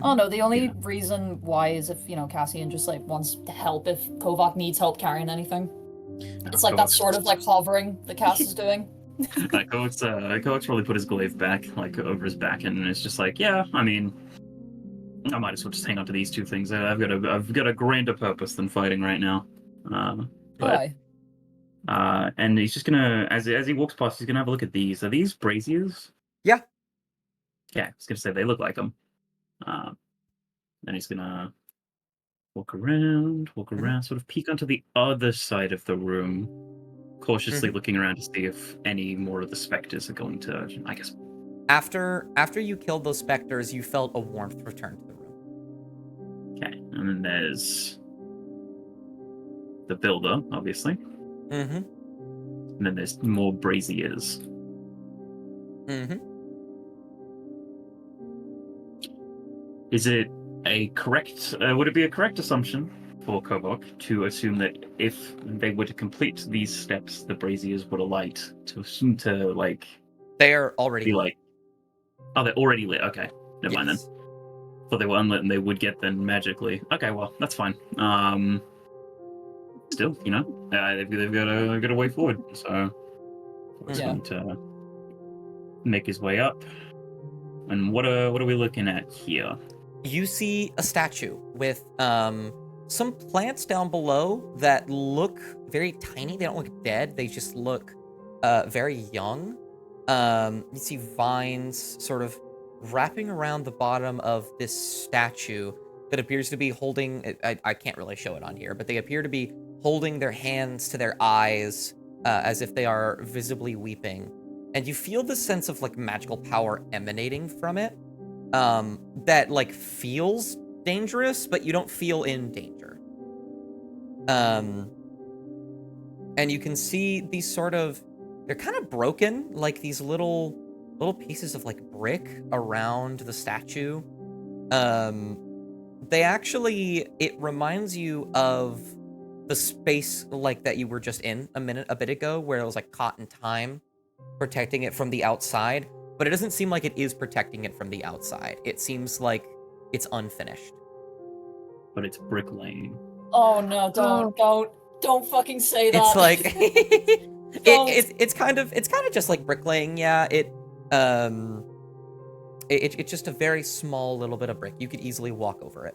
Oh no, the only Yeah. reason why is if, Cassian just like wants to help if Kovac needs help carrying anything. It's like that sort of like hovering that Cass is doing. Kovac's probably put his glaive back like over his back, and it's just like, yeah, I mean, I might as well just hang on to these two things. I've got a grander purpose than fighting right now. But Aye. and he's just gonna as he walks past, he's gonna have a look at these. Are these braziers? Yeah. Yeah, I was gonna say they look like them. Then he's gonna walk around, sort of peek onto the other side of the room, cautiously looking around to see if any more of the specters are going to, I guess. After you killed those specters, you felt a warmth return to the room. Okay, and then there's the builder, obviously. Mm-hmm. And then there's more braziers. Mm-hmm. Is it a correct? Would it be a correct assumption for Kovok to assume that if they were to complete these steps, the braziers would alight to like They are already be lit. like, oh, they're already lit. Okay, never mind then. Yes. Thought they were unlit and they would get them magically. Okay, well that's fine. Still, they've got a way forward. So he's going to make his way up. And what are we looking at here? You see a statue with some plants down below that look very tiny. They don't look dead. They just look very young. You see vines sort of wrapping around the bottom of this statue that appears to be holding... I can't really show it on here, but they appear to be holding their hands to their eyes as if they are visibly weeping. And you feel the sense of like magical power emanating from it. That like feels dangerous, but you don't feel in danger. And you can see these sort of, they're kind of broken, like these little pieces of like brick around the statue. They actually, it reminds you of the space like that you were just in a bit ago, where it was like caught in time, protecting it from the outside. But it doesn't seem like it is protecting it from the outside. It seems like it's unfinished. But it's bricklaying. Oh no, don't fucking say that. It's like Don't. it's kind of just like bricklaying, yeah. It's just a very small little bit of brick. You could easily walk over it.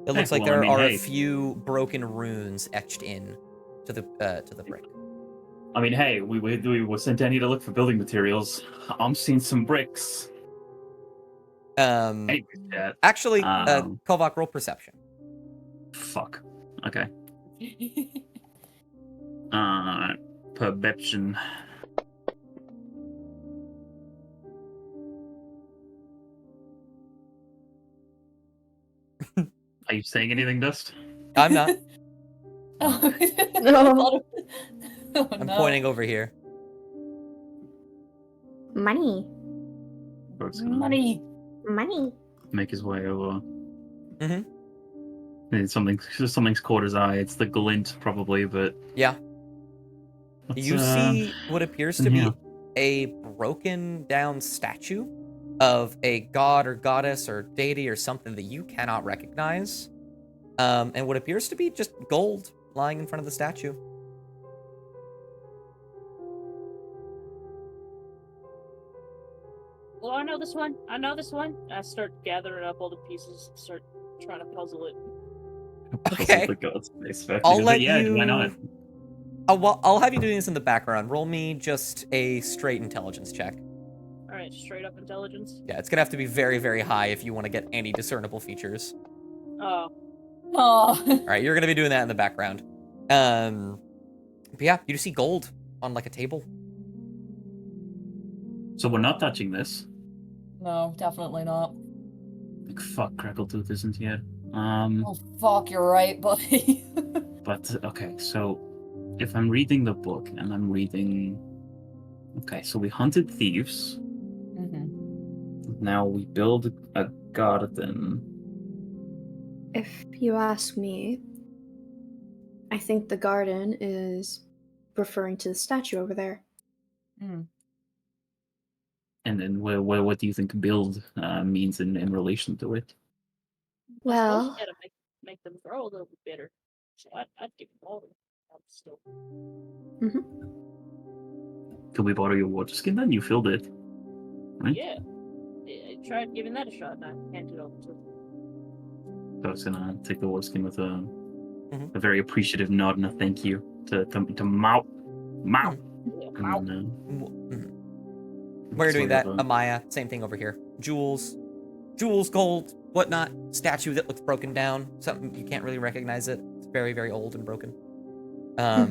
It looks like there are a few broken runes etched in to the brick. I mean, hey, we were sent down here to look for building materials. I'm seeing some bricks. Anyways, chat. Actually, Kovac, roll perception. Fuck. Okay. Perception. Are you saying anything, Dust? I'm not. Oh, No. Oh, I'm no. pointing over here. Money. Brooke's gonna Money. make his way over. Mhm. And something's caught his eye. It's the glint, probably, but Yeah. let's, You see what appears to yeah. be a broken down statue of a god or goddess or deity or something that you cannot recognize. And what appears to be just gold lying in front of the statue. Well, I know this one. I start gathering up all the pieces and start trying to puzzle it. Okay. The god's face back I'll together. let Yeah, you... why not? Well, I'll have you doing this in the background. Roll me just a straight intelligence check. Alright, straight up intelligence. Yeah, it's gonna have to be very, very high if you want to get any discernible features. Oh. Oh. Alright, you're gonna be doing that in the background. But yeah, you just see gold on like a table. So we're not touching this. No, definitely not. Like, fuck, Crackletooth isn't here. Oh fuck, you're right, buddy. But okay, so if I'm reading the book and I'm reading, okay, so we hunted thieves. Now we build a garden. If you ask me, I think the garden is referring to the statue over there. Mm. And then what do you think build means in relation to it? I suppose Well, you gotta make them grow a little bit better. So I'd give them all still. Can we borrow your water skin then? You filled it. Right? Yeah. I tried giving that a shot and I handed it over to him. So I was gonna take the water skin with a Mhm. very appreciative nod and a thank you to Mao. Mao. Yeah, And wow. then, While you're doing sort that, of, Amaya, same thing over here. Jewels, gold, whatnot. Statue that looks broken down. Something you can't really recognize it. It's very, very old and broken. I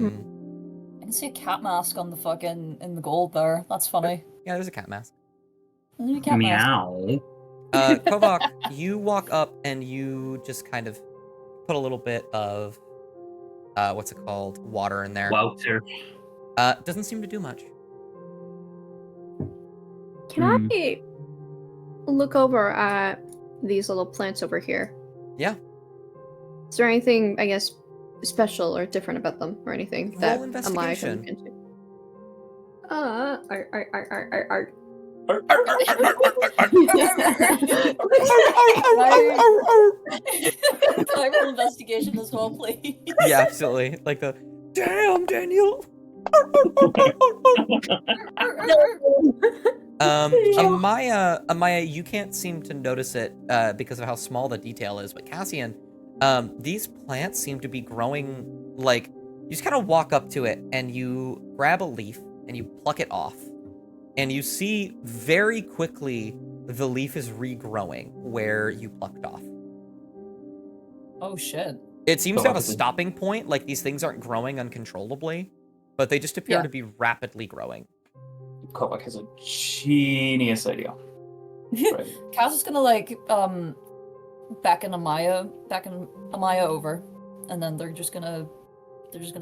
can see a cat mask on the fucking in the gold there. That's funny. Yeah, there's a cat mask. There's a cat mask. meow. Kovak, you walk up and you just kind of put a little bit of what's it called? Water in there. Wouter. Doesn't seem to do much. can I look over at these little plants over here? Yeah. Is there anything, I guess, special or different about them or anything that Roll Amaya can investigation. look into? Art. Cyber investigation as well, please. Yeah, absolutely. Like the damn Daniel. Amaya, you can't seem to notice it because of how small the detail is, but Cassian, these plants seem to be growing like you just kind of walk up to it and you grab a leaf and you pluck it off. And you see very quickly the leaf is regrowing where you plucked off. Oh shit. It seems to have a Probably. stopping point, like these things aren't growing uncontrollably, but they just appear Yeah. to be rapidly growing. Kovac has a genius idea. Right. Kaz is gonna like beckon Amaya over, and then they're just gonna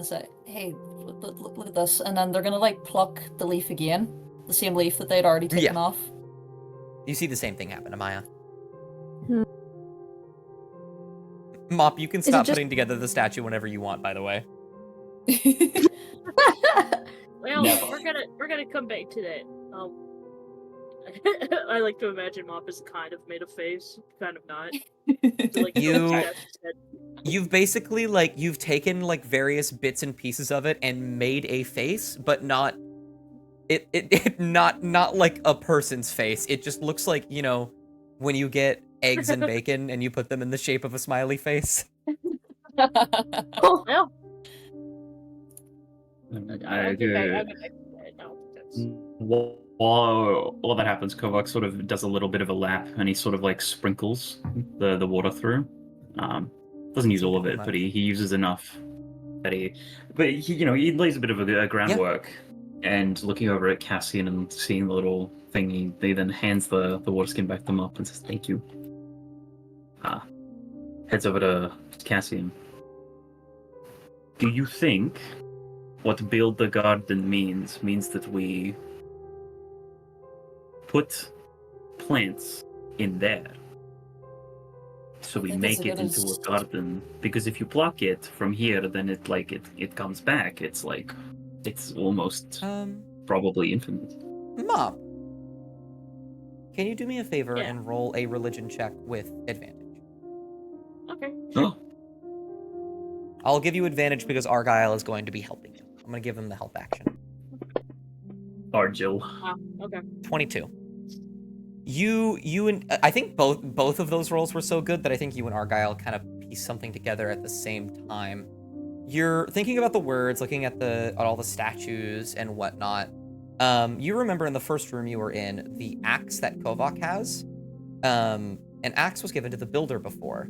say, "Hey, look at this," and then they're gonna like pluck the leaf again, the same leaf that they'd already taken Yeah. off. You see the same thing happen, Amaya. Hmm. Mop, you can it stop just- putting together the statue whenever you want, by the way. Well, Never. we're gonna come back to that. I like to imagine Mop is kind of made a face, kind of not. So, like, You- scratch his head. You've basically, like, you've taken, like, various bits and pieces of it and made a face, but not... Not like a person's face. It just looks like, you know, when you get eggs and bacon and you put them in the shape of a smiley face. Well, I think do. I'm back to that now. That's... While that happens, Kovac sort of does a little bit of a lap, and he sort of like sprinkles the water through. Doesn't use all of it, but he uses enough that he lays a bit of a groundwork. And looking over at Cassian and seeing the little thing, he then hands the water skin back to them up and says thank you. Heads over to Cassian. Do you think what build the garden means that we put plants in there? So we think make it's a it good into a as- garden. Because if you pluck it from here, then it comes back. It's like it's almost probably infinite. Mop, can you do me a favor Yeah. and roll a religion check with advantage? Okay. Oh, I'll give you advantage because Argyle is going to be helping you. I'm going to give him the help action. Argil. Wow. Okay. 22. You and I think both of those rolls were so good that I think you and Argyle kind of pieced something together at the same time. You're thinking about the words, looking at all the statues and whatnot. You remember in the first room you were in, the axe that Kovac has. An axe was given to the builder before,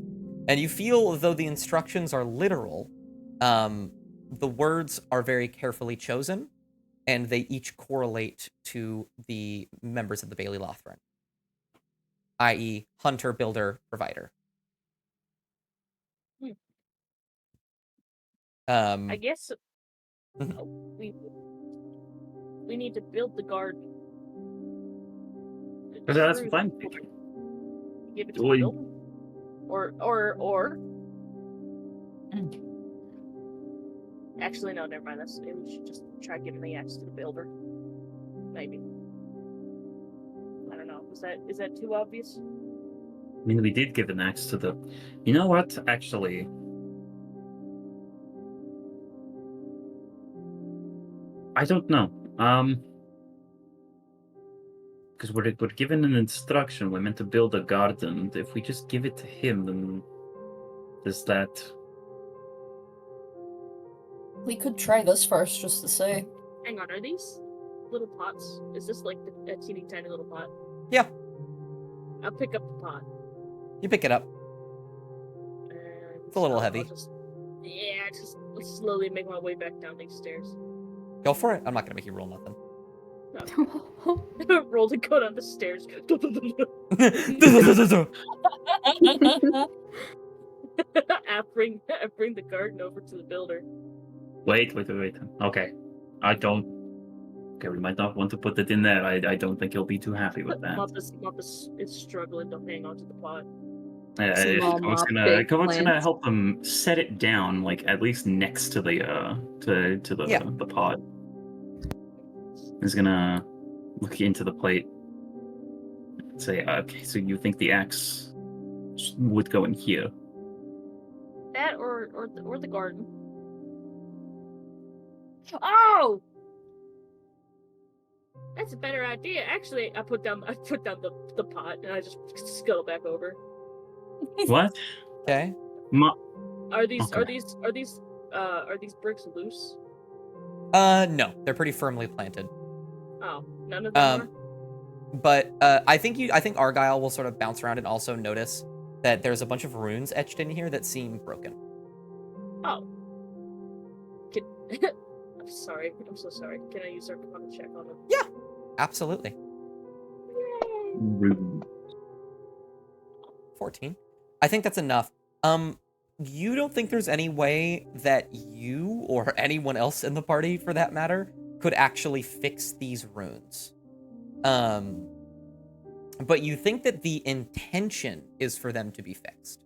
and you feel though the instructions are literal, the words are very carefully chosen, and they each correlate to the members of the Bailey Lothran. i.e., hunter, builder, provider. Hmm. Um, I guess Mhm. we need to build the garden. But that's Through fine. give it to the Well, builder, or actually no, never mind. Maybe we should just try giving the axe to the builder. Maybe. I don't know. Is that too obvious? I mean, we did give an axe to the. You know what? Actually, I don't know. Because we're given an instruction. We're meant to build a garden. If we just give it to him, then does that? We could try this first just to see. Hang on, are these little pots? Is this like a teeny tiny little pot? Yeah. I'll pick up the pot. You pick it up. And It's a little I'll heavy. just slowly make my way back down these stairs. Go for it. I'm not gonna make you roll nothing. Roll to go down the stairs. I bring the garden over to the builder. Wait. Okay, I don't. Okay, we might not want to put it in there. I don't think he'll be too happy with that. Moppus is struggling to hang on to the pot. Small mop, big Kovok's gonna plans. help him set it down, like at least next to the Yeah. the pot. He's gonna look into the plate and say, "Okay, so you think the axe would go in here?" That or the garden. Oh, that's a better idea. Actually, I put down the pot and I just scuttle back over. What? Okay. Are these Okay. bricks loose? No, they're pretty firmly planted. Oh, none of them are. But I think Argyle will sort of bounce around and also notice that there's a bunch of runes etched in here that seem broken. Oh. I'm sorry. I'm so sorry. Can I use Arcana check on them? Yeah, absolutely. Rude. 14. I think that's enough. You don't think there's any way that you or anyone else in the party, for that matter, could actually fix these runes? But you think that the intention is for them to be fixed.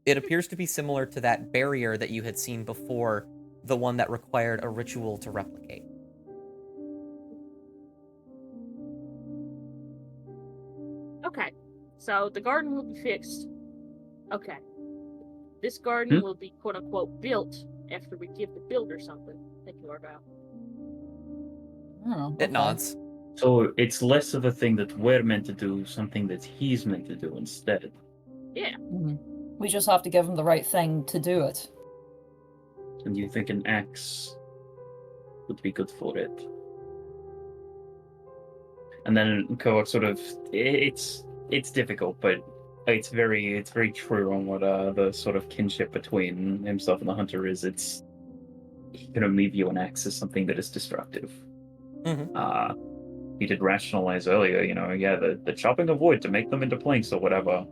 It appears to be similar to that barrier that you had seen before, the one that required a ritual to replicate. Okay. So the garden will be fixed. Okay. This garden will be quote unquote built after we give the builder something. Thank you, Argyle. Oh, It okay. nods. So it's less of a thing that we're meant to do, something that he's meant to do instead. Yeah. We just have to give him the right thing to do it. And you think an axe would be good for it? And then Koak sort of it's difficult, but it's very true on what the sort of kinship between himself and the hunter is. It's he can only view an axe as something that is destructive. He did rationalize earlier, the chopping of wood to make them into planks or whatever.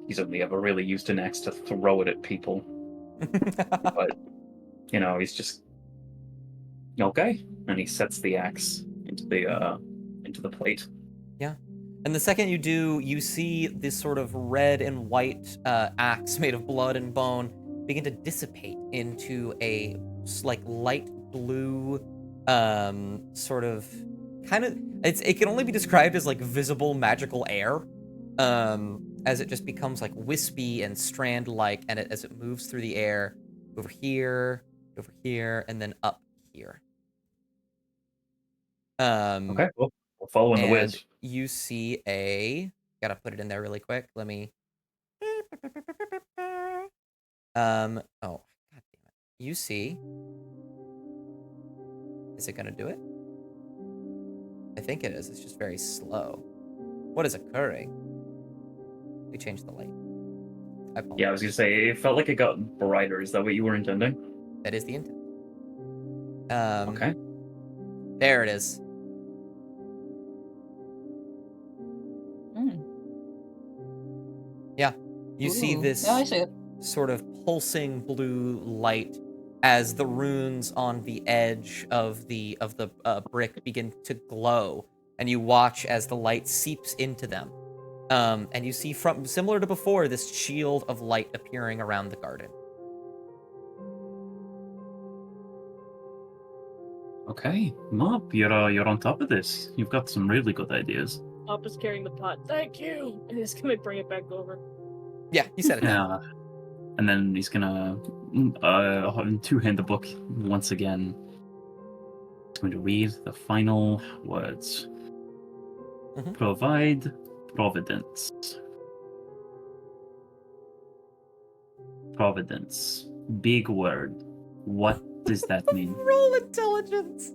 He's only ever really used an axe to throw it at people. But he's just okay, and he sets the axe into the plate. Yeah. And the second you do, you see this sort of red and white axe made of blood and bone begin to dissipate into a like light blue sort of kind of it can only be described as like visible magical air, as it just becomes like wispy and strand like, and as it moves through the air over here, and then up here. Okay, well, we're following the And whiz. you see gotta put it in there really quick. Let me. Oh, god damn it. You see. Is it gonna do it? I think it is. It's just very slow. What is occurring? We changed the light. I apologize. Yeah, I was gonna say it felt like it got brighter. Is that what you were intending? That is the intent. Okay. There it is. You see Ooh. this Yeah, I see it. sort of pulsing blue light as the runes on the edge of the brick begin to glow, and you watch as the light seeps into them. And you see, from similar to before, this shield of light appearing around the garden. Okay, Mop, you're on top of this. You've got some really good ideas. Mop is carrying the pot. Thank you, and he's gonna bring it back over. Yeah, you said it down. Yeah. And then he's gonna two-hand the book once again. He's going to read the final words. Mhm. Provide providence. Providence. Big word. What does that mean? Roll intelligence.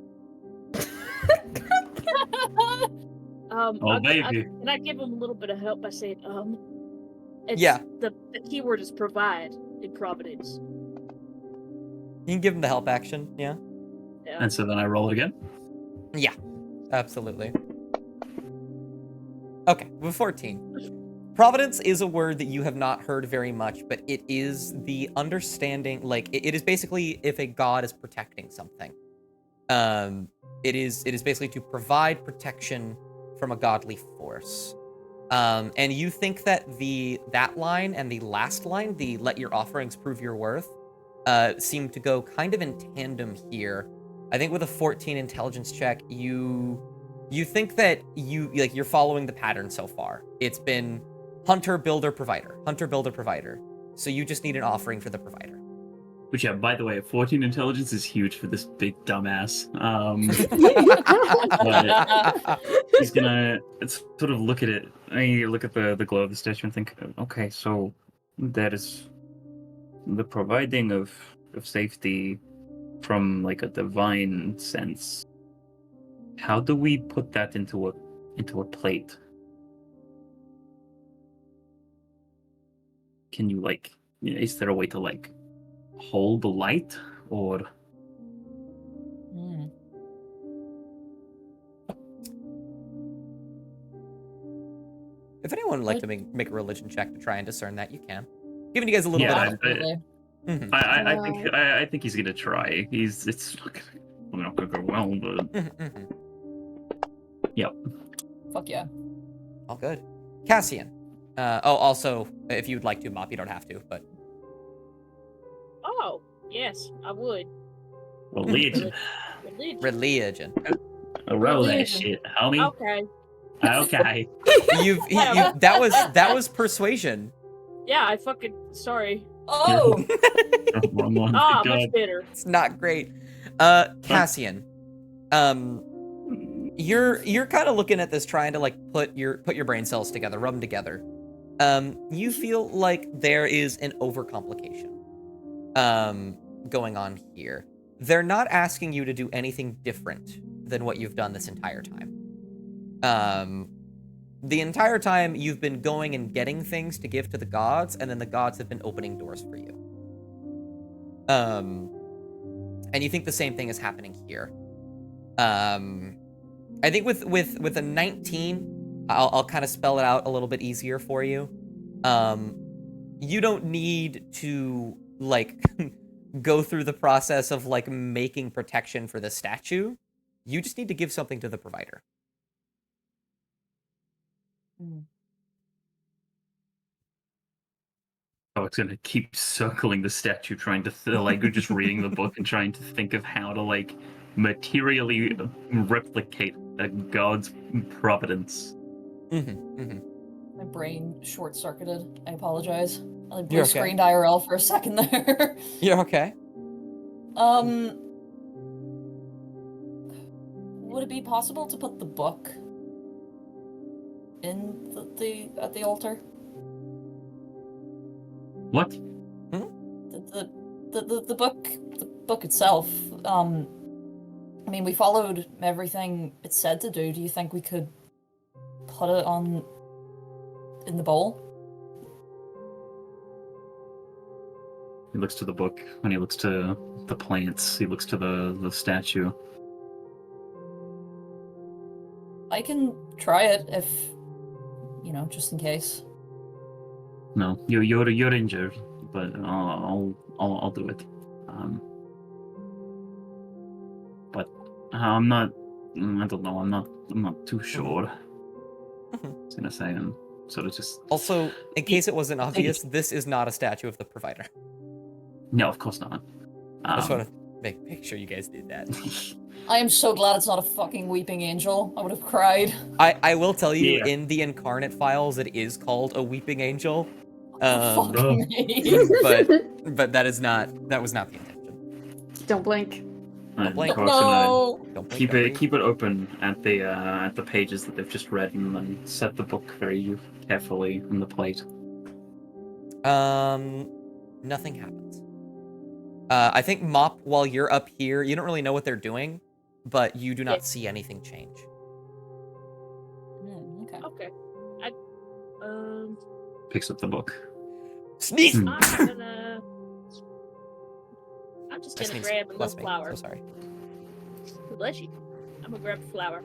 Oh, baby. Can I give him a little bit of help by saying, It's, Yeah. The key word is provide in Providence. You can give him the help action. Yeah. Yeah. And so then I roll it again. Yeah. Absolutely. Okay, with 14. Providence is a word that you have not heard very much, but it is the understanding, like, it is basically if a god is protecting something. It is basically to provide protection from a godly force. And you think that that line and the last line, the let your offerings prove your worth, seem to go kind of in tandem here. I think with a 14 intelligence check, you think that you're following the pattern so far. It's been hunter, builder, provider. Hunter, builder, provider. So you just need an offering for the provider. Which, yeah, by the way, 14 intelligence is huge for this big dumbass. He's gonna sort of look at it. You look at the glow of the statue and think, okay, so that is the providing of safety from like a divine sense. How do we put that into a plate? Can you is there a way to hold the light, or If anyone would like to make a religion check to try and discern that, you can. Giving you guys a little bit of... Absolutely. I think he's gonna try. It's not gonna go well, but yep. Fuck yeah. All good. Cassian. Also, if you'd like to, Mop, you don't have to, but... Oh, yes, I would. Religion. Religion. Roll that shit, homie. Okay. Okay. That was persuasion. Yeah, I fucking sorry. Oh! Much better. It's not great. Cassian. You're kind of looking at this, trying to put your brain cells together, rub them together. You feel like there is an overcomplication going on here. They're not asking you to do anything different than what you've done this entire time. The entire time you've been going and getting things to give to the gods, and then the gods have been opening doors for you. And you think the same thing is happening here. I think with a 19, I'll kind of spell it out a little bit easier for you. You don't need to go through the process of making protection for the statue. You just need to give something to the provider. Oh, it's gonna keep circling the statue, trying to just reading the book and trying to think of how to materially replicate a god's providence. My brain short-circuited. I apologize. I You're blue okay. screened IRL for a second there. You're okay. Would it be possible to put the book in at the altar? What? The book itself. I mean, we followed everything it said to do. Do you think we could put it in the bowl? He looks to the book, and he looks to the plants. He looks to the statue. I can try it if, just in case. No, you're injured, but I'll do it. But I'm not. I don't know. I'm not too sure. I was gonna say I'm sort of just. Also, in case it wasn't obvious, this is not a statue of the provider. No, of course not. I just want to make sure you guys did that. I am so glad it's not a fucking weeping angel. I would have cried. I will tell you, Yeah. in the incarnate files, it is called a weeping angel. Fucking me. But that was not the intention. Don't blink. Don't blink. No. Don't blink, Keep don't it breathe. keep it open at the pages that they've just read, and then set the book very carefully on the plate. Nothing happens. I think Mop, while you're up here, you don't really know what they're doing, but you do not see anything change. Okay. Okay. Picks up the book. Sneeze! Hmm. I'm just I gonna sneezed. grab a Bless little me. flower. So sorry. Bless you. I'm gonna grab a flower.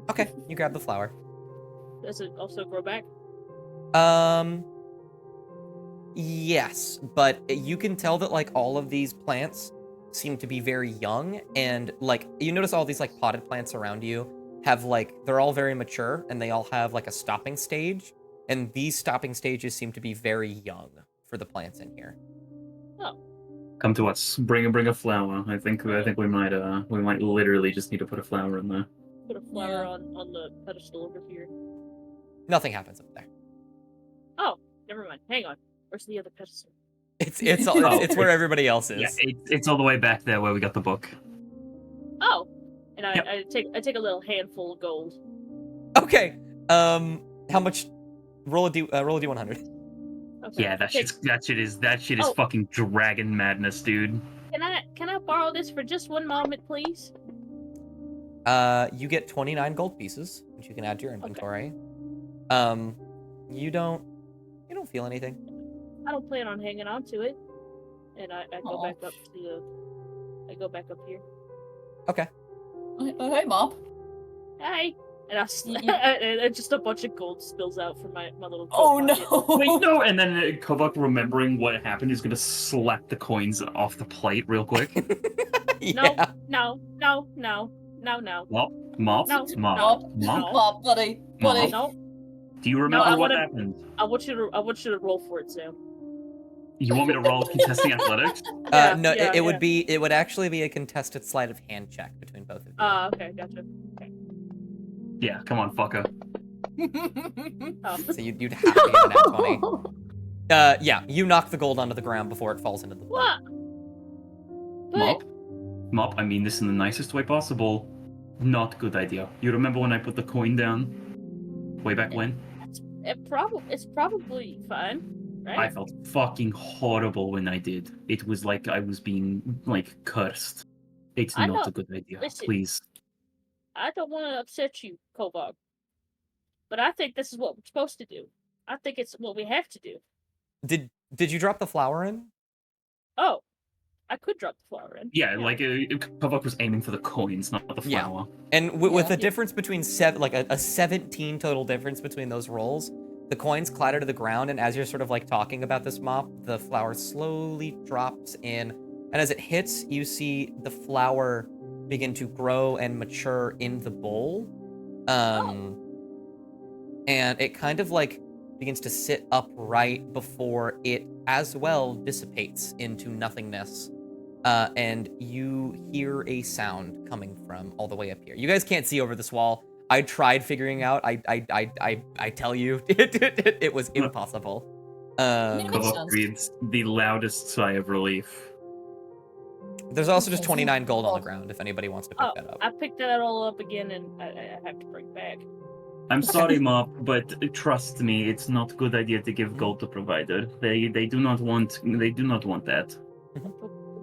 Okay, you grab the flower. Does it also grow back? Yes, but you can tell that like all of these plants seem to be very young, and like you notice all these like potted plants around you have like they're all very mature, and they all have like a stopping stage, and these stopping stages seem to be very young for the plants in here. Come to us. Bring a flower. I think we might literally just need to put a flower in there. Put a flower Yeah. on the pedestal over here. Nothing happens up there. Oh, never mind. Hang on. Where's the other pedestal? It's where everybody else is. Yeah, it's all the way back there where we got the book. Oh, and Yep. I take a little handful of gold. Okay. How much? Roll a d100. Okay. Yeah, that Take- shit is Oh. fucking dragon madness, dude. Can I borrow this for just one moment, please? You get 29 gold pieces, which you can add to your inventory. You don't feel anything. I don't plan on hanging on to it. And I go Aw. back up to the. I go back up here. Okay. Oh, hey, Mop. Hey. And Yeah. and just a bunch of gold spills out from my little. coat Oh pocket. no. Wait, no, and then Kovak, remembering what happened, is gonna slap the coins off the plate real quick. Yeah. No. Mop. No. Mop, buddy. Buddy. No. Do you remember I what wanna- happened? I want you to roll for it, Sam. You want me to roll contesting athletics? No, Yeah, it would actually be a contested sleight of hand check between both of you. Okay, gotcha. Yeah, come on, fucker. Oh. So you'd have to get an nat 20. Yeah, you knock the gold onto the ground before it falls into the plate. What? Mop, I mean this in the nicest way possible. Not good idea. You remember when I put the coin down? Way back when? It's probably fine, right? I felt fucking horrible when I did. It was like I was being, like, cursed. It's I not know. a good idea. Listen. Please. I don't want to upset you, Kovog, but I think this is what we're supposed to do. I think it's what we have to do. Did you drop the flower in? Oh, I could drop the flower in. Yeah, like, Kovak was aiming for the coins, not the Yeah. flower. And with Yeah. the difference between a 17 total difference between those rolls, the coins clatter to the ground, and as you're sort of like talking about this Mop, the flower slowly drops in, and as it hits, you see the flower begin to grow and mature in the bowl. And it kind of like begins to sit upright before it as well dissipates into nothingness. And you hear a sound coming from all the way up here. You guys can't see over this wall. I tried figuring out. I tell you, it was impossible. Makes Kovak sense. breathes the loudest sigh of relief. There's also just Okay, 29 gold on the oh. ground if anybody wants to pick Oh, that up. I picked that all up again, and I have to bring back. I'm sorry, Mop, but trust me, it's not a good idea to give Mhm. gold to provider. They do not want that. Put the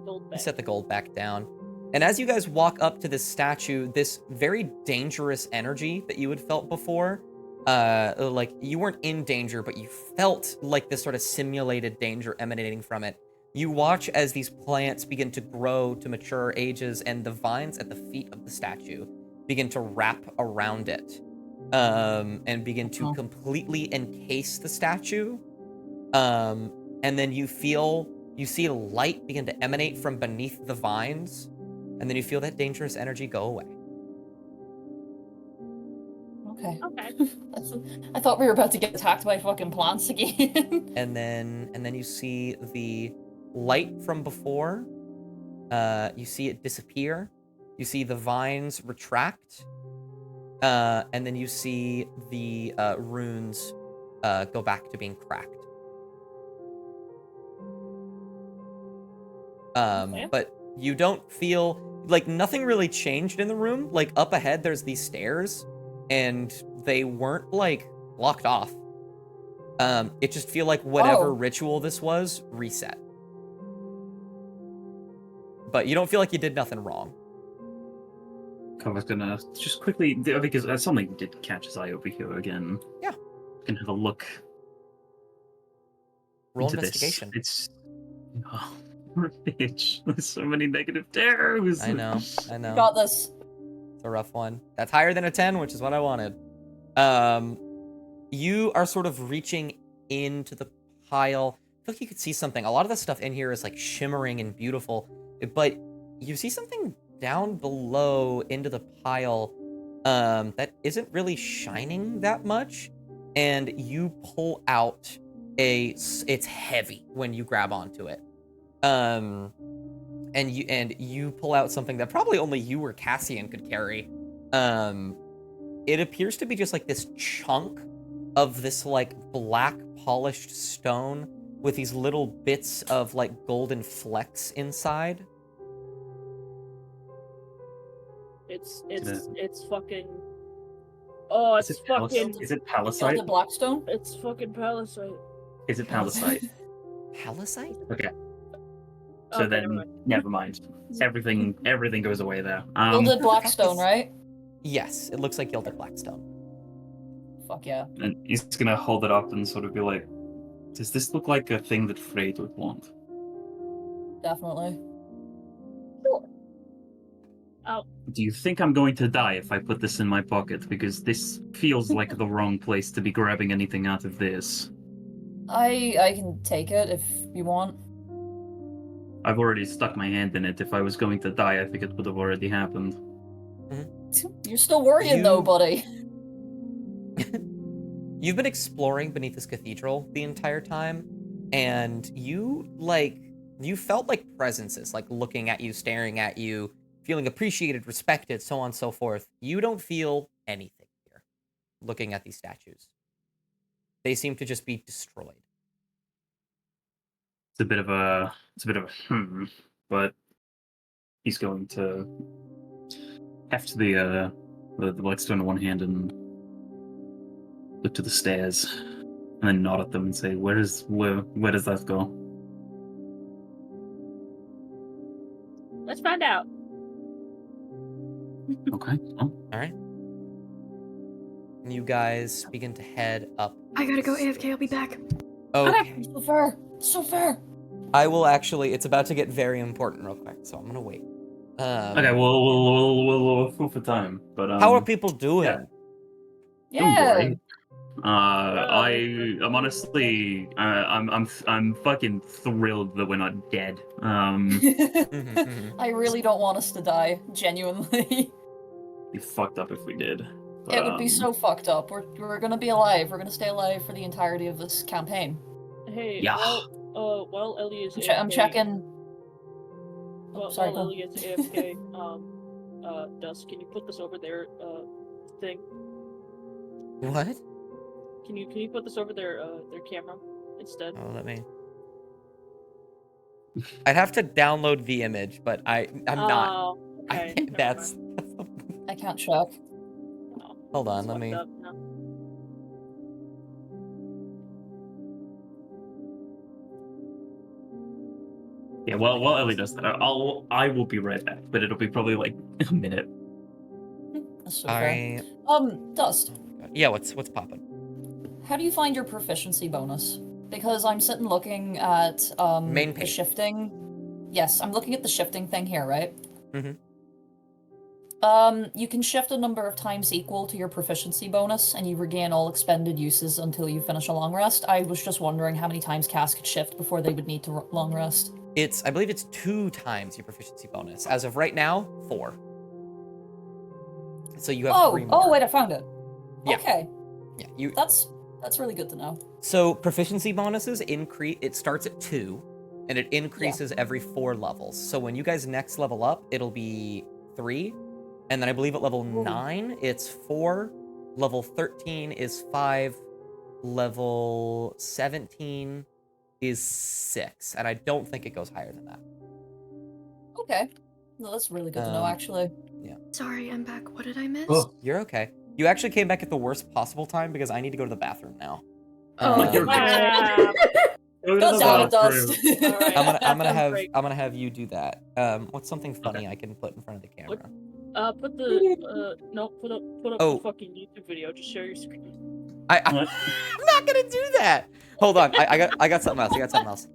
gold You back. set the gold back down. And as you guys walk up to this statue, this very dangerous energy that you had felt before, like you weren't in danger, but you felt like this sort of simulated danger emanating from it. You watch as these plants begin to grow to mature ages, and the vines at the feet of the statue begin to wrap around it, and begin to Oh. completely encase the statue. And then you see light begin to emanate from beneath the vines, and then you feel that dangerous energy go away. Okay. Okay. I thought we were about to get attacked by fucking plants again. And then you see the light from before. You see it disappear. You see the vines retract. And then you see the runes go back to being cracked. Okay. But you don't feel like nothing really changed in the room. Like up ahead, there's these stairs, and they weren't like locked off. It just feel like whatever Oh. ritual this was reset. But you don't feel like you did nothing wrong. Cover's gonna just quickly, because something did catch his eye over here again. Yeah. Gonna have a look Roll into investigation. this. It's bitch. There's so many negative tears. I know. You got this. It's a rough one. That's higher than a 10, which is what I wanted. You are sort of reaching into the pile. I feel like you could see something. A lot of the stuff in here is like shimmering and beautiful, but you see something down below into the pile that isn't really shining that much, and you pull out it's heavy when you grab onto it. And you pull out something that probably only you or Cassian could carry. It appears to be just like this chunk of this like black polished stone with these little bits of like golden flecks inside. It's fucking. Oh, it's fucking. Is it The palisite? Blackstone? It's fucking palisade. Is it palisite? Palisite? Okay. So Okay, then, never mind. Everything goes away there. Gilded Blackstone, right? Yes, it looks like gilded blackstone. Fuck yeah. And he's gonna hold it up and sort of be like, "Does this look like a thing that Freyd would want?" Definitely. Do you think I'm going to die if I put this in my pocket? Because this feels like the wrong place to be grabbing anything out of this. I can take it if you want. I've already stuck my hand in it. If I was going to die, I think it would have already happened. You're still worrying though, buddy. You've been exploring beneath this cathedral the entire time, and you felt like presences, like looking at you, staring at you, feeling appreciated, respected, so on and so forth. You don't feel anything here, looking at these statues. They seem to just be destroyed. It's a bit of a but he's going to heft the bloodstone in one hand and look to the stairs, and then nod at them and say, where does that go?" Let's find out. Okay. Well, All right. And you guys begin to head up. I gotta go AFK. I'll be back. Okay. So fair. So fair. I will actually. It's about to get very important real quick, so I'm gonna wait. okay. We'll fill for time. But How are people doing? yeah. Yeah. Great. I'm honestly, I'm fucking thrilled that we're not dead. I really don't want us to die, genuinely. Be fucked up if we did. But, It would be so fucked up. We're gonna be alive. We're gonna stay alive for the entirety of this campaign. Hey, Yeah. while Ellie is I'm AFK, checking. Sorry, while go. Ellie is AFK, Dust, can you put this over their thing? What? Can you put this over their camera instead? Oh, let me. I'd have to download the image, but I'm not. Oh, okay. never That's. I can't check. mind. Oh, Hold on, it's let me. fucked up now. yeah. Well, while Ellie does that, I will be right back, but it'll be probably like a minute. That's so fair. I. Dust, Yeah. What's popping? how do you find your proficiency bonus? Because I'm sitting looking at Main the page. shifting. Yes, I'm looking at the shifting thing here, right? Mhm. You can shift a number of times equal to your proficiency bonus, and you regain all expended uses until you finish a long rest. I was just wondering how many times Cass could shift before they would need to long rest. I believe it's 2 times your proficiency bonus. As of right now, 4. So you have 3 more. Oh, wait, I found it. Yeah. Okay. Yeah, That's really good to know. So proficiency bonuses increase. It starts at 2, and it increases every 4 levels. So when you guys next level up, it'll be 3, and then I believe at level 9 it's 4. Level 13 is 5. Level 17 is 6, and I don't think it goes higher than that. Okay. No, that's really good to know, actually. Sorry, I'm back. What did I miss? Oh. You're okay. You actually came back at the worst possible time because I need to go to the bathroom now. you're Wow. Goes down to dust. Alright, I'm gonna sounds great. have you do that. What's something funny I can put in front of the camera? Put the no, put up Oh. the fucking YouTube video. Just share your screen. I'm not gonna do that. Hold on, I got something else. I got something else.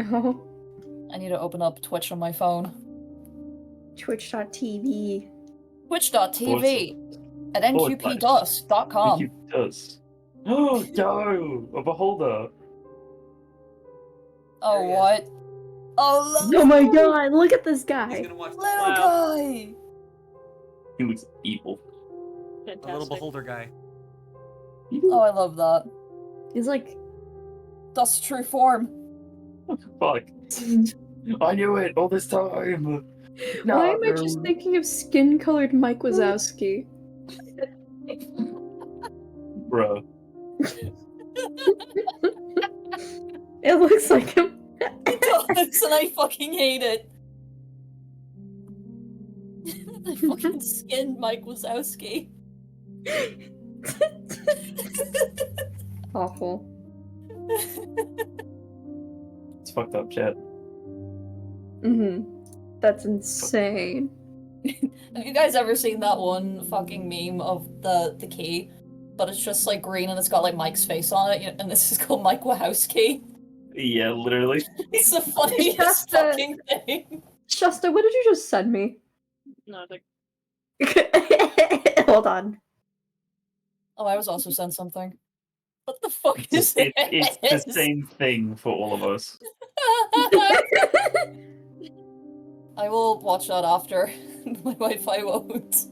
Oh, I need to open up Twitch on my phone. Twitch.tv. Twitch.tv at Forward nqpdust.com. Thank you, Dust. Oh, no! A beholder! Oh, what? Oh, Oh my god, look at this guy. watch little Wow. guy! He looks evil. Fantastic. a little beholder guy. Oh, I love that. He's like, Dust's true form. Fuck. I knew it all this time! why am I just thinking of skin-colored Mike Wazowski? Bruh. It looks like him. It does, and I fucking hate it. The fucking skinned Mike Wazowski. Awful. It's fucked up, chat. That's insane. Have you guys ever seen that one fucking meme of the key? But it's just like green and it's got like Mike's face on it, and this is called Mike Wazowski. Yeah, literally. It's the funniest Shasta. fucking thing. Shasta, what did you just send me? No, like Hold on. Oh, I was also sent something. What the fuck is It's this? the same thing for all of us. I will watch that after. My Wi-Fi won't.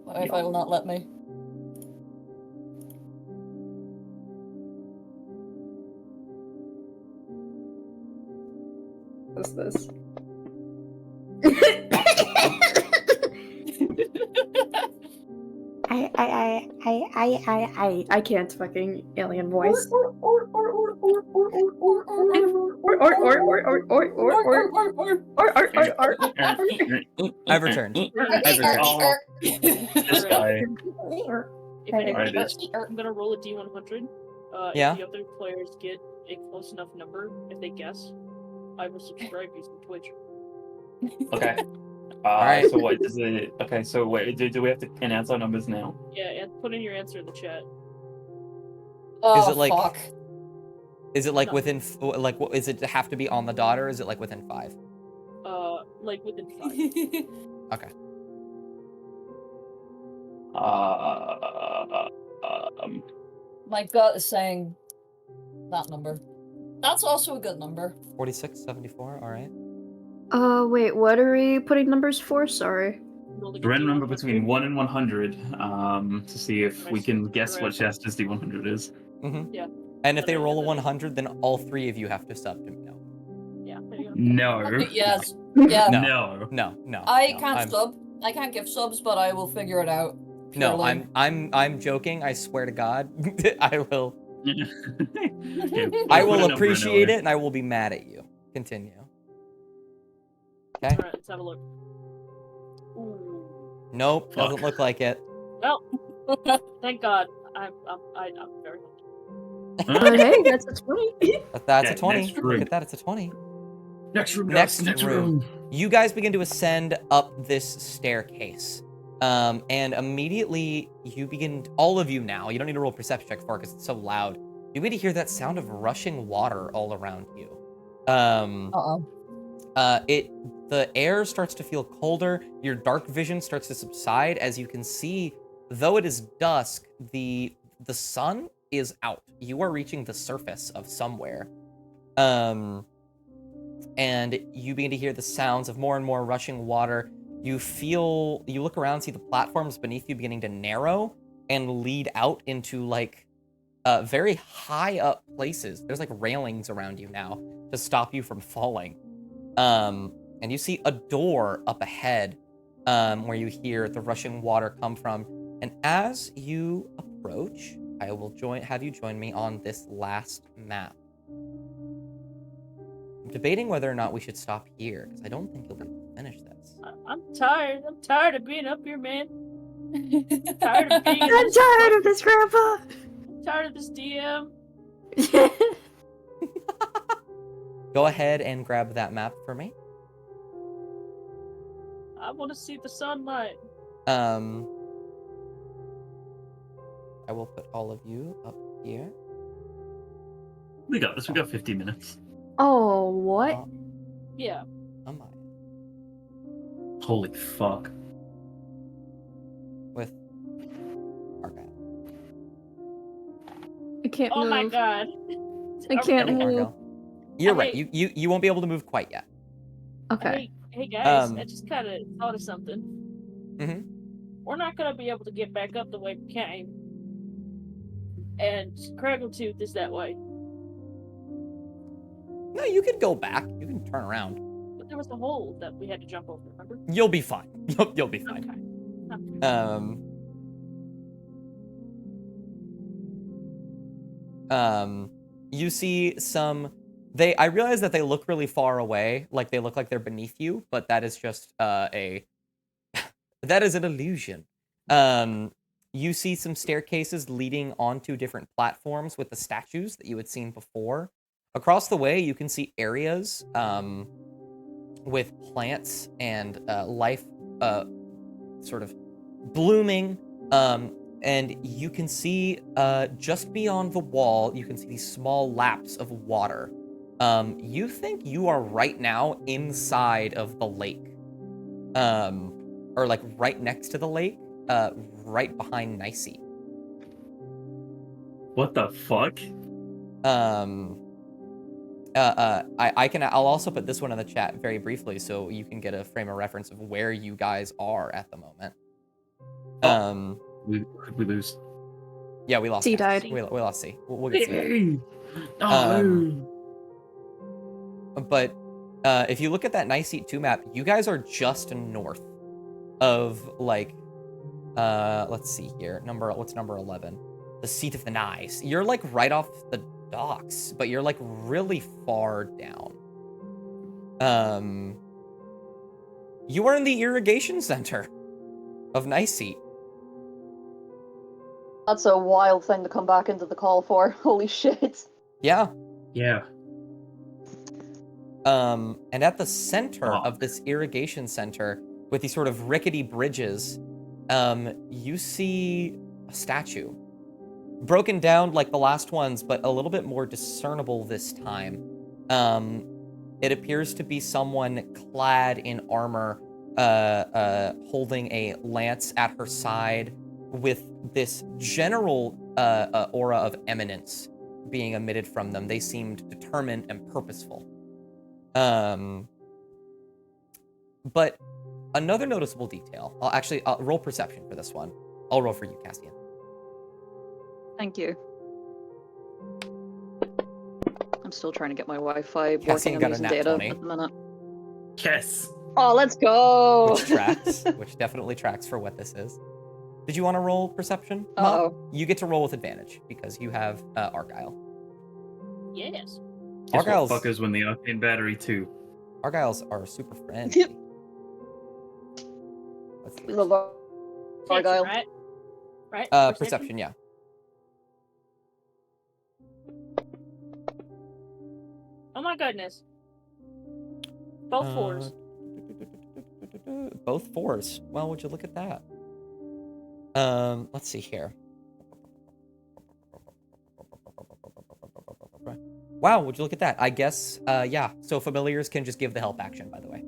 My Wi-Fi will not let me. What's this? I can't fucking alien voice. I've returned. This guy. if anyone, Alright, it is. I'm gonna roll a D100. Yeah. If the other players get a close enough number, if they guess, I will subscribe using Twitch. Okay. Alright. So what does it? Okay, so wait, do we have to announce our numbers now? Yeah, and put in your answer in the chat. Oh, Is it like- fuck. Is it like No. within is it have to be on the dot or is it like within 5? Like within 5. Okay. My gut is saying that number. That's also a good number. 46, 74, all right. Wait, what are we putting numbers for? Sorry. Rolling a Random number D100. between 1 and 100 to see if we can guess what Right. Shasta's D100 is. Yeah. And if they Okay, roll a then- 100, then all 3 of you have to sub to me. No. Yeah, there you go. No. Yes. Yeah. No. No. No. I no, can't I'm- sub. I can't give subs, but I will figure it out. No, purely. I'm joking. I swear to God, I will Yeah, I put a will number appreciate anyway. it and I will be mad at you. Continue. Okay. Alright, let's have a look. Ooh. Nope, Fuck. doesn't look like it. Well, thank God. I'm very happy. But hey, that's a 20. That's a Okay, 20. next Look room. at that, it's a 20. Next room. Next Next room. room. You guys begin to ascend up this staircase. And immediately you begin, all of you now, you don't need to roll a perception check for it because it's so loud. You begin to hear that sound of rushing water all around you. Uh-oh. The air starts to feel colder. Your dark vision starts to subside as you can see, though it is dusk, the sun is out. You are reaching the surface of somewhere. And you begin to hear the sounds of more and more rushing water. You look around, see the platforms beneath you beginning to narrow and lead out into like very high up places. There's like railings around you now to stop you from falling. And you see a door up ahead where you hear the rushing water come from. And as you approach, I will have you join me on this last map. I'm debating whether or not we should stop here, because I don't think you'll be able to finish this. I'm tired. I'm tired of being up here, man. Tired of being. I'm tired of this, Grandpa. I'm tired of this DM. Go ahead and grab that map for me. I want to see the sunlight. I will put all of you up here. We got this. We got 50 minutes. Oh, what? Yeah. On my Holy fuck. with Argyle. I can't Oh move. my god. I can't Hey, move. Argyle. You're I right. hate- You won't be able to move quite yet. Okay. Hey guys, Um, I just kind of thought of something. Mhm. We're not gonna be able to get back up the way we came. And Craggletooth is that way. No, you can go back. You can turn around. But there was a hole that we had to jump over, remember? You'll be fine. You'll be fine. Okay. You see some. I realize that they look really far away, like they look like they're beneath you, but that is just that is an illusion. You see some staircases leading onto different platforms with the statues that you had seen before. Across the way, you can see areas with plants and life sort of blooming. And you can see just beyond the wall, you can see these small laps of water. You think you are right now inside of the lake. Or like right next to the lake, right behind Nicey. What the fuck? I'll also put this one in the chat very briefly so you can get a frame of reference of where you guys are at the moment. We lose. Yeah, we lost C Cassius. died. We lost C. We'll get C. No. But if you look at that Nice Seat 2 map, you guys are just north of like let's see here. What's number 11? The Seat of the Nice. You're like right off the docks, but you're like really far down. You are in the irrigation center of Nice Seat. That's a wild thing to come back into the call for. Holy shit. Yeah. Yeah. And at the center of Fuck. this irrigation center, with these sort of rickety bridges, you see a statue. Broken down like the last ones, but a little bit more discernible this time. It appears to be someone clad in armor, holding a lance at her side, with this general aura of eminence being emitted from them. They seemed determined and purposeful. But another noticeable detail, I'll roll perception for this one. I'll roll for you, Cassian. Thank you. I'm still trying to get my Wi-Fi Cassian working got and a using nat data 20. at the minute. Yes. Oh, let's go! Which tracks, which definitely tracks for what this is. Did you want to roll perception? Mom? Uh-oh. You get to roll with advantage because you have Argyle. Yes. Guess Argyle's- what fuckers when the octane battery too. Argyles are super friendly. Let's see. We love our Argyle. Right? Right? Perception, yeah. Oh my goodness. Both fours. Both fours. Well, would you look at that? Let's see here. Wow, would you look at that? I guess, yeah. So familiars can just give the help action, by the way.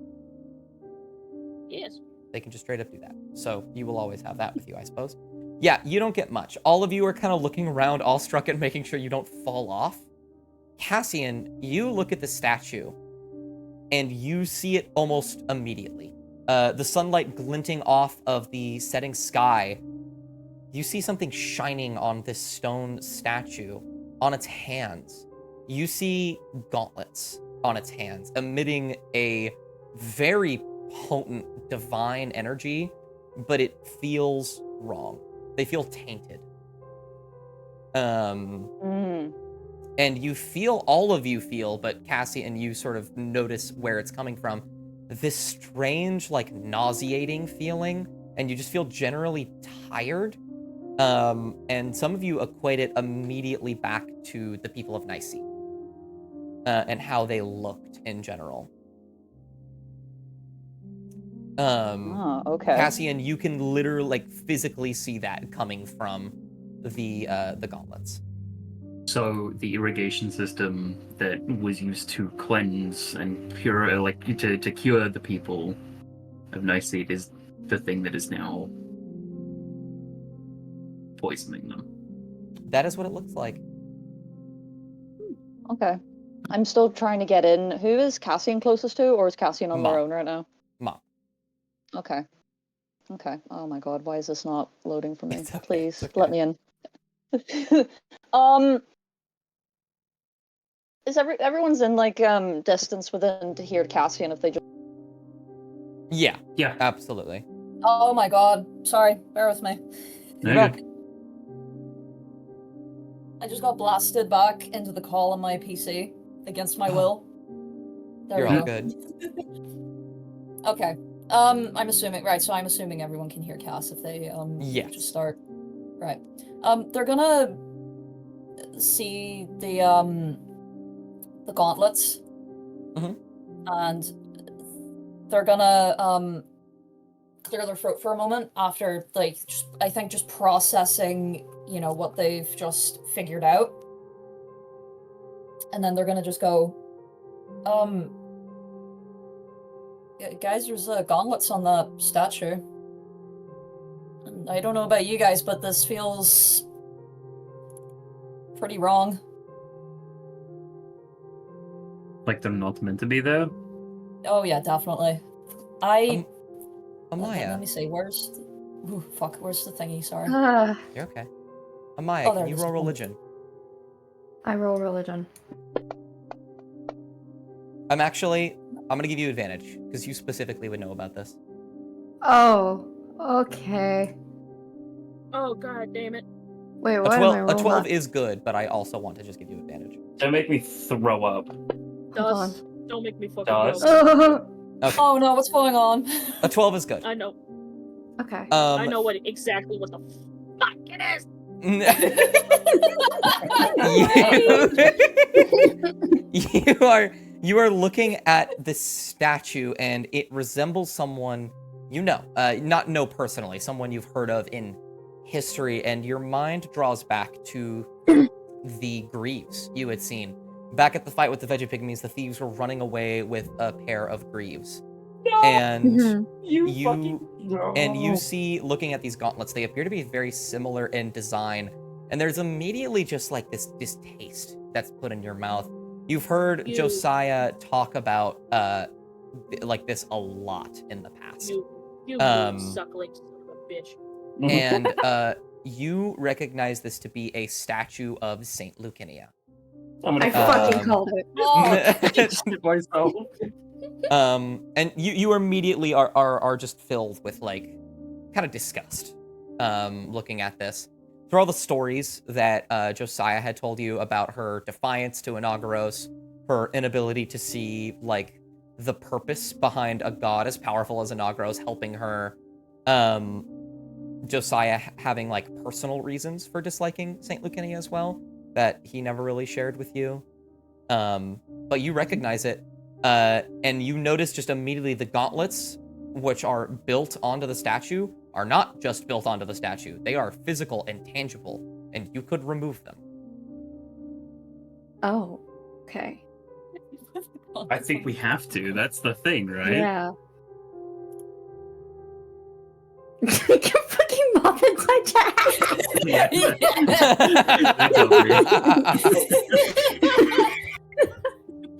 Yes. They can just straight up do that. So you will always have that with you, I suppose. Yeah, you don't get much. All of you are kind of looking around, awestruck and making sure you don't fall off. Cassian, you look at the statue, and you see it almost immediately. The sunlight glinting off of the setting sky, you see something shining on this stone statue, on its hands. You see gauntlets on its hands, emitting a very potent divine energy, but it feels wrong. They feel tainted. Mm. And you feel, all of you feel, but Cassie and you sort of notice where it's coming from, this strange, like, nauseating feeling, and you just feel generally tired. And some of you equate it immediately back to the people of Nicaea, and how they looked in general. Okay. Cassian, you can literally, like, physically see that coming from the gauntlets. So the irrigation system that was used to cleanse and pure, like to cure the people of Nicaea, is the thing that is now poisoning them. That is what it looks like. Okay. I'm still trying to get in. Who is Cassian closest to, or is Cassian on Ma. their own right now? Ma. Okay. Okay. Oh my god, why is this not loading for me? It's okay, Please, it's okay. let me in. Is everyone's in like distance within to hear Cassian if they just Yeah, Yeah. absolutely. Oh my god. Sorry, bear with me. No, You're you're welcome. I just got blasted back into the call on my PC against my will. There You're we all go. good. Okay. I'm assuming, right, so I'm assuming everyone can hear Cass if they Yes. just start. Right. They're gonna see the gauntlets. Mhm. And they're gonna clear their throat for a moment after, like, I think just processing, you know, what they've just figured out. And then they're gonna just go, guys, there's gauntlets on that statue. And I don't know about you guys, but this feels pretty wrong. like they're not meant to be there. Oh yeah, definitely. Amaya, Let me see, where's the thingy, sorry. you're okay. Amaya, Oh, can there you it is. roll religion? I roll religion. I'm gonna give you advantage, because you specifically would know about this. Oh, okay. Oh god damn it. Wait, what am I A rolling? 12 is good, but I also want to just give you advantage. Don't make me throw up. Dust. Don't make me fucking Dust. go. Okay. Oh no, what's going on? A 12 is good. I know. Okay. I know exactly what the fuck it is. You are looking at this statue, and it resembles someone you know, not know personally, someone you've heard of in history, and your mind draws back to the Greaves you had seen. Back at the fight with the Veggie Pygmies, the thieves were running away with a pair of Greaves. And Mhm. you see, looking at these gauntlets, they appear to be very similar in design, and there's immediately just like this distaste that's put in your mouth. You've heard You- Josiah talk about like this a lot in the past. You Um, suckling son of a bitch. And you recognize this to be a statue of Saint Lucinia. I'm I gonna fucking Um, called it. Oh, myself. And you immediately are just filled with like kind of disgust looking at this. Through all the stories that Josiah had told you about her defiance to Inauguros, her inability to see like the purpose behind a god as powerful as Inauguros helping her, Josiah having like personal reasons for disliking Saint Lucinia as well that he never really shared with you. But you recognize it, and you notice just immediately the gauntlets, which are built onto the statue, are not just built onto the statue. They are physical and tangible, and you could remove them. Oh. Okay. I think we have to. That's the thing, right? Yeah. You fucking mop inside chat. Yeah.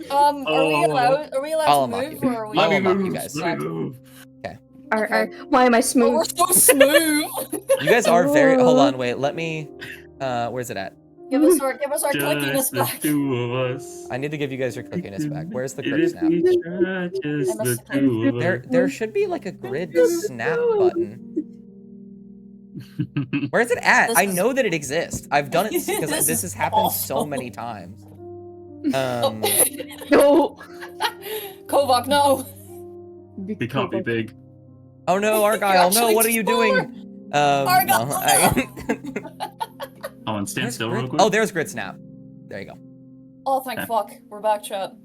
Are we allowed I'll to unlock move, you. or are we? I will Let me unlock you move. guys. Let me move. Why am I Oh, smooth? we're so smooth. You guys are very. Hold on, wait. Let me. Where's it at? give us our clickiness Just the back. two of us. I need to give you guys your clickiness back. Where's the quick If snap? we try, just I the missed the two of us. There should be like a grid snap button. Where's it at? This I is- know that it exists. I've done it because This this is has happened so awful. many times. No. Kovac, no. He can't be big. Oh no, Argyle, no, actually what are you smaller. doing? Argyle, No, Hold on, stand There's still grid- real quick. Oh, there's grid snap. There you go. Oh, thank Okay. fuck. We're back, chat.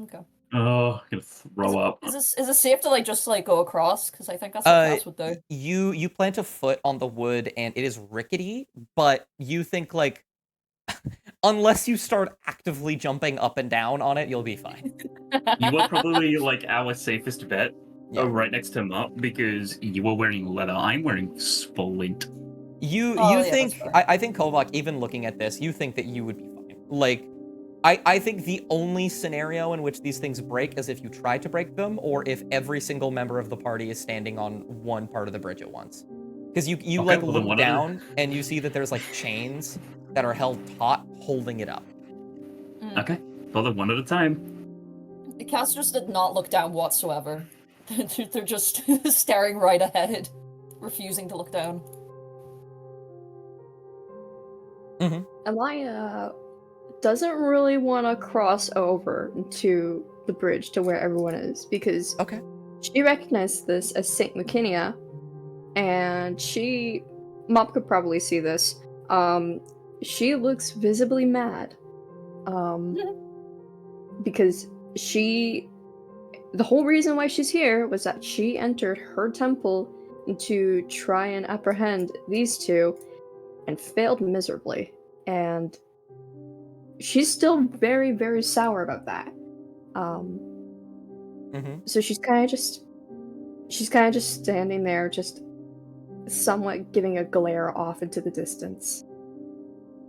Okay. Oh, I'm gonna throw up. Is this safe to just go across? Because I think that's what Cass would do. You plant a foot on the wood and it is rickety, but you think unless you start actively jumping up and down on it, you'll be fine. You were probably our safest bet. Yeah. Right next to Mop because you were wearing leather. I'm wearing splint. You Oh, yeah, think that's fair. I think Kovac, even looking at this, you think that you would be fine. I think the only scenario in which these things break is if you try to break them, or if every single member of the party is standing on one part of the bridge at once. Because you Okay, well, then look one of the- down and you see that there's chains that are held taut holding it up. Okay, well then one at a time. The Cass just did not look down whatsoever. They're just staring right ahead, refusing to look down. Amaya doesn't really want to cross over to the bridge to where everyone is because Okay. she recognized this as Saint Lucinia, and Mop could probably see this. She looks visibly mad. Because the whole reason why she's here was that she entered her temple to try and apprehend these two and failed miserably. And she's still very, very sour about that. So she's kind of just standing there, just somewhat giving a glare off into the distance.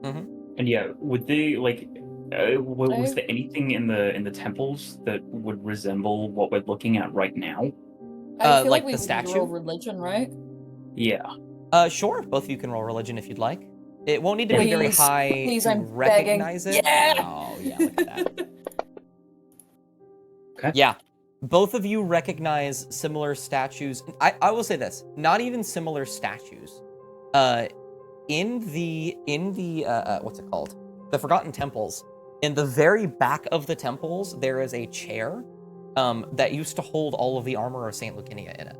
And yeah, would they was there anything in the temples that would resemble what we're looking at right now? I feel like we the would need to statue? roll religion, right? Yeah. Sure. Both of you can roll religion if you'd like. It won't need to be very Please, high please, to I'm recognize begging. it. Yeah! Oh, yeah, look at that. Okay. Yeah. Both of you recognize similar statues. I will say this, not even similar statues. In the what's it called? The Forgotten Temples. In the very back of the temples, there is a chair that used to hold all of the armor of Saint Lucinia in it.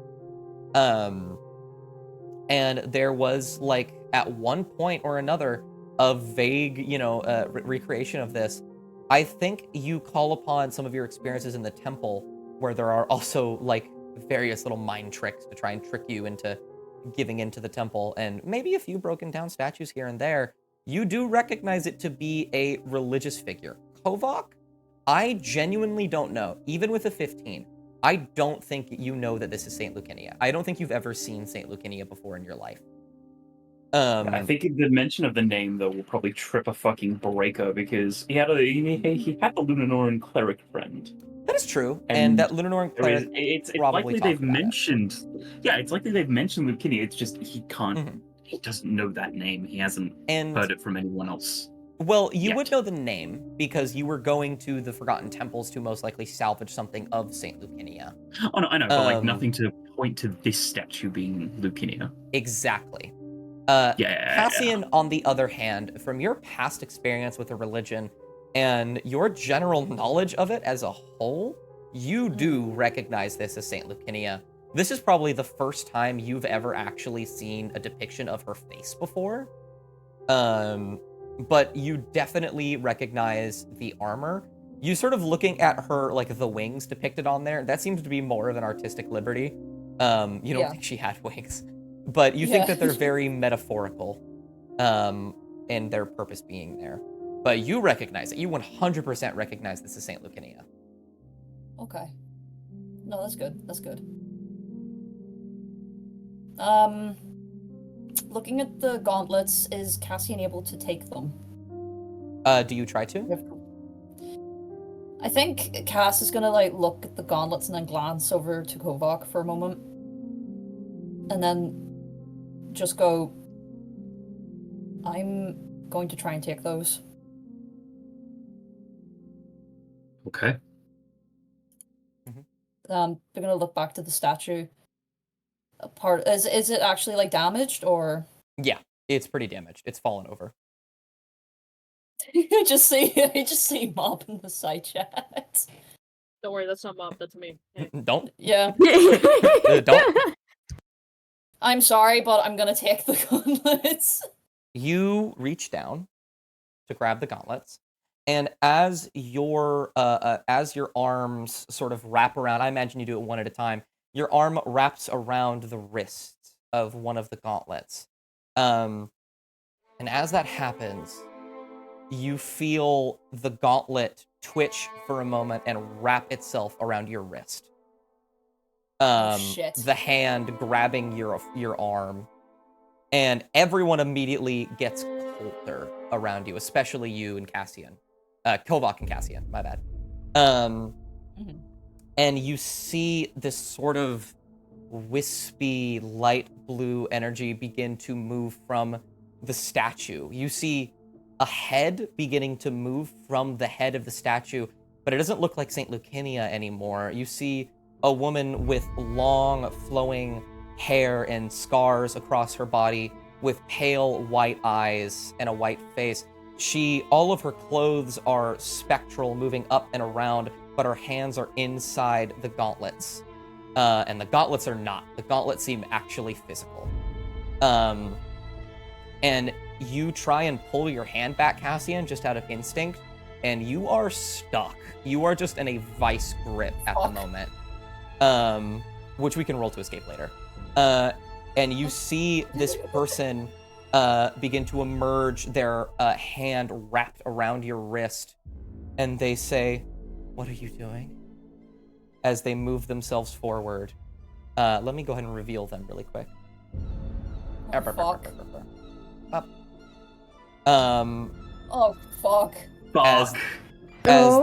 And there was at one point or another a vague, recreation of this. I think you call upon some of your experiences in the temple, where there are also various little mind tricks to try and trick you into giving into the temple, and maybe a few broken down statues here and there. You do recognize it to be a religious figure. Kovac, I genuinely don't know. Even with a 15, I don't think you know that this is Saint Lucinia. I don't think you've ever seen Saint Lucinia before in your life. I think the mention of the name though will probably trip a fucking breaker because he had the Lunanoran cleric friend. That is true, and that Lunanoran cleric It's probably likely talked they've about it. mentioned. Yeah, it's likely they've mentioned Lucinia. It's just he can't. He doesn't know that name. He hasn't heard it from anyone else. Well, you yet. would know the name because you were going to the Forgotten Temples to most likely salvage something of Saint Lucinia. Oh no, I know, but nothing to point to this statue being Lucinia. Exactly. Yeah. Cassian, on the other hand, from your past experience with a religion and your general knowledge of it as a whole, you do recognize this as Saint Lucinia. This is probably the first time you've ever actually seen a depiction of her face before. But you definitely recognize the armor. You sort of looking at her, the wings depicted on there, that seems to be more of an artistic liberty. You don't think she had wings. But you think that they're very metaphorical, in their purpose being there. but you recognize it. You 100% recognize this is Saint Lucinia. Okay. No, that's good. That's good. Looking at the gauntlets, is Cassian able to take them? Do you try to? I think Cass is gonna like look at the gauntlets and then glance over to Kovac for a moment. And then just go, I'm going to try and take those. Okay. They're gonna look back to the statue. Is it actually like damaged or? Yeah, it's pretty damaged. It's fallen over. I just see Mob in the side chat. Don't worry, that's not Mom, that's me. Hey. Don't. Yeah. Don't. I'm sorry, but I'm gonna take the gauntlets. You reach down to grab the gauntlets, and as your arms sort of wrap around, I imagine you do it one at a time. Your arm wraps around the wrist of one of the gauntlets, and as that happens, you feel the gauntlet twitch for a moment and wrap itself around your wrist. Shit. The hand grabbing your arm, and everyone immediately gets colder around you, especially you and Cassian. Kovac and Cassian, my bad. And you see this sort of wispy light blue energy begin to move from the statue. You see a head beginning to move from the head of the statue, but it doesn't look like Saint Lucinia anymore. You see a woman with long flowing hair and scars across her body with pale white eyes and a white face. All of her clothes are spectral, moving up and around, but her hands are inside the gauntlets. And the gauntlets are not. The gauntlets seem actually physical. And you try and pull your hand back, Cassian, just out of instinct, and you are stuck. You are just in a vice grip at the moment. Which we can roll to escape later. And you see this person begin to emerge, their hand wrapped around your wrist, and they say, "What are you doing?" As they move themselves forward. Let me go ahead and reveal them really quick. Oh, fuck. Up. Oh, fuck. As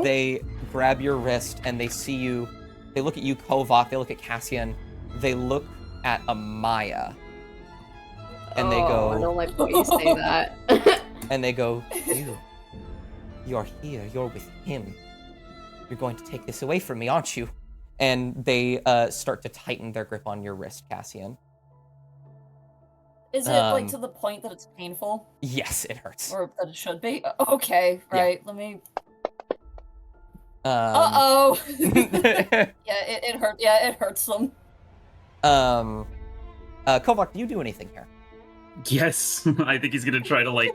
they grab your wrist and they see you, they look at you, Kovac, they look at Cassian, they look at Amaya. And they go, I don't like the way you say that. and they go, you're here, you're with him. You're going to take this away from me, aren't you? And they start to tighten their grip on your wrist, Cassian. Is it like to the point that it's painful? Yes, it hurts. Or that it should be? Okay, right. Yeah. Let me. Uh-oh. Yeah, it hurt. Yeah, it hurts them. Kovac, do you do anything here? Yes, I think he's gonna try to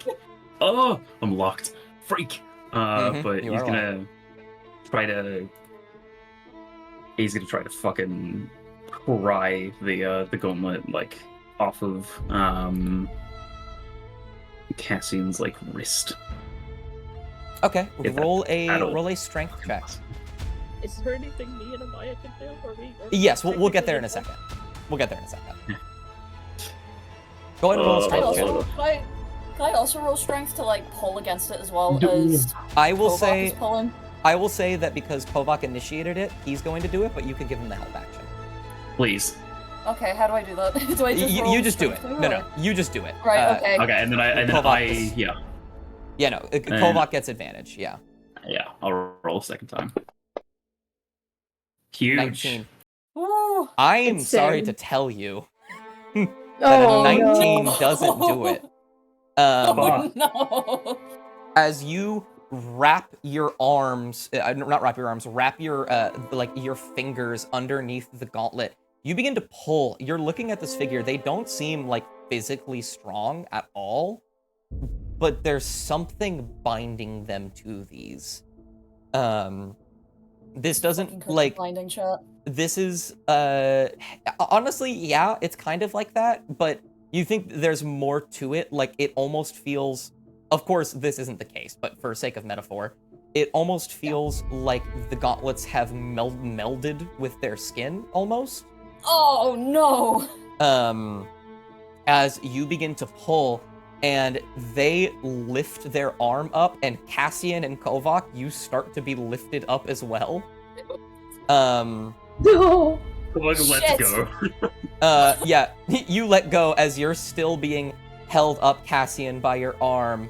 oh, I'm locked, freak. But he's gonna try to. He's gonna try to fucking pry the gauntlet off of Cassian's wrist. Okay, If roll a strength check. Is there anything me and Amaya can do for me? Yes, we'll get there in a second. We'll get there in a second. Go ahead and roll a strength check. Can I also roll strength to pull against it as well as I will Kovac say is pulling? I will say that because Kovac initiated it, he's going to do it, but you can give him the help action. Please. Okay, how do I do that? Do I just roll you just do it. strength No, you just do it. Right, okay. Okay, and then Yeah, no, Kovac gets advantage, yeah. Yeah, I'll roll a second time. Huge. 19. Ooh. I'm It's sorry same. to tell you that a 19 doesn't do it. Oh no. As you wrap your arms, wrap your your fingers underneath the gauntlet, you begin to pull. You're looking at this figure. They don't seem physically strong at all, but there's something binding them to these. This doesn't Binding shot. this is honestly, yeah, it's kind of like that, but you think there's more to it. It almost feels of course, this isn't the case, but for sake of metaphor, it almost feels like the gauntlets have melded with their skin, almost. Oh no! As you begin to pull, and they lift their arm up, and Cassian and Kovac, you start to be lifted up as well. No. Let's Shit. go. Yeah, you let go as you're still being held up, Cassian, by your arm.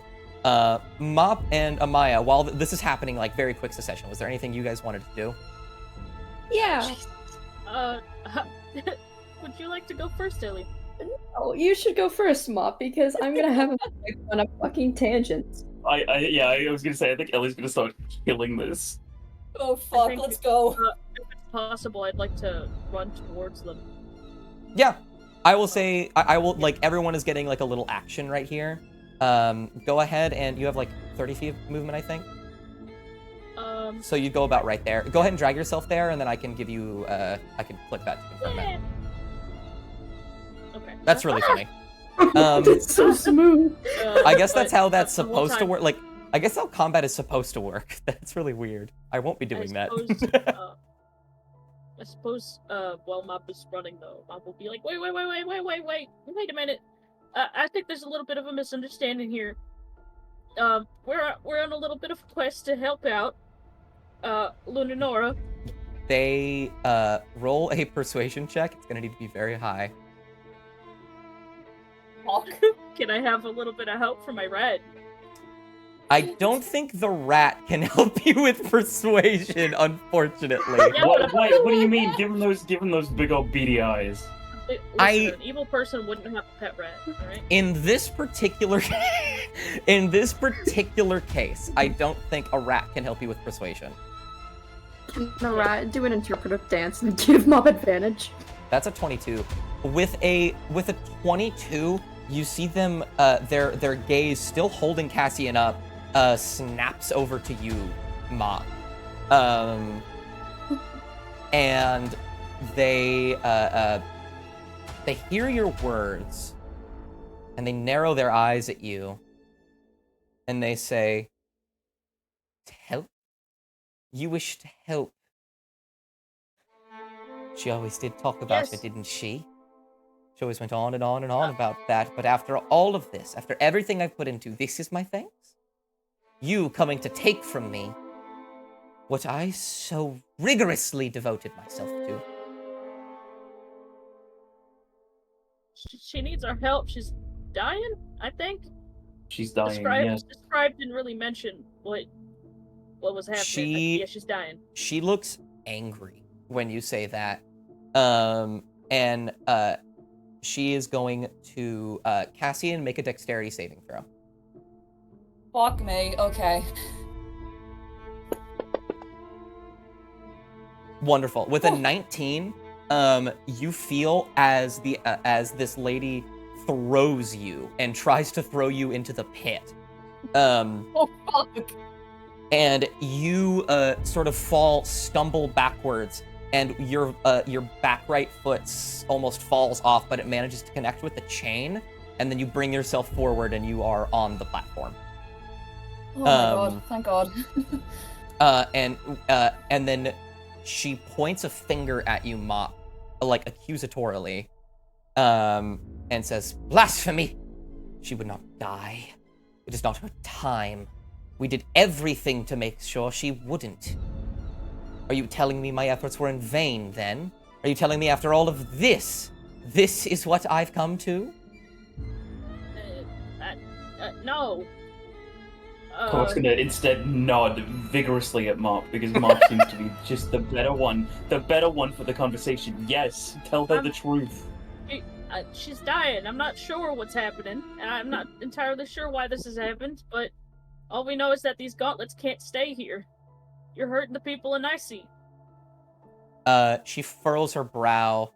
Mop and Amaya, while this is happening like very quick succession, was there anything you guys wanted to do? Yeah. Would you like to go first, Ellie? Oh, you should go first, Mop, because I'm gonna have a on a fucking tangent. I was gonna say, I think Ellie's gonna start killing this. Oh fuck, think- let's go. If it's possible, I'd like to run towards them. Yeah, I will say, I will, like, everyone is getting like a little action right here. Go ahead, and you have like 30 feet of movement, I think. So you go about right there. Go ahead and drag yourself there, and then I can give you, I can click that to confirm it. Okay. That's really funny. It's so smooth. I guess that's But how that's the whole supposed to time- work. Like, I guess how combat is supposed to work. That's really weird. I won't be doing that. I suppose, while Mop is running, though, Mop will be like, wait a minute. I think there's a little bit of a misunderstanding here. We're on a little bit of a quest to help out, Lunanora. They, roll a persuasion check. It's gonna need to be very high. Fuck. Can I have a little bit of help from my red? I don't think the rat can help you with persuasion, unfortunately. Yeah, What do you mean? Give him those big old beady eyes. Listen, I- an evil person wouldn't have a pet rat, alright? In this particular case, I don't think a rat can help you with persuasion. Can the rat do an interpretive dance and give Mop advantage? That's a 22. With a 22, you see them, their gaze still holding Cassian up, snaps over to you, Mop. And they hear your words, and they narrow their eyes at you, and they say, "To help? You wish to help?" She always did talk about Yes. it, didn't she? She always went on and on and on about that, but after all of this, after everything I've put into, this is my thanks? You coming to take from me what I so rigorously devoted myself to. She needs our help. She's dying, I think. She's dying. Yes. Described didn't really mention what was happening. Yeah, she's dying. She looks angry when you say that. And she is going to, Cassian, make a dexterity saving throw. Fuck me. Okay. Wonderful. With a 19, you feel as this lady throws you and tries to throw you into the pit. Oh fuck. And you sort of stumble backwards, and your back right foot almost falls off, but it manages to connect with the chain, and then you bring yourself forward, and you are on the platform. Oh my god. Thank God. And then she points a finger at you, Mop, like accusatorily, and says, "Blasphemy! She would not die. It is not her time. We did everything to make sure she wouldn't. Are you telling me my efforts were in vain, then? Are you telling me after all of this is what I've come to?" No. Cork's gonna instead nod vigorously at Mark, because Mark seems to be just the better one for the conversation. Yes, tell her the truth. She's dying. I'm not sure what's happening, and I'm not entirely sure why this has happened, but all we know is that these gauntlets can't stay here. You're hurting the people in Icy. She furrows her brow,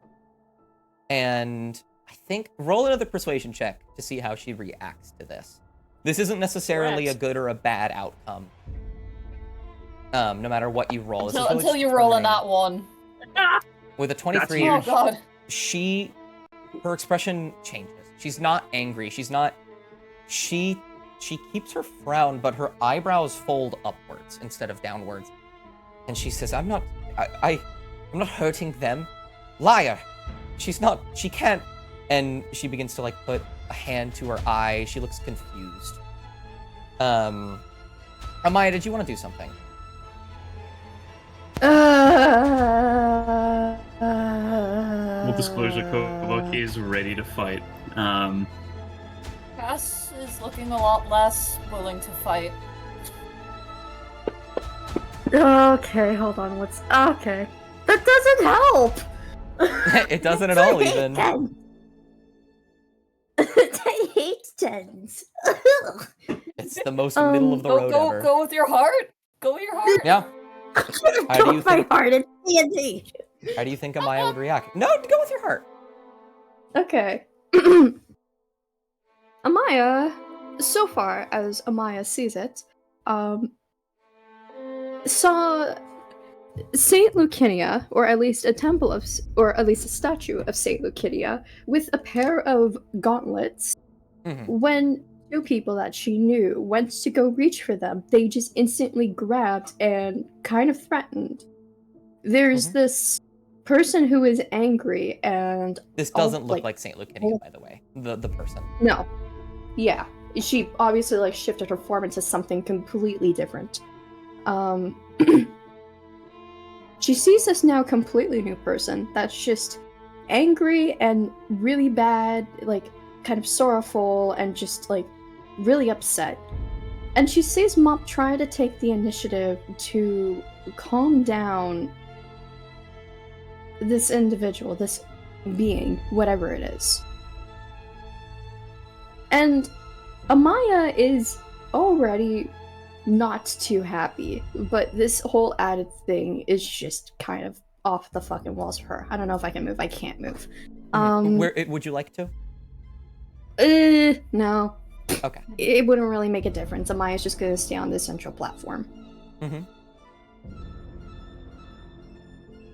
and I think roll another persuasion check to see how she reacts to this. This isn't necessarily a good or a bad outcome. No matter what you roll. Until you roll a nat one. With a 23, Oh god. her expression changes. She's not angry. She she keeps her frown, but her eyebrows fold upwards instead of downwards. And she says, I'm not hurting them. Liar! She can't. And she begins to, like, put a hand to her eye. She looks confused. Amaya, did you want to do something? Full disclosure, Koboki is ready to fight. Cass is looking a lot less willing to fight. Okay, hold on. Okay? That doesn't help. It doesn't at all, even. I hate tens. It's the most middle of the road ever. Go with your heart. Go with your heart. Yeah. How do you think? My heart in D&D. How do you think Amaya would react? No, go with your heart. Okay. Amaya, so far as Amaya sees it, saw Saint Lucinia, or at least a statue of Saint Lucinia, with a pair of gauntlets. When two people that she knew went to go reach for them, they just instantly grabbed and kind of threatened. There's this person who is angry and... This doesn't look like Saint Lucinia, by the way. The person. No. Yeah. She obviously, like, shifted her form into something completely different. She sees this now completely new person that's just angry and really bad, like, kind of sorrowful and just, like, really upset. And she sees Mop try to take the initiative to calm down this individual, this being, whatever it is. And Amaya is already not too happy, but this whole added thing is just kind of off the fucking walls for her. I don't know if I can move. I can't move. Where would you like to? No. Okay. It wouldn't really make a difference. Amaya's just gonna stay on this central platform.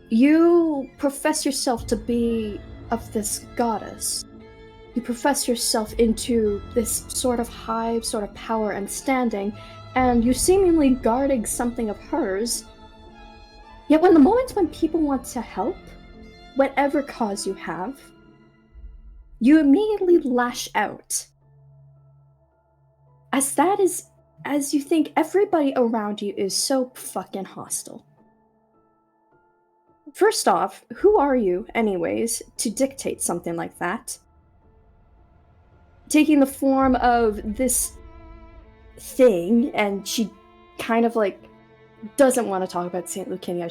You profess yourself to be of this goddess. You profess yourself into this sort of high sort of power and standing, and you seemingly guarding something of hers. Yet when the moments when people want to help, whatever cause you have, you immediately lash out. As you think everybody around you is so fucking hostile. First off, who are you, anyways, to dictate something like that? Taking the form of this thing, and she kind of, like, doesn't want to talk about Saint Lucinia.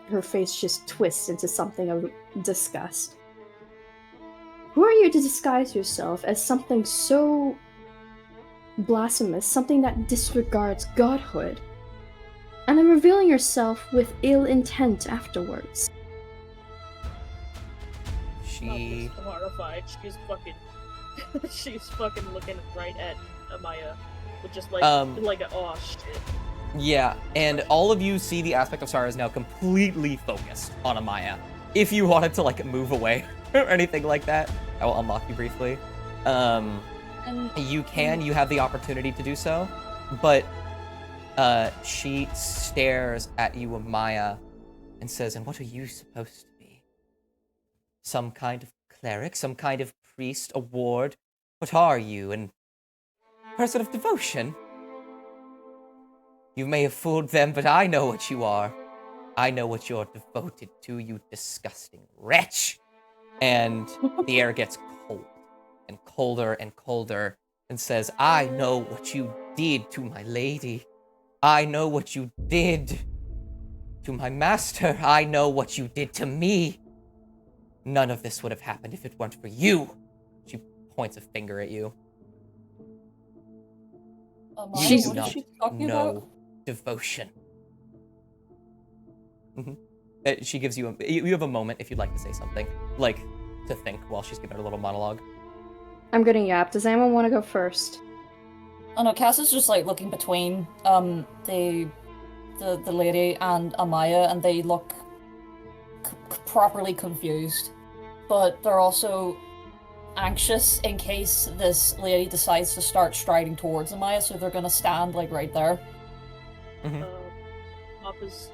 Her face just twists into something of disgust. Who are you to disguise yourself as something so blasphemous, something that disregards godhood, and then revealing yourself with ill intent afterwards? She's horrified. She's fucking looking right at Amaya with just like oh shit. Yeah, and all of you see the aspect of Sarah is now completely focused on Amaya. If you wanted to, like, move away or anything like that, I will unlock you briefly. You have the opportunity to do so, but she stares at you, Amaya, and says, and what are you supposed to be? Some kind of cleric? Some kind of priest? A ward? What are you? An person of devotion? You may have fooled them, but I know what you are. I know what you're devoted to, you disgusting wretch. And the air gets cold, and colder, and says, I know what you did to my lady. I know what you did to my master. I know what you did to me. None of this would have happened if it weren't for you. She points a finger at you. You do not know devotion. She gives you you have a moment if you'd like to say something, like to think while she's giving her a little monologue. I'm gonna yap. Does anyone want to go first? Oh no, Cass is just like looking between the lady and Amaya, and they look properly confused, but they're also anxious in case this lady decides to start striding towards Amaya, so they're gonna stand like right there. Mhm. Mop is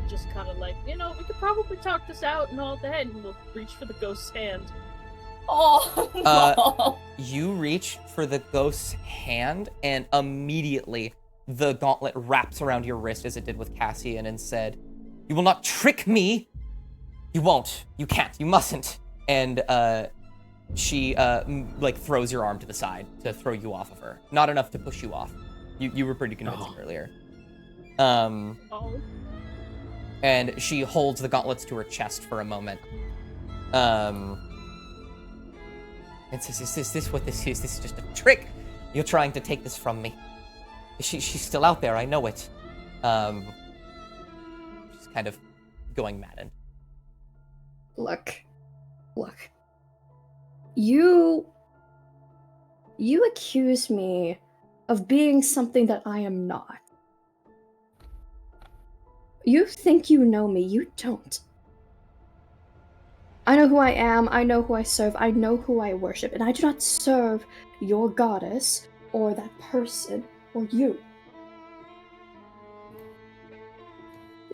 just kind of like, we could probably talk this out and all that, and we'll reach for the ghost's hand. Oh, no. You reach for the ghost's hand, and immediately the gauntlet wraps around your wrist as it did with Cassian and said, "You will not trick me! You won't. You can't. You mustn't." And she throws your arm to the side to throw you off of her. Not enough to push you off. You were pretty convincing earlier. Oh. And she holds the gauntlets to her chest for a moment. And says, "Is this what this is? This is just a trick. You're trying to take this from me. She's still out there. I know it." She's kind of going maddened. Look. You accuse me of being something that I am not. You think you know me, you don't. I know who I am, I know who I serve, I know who I worship, and I do not serve your goddess, or that person, or you.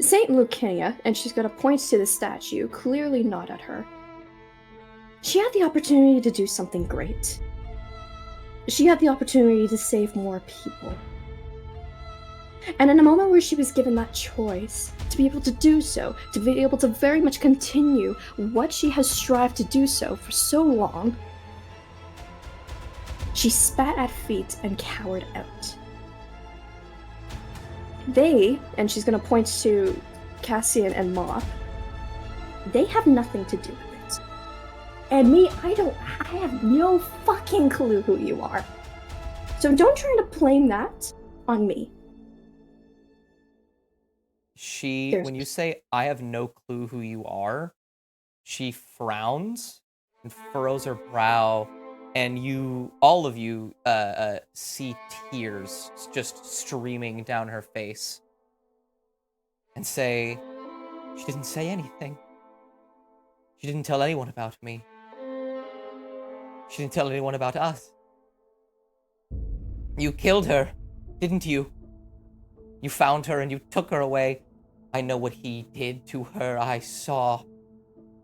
Saint Lucinia, and she's gonna point to the statue, clearly nod at her. She had the opportunity to do something great. She had the opportunity to save more people. And in a moment where she was given that choice, to be able to do so, to be able to very much continue what she has strived to do so for so long, she spat at feet and cowered out. They, and she's gonna point to Cassian and Mop, they have nothing to do with it. And me, I have no fucking clue who you are. So don't try to blame that on me. When you say, "I have no clue who you are," she frowns and furrows her brow, and all of you, see tears just streaming down her face, and say, "She didn't say anything. She didn't tell anyone about me. She didn't tell anyone about us. You killed her, didn't you? You found her and you took her away. I know what he did to her, I saw.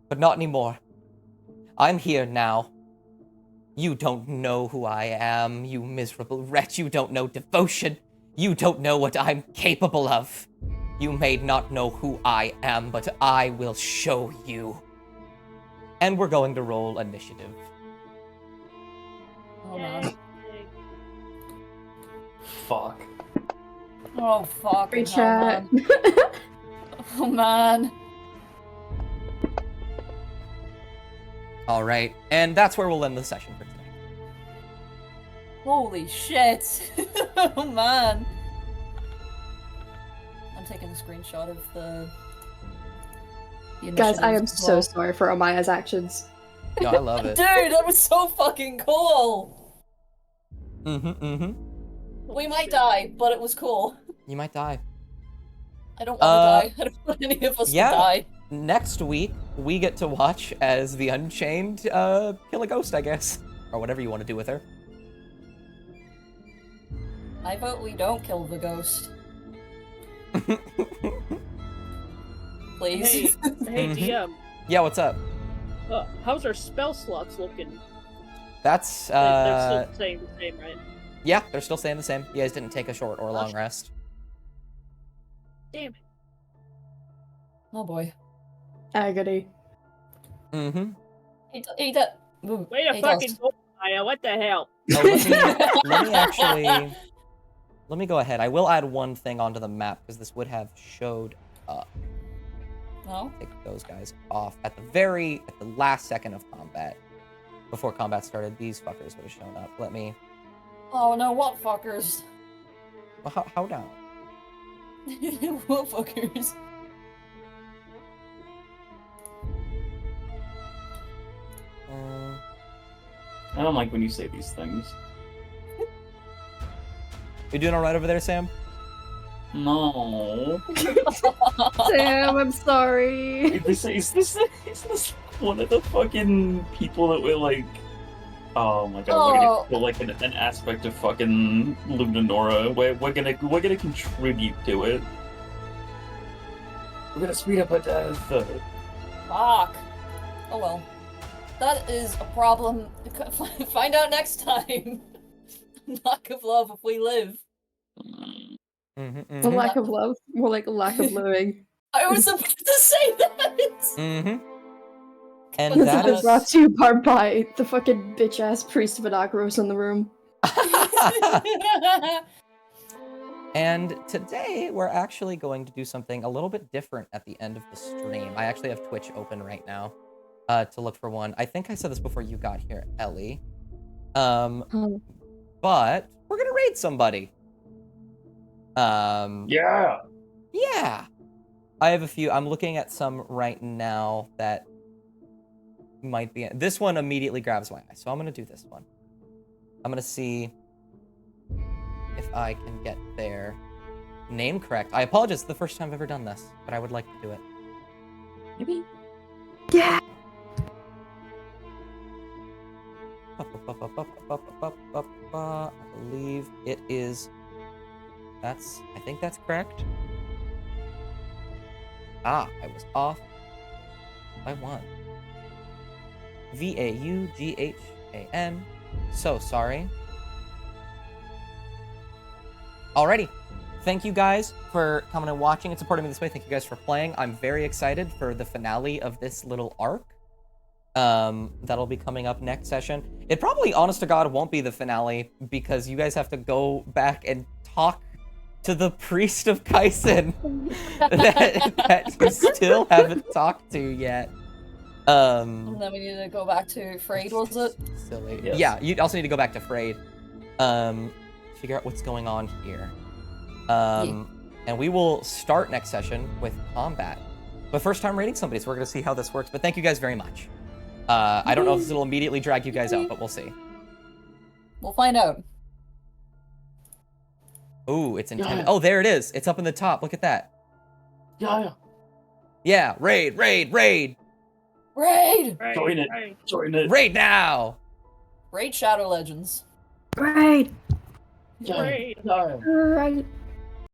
But not anymore. I'm here now. You don't know who I am, you miserable wretch. You don't know devotion. You don't know what I'm capable of. You may not know who I am, but I will show you." And we're going to roll initiative. Oh, man. Fuck. Oh, fuck. Free chat. Oh, man. All right, and that's where we'll end the session for today. Holy shit. Oh, man. I'm taking a screenshot of the Guys, I am initiatives as so well. sorry for Amaya's actions. No, I love it. Dude, that was so fucking cool! We might die, but it was cool. You might die. I don't want to die. I don't want any of us to die. Next week, we get to watch as the Unchained kill a ghost, I guess. Or whatever you want to do with her. I vote we don't kill the ghost. Please. Hey, DM. Yeah, what's up? How's our spell slots looking? That's, They're still saying the same, right? Yeah, they're still staying the same. You guys didn't take a short or long rest. Damn it. Oh boy. Agony. Mm-hmm. He does. Wait a fucking go, Maya. What the hell? Oh, let me actually... Let me go ahead. I will add one thing onto the map, because this would have showed up. No? Take those guys off at the last second of combat. Before combat started, these fuckers would have shown up. Let me... Oh no, what fuckers? Well, how down? What fuckers? I don't like when you say these things. You doing alright over there, Sam? No. Sam, I'm sorry. Is this one of the fucking people that were like Oh my god, we're gonna feel like an aspect of fucking Lunanora. We're gonna contribute to it. We're gonna speed up her death. Fuck. Oh well. That is a problem. Find out next time. Lack of love if we live. A lack of love, more like a lack of living. I was about to say that! And This that has been is... brought to you by the fucking bitch-ass priest of Anakros in the room. And today, we're actually going to do something a little bit different at the end of the stream. I actually have Twitch open right now to look for one. I think I said this before you got here, Ellie. But we're going to raid somebody. Yeah! Yeah! I have a few. I'm looking at some right now that might be... This one immediately grabs my eye, so I'm going to do this one. I'm going to see if I can get their name correct. I apologize, it's the first time I've ever done this, but I would like to do it. Yippee. Yeah! I believe it is... I think that's correct. I was off by 1. Vaughan. So sorry. Alrighty. Thank you guys for coming and watching and supporting me this way. Thank you guys for playing. I'm very excited for the finale of this little arc. That'll be coming up next session. It probably, honest to God, won't be the finale because you guys have to go back and talk to the priest of Kaisen that you still haven't talked to yet. And then we need to go back to Frayed, was it? Silly. Yes. Yeah, you also need to go back to Frayed. Figure out what's going on here. And we will start next session with combat. But first time raiding somebody, so we're going to see how this works. But thank you guys very much. I don't know if this will immediately drag you guys out, but we'll see. We'll find out. Ooh, it's intended. Yeah. Oh, there it is. It's up in the top. Look at that. Yeah! Yeah, raid. Raid! Join it! Join it! Raid now! Raid Shadow Legends. Right! Yeah! Raid. Yeah! Right.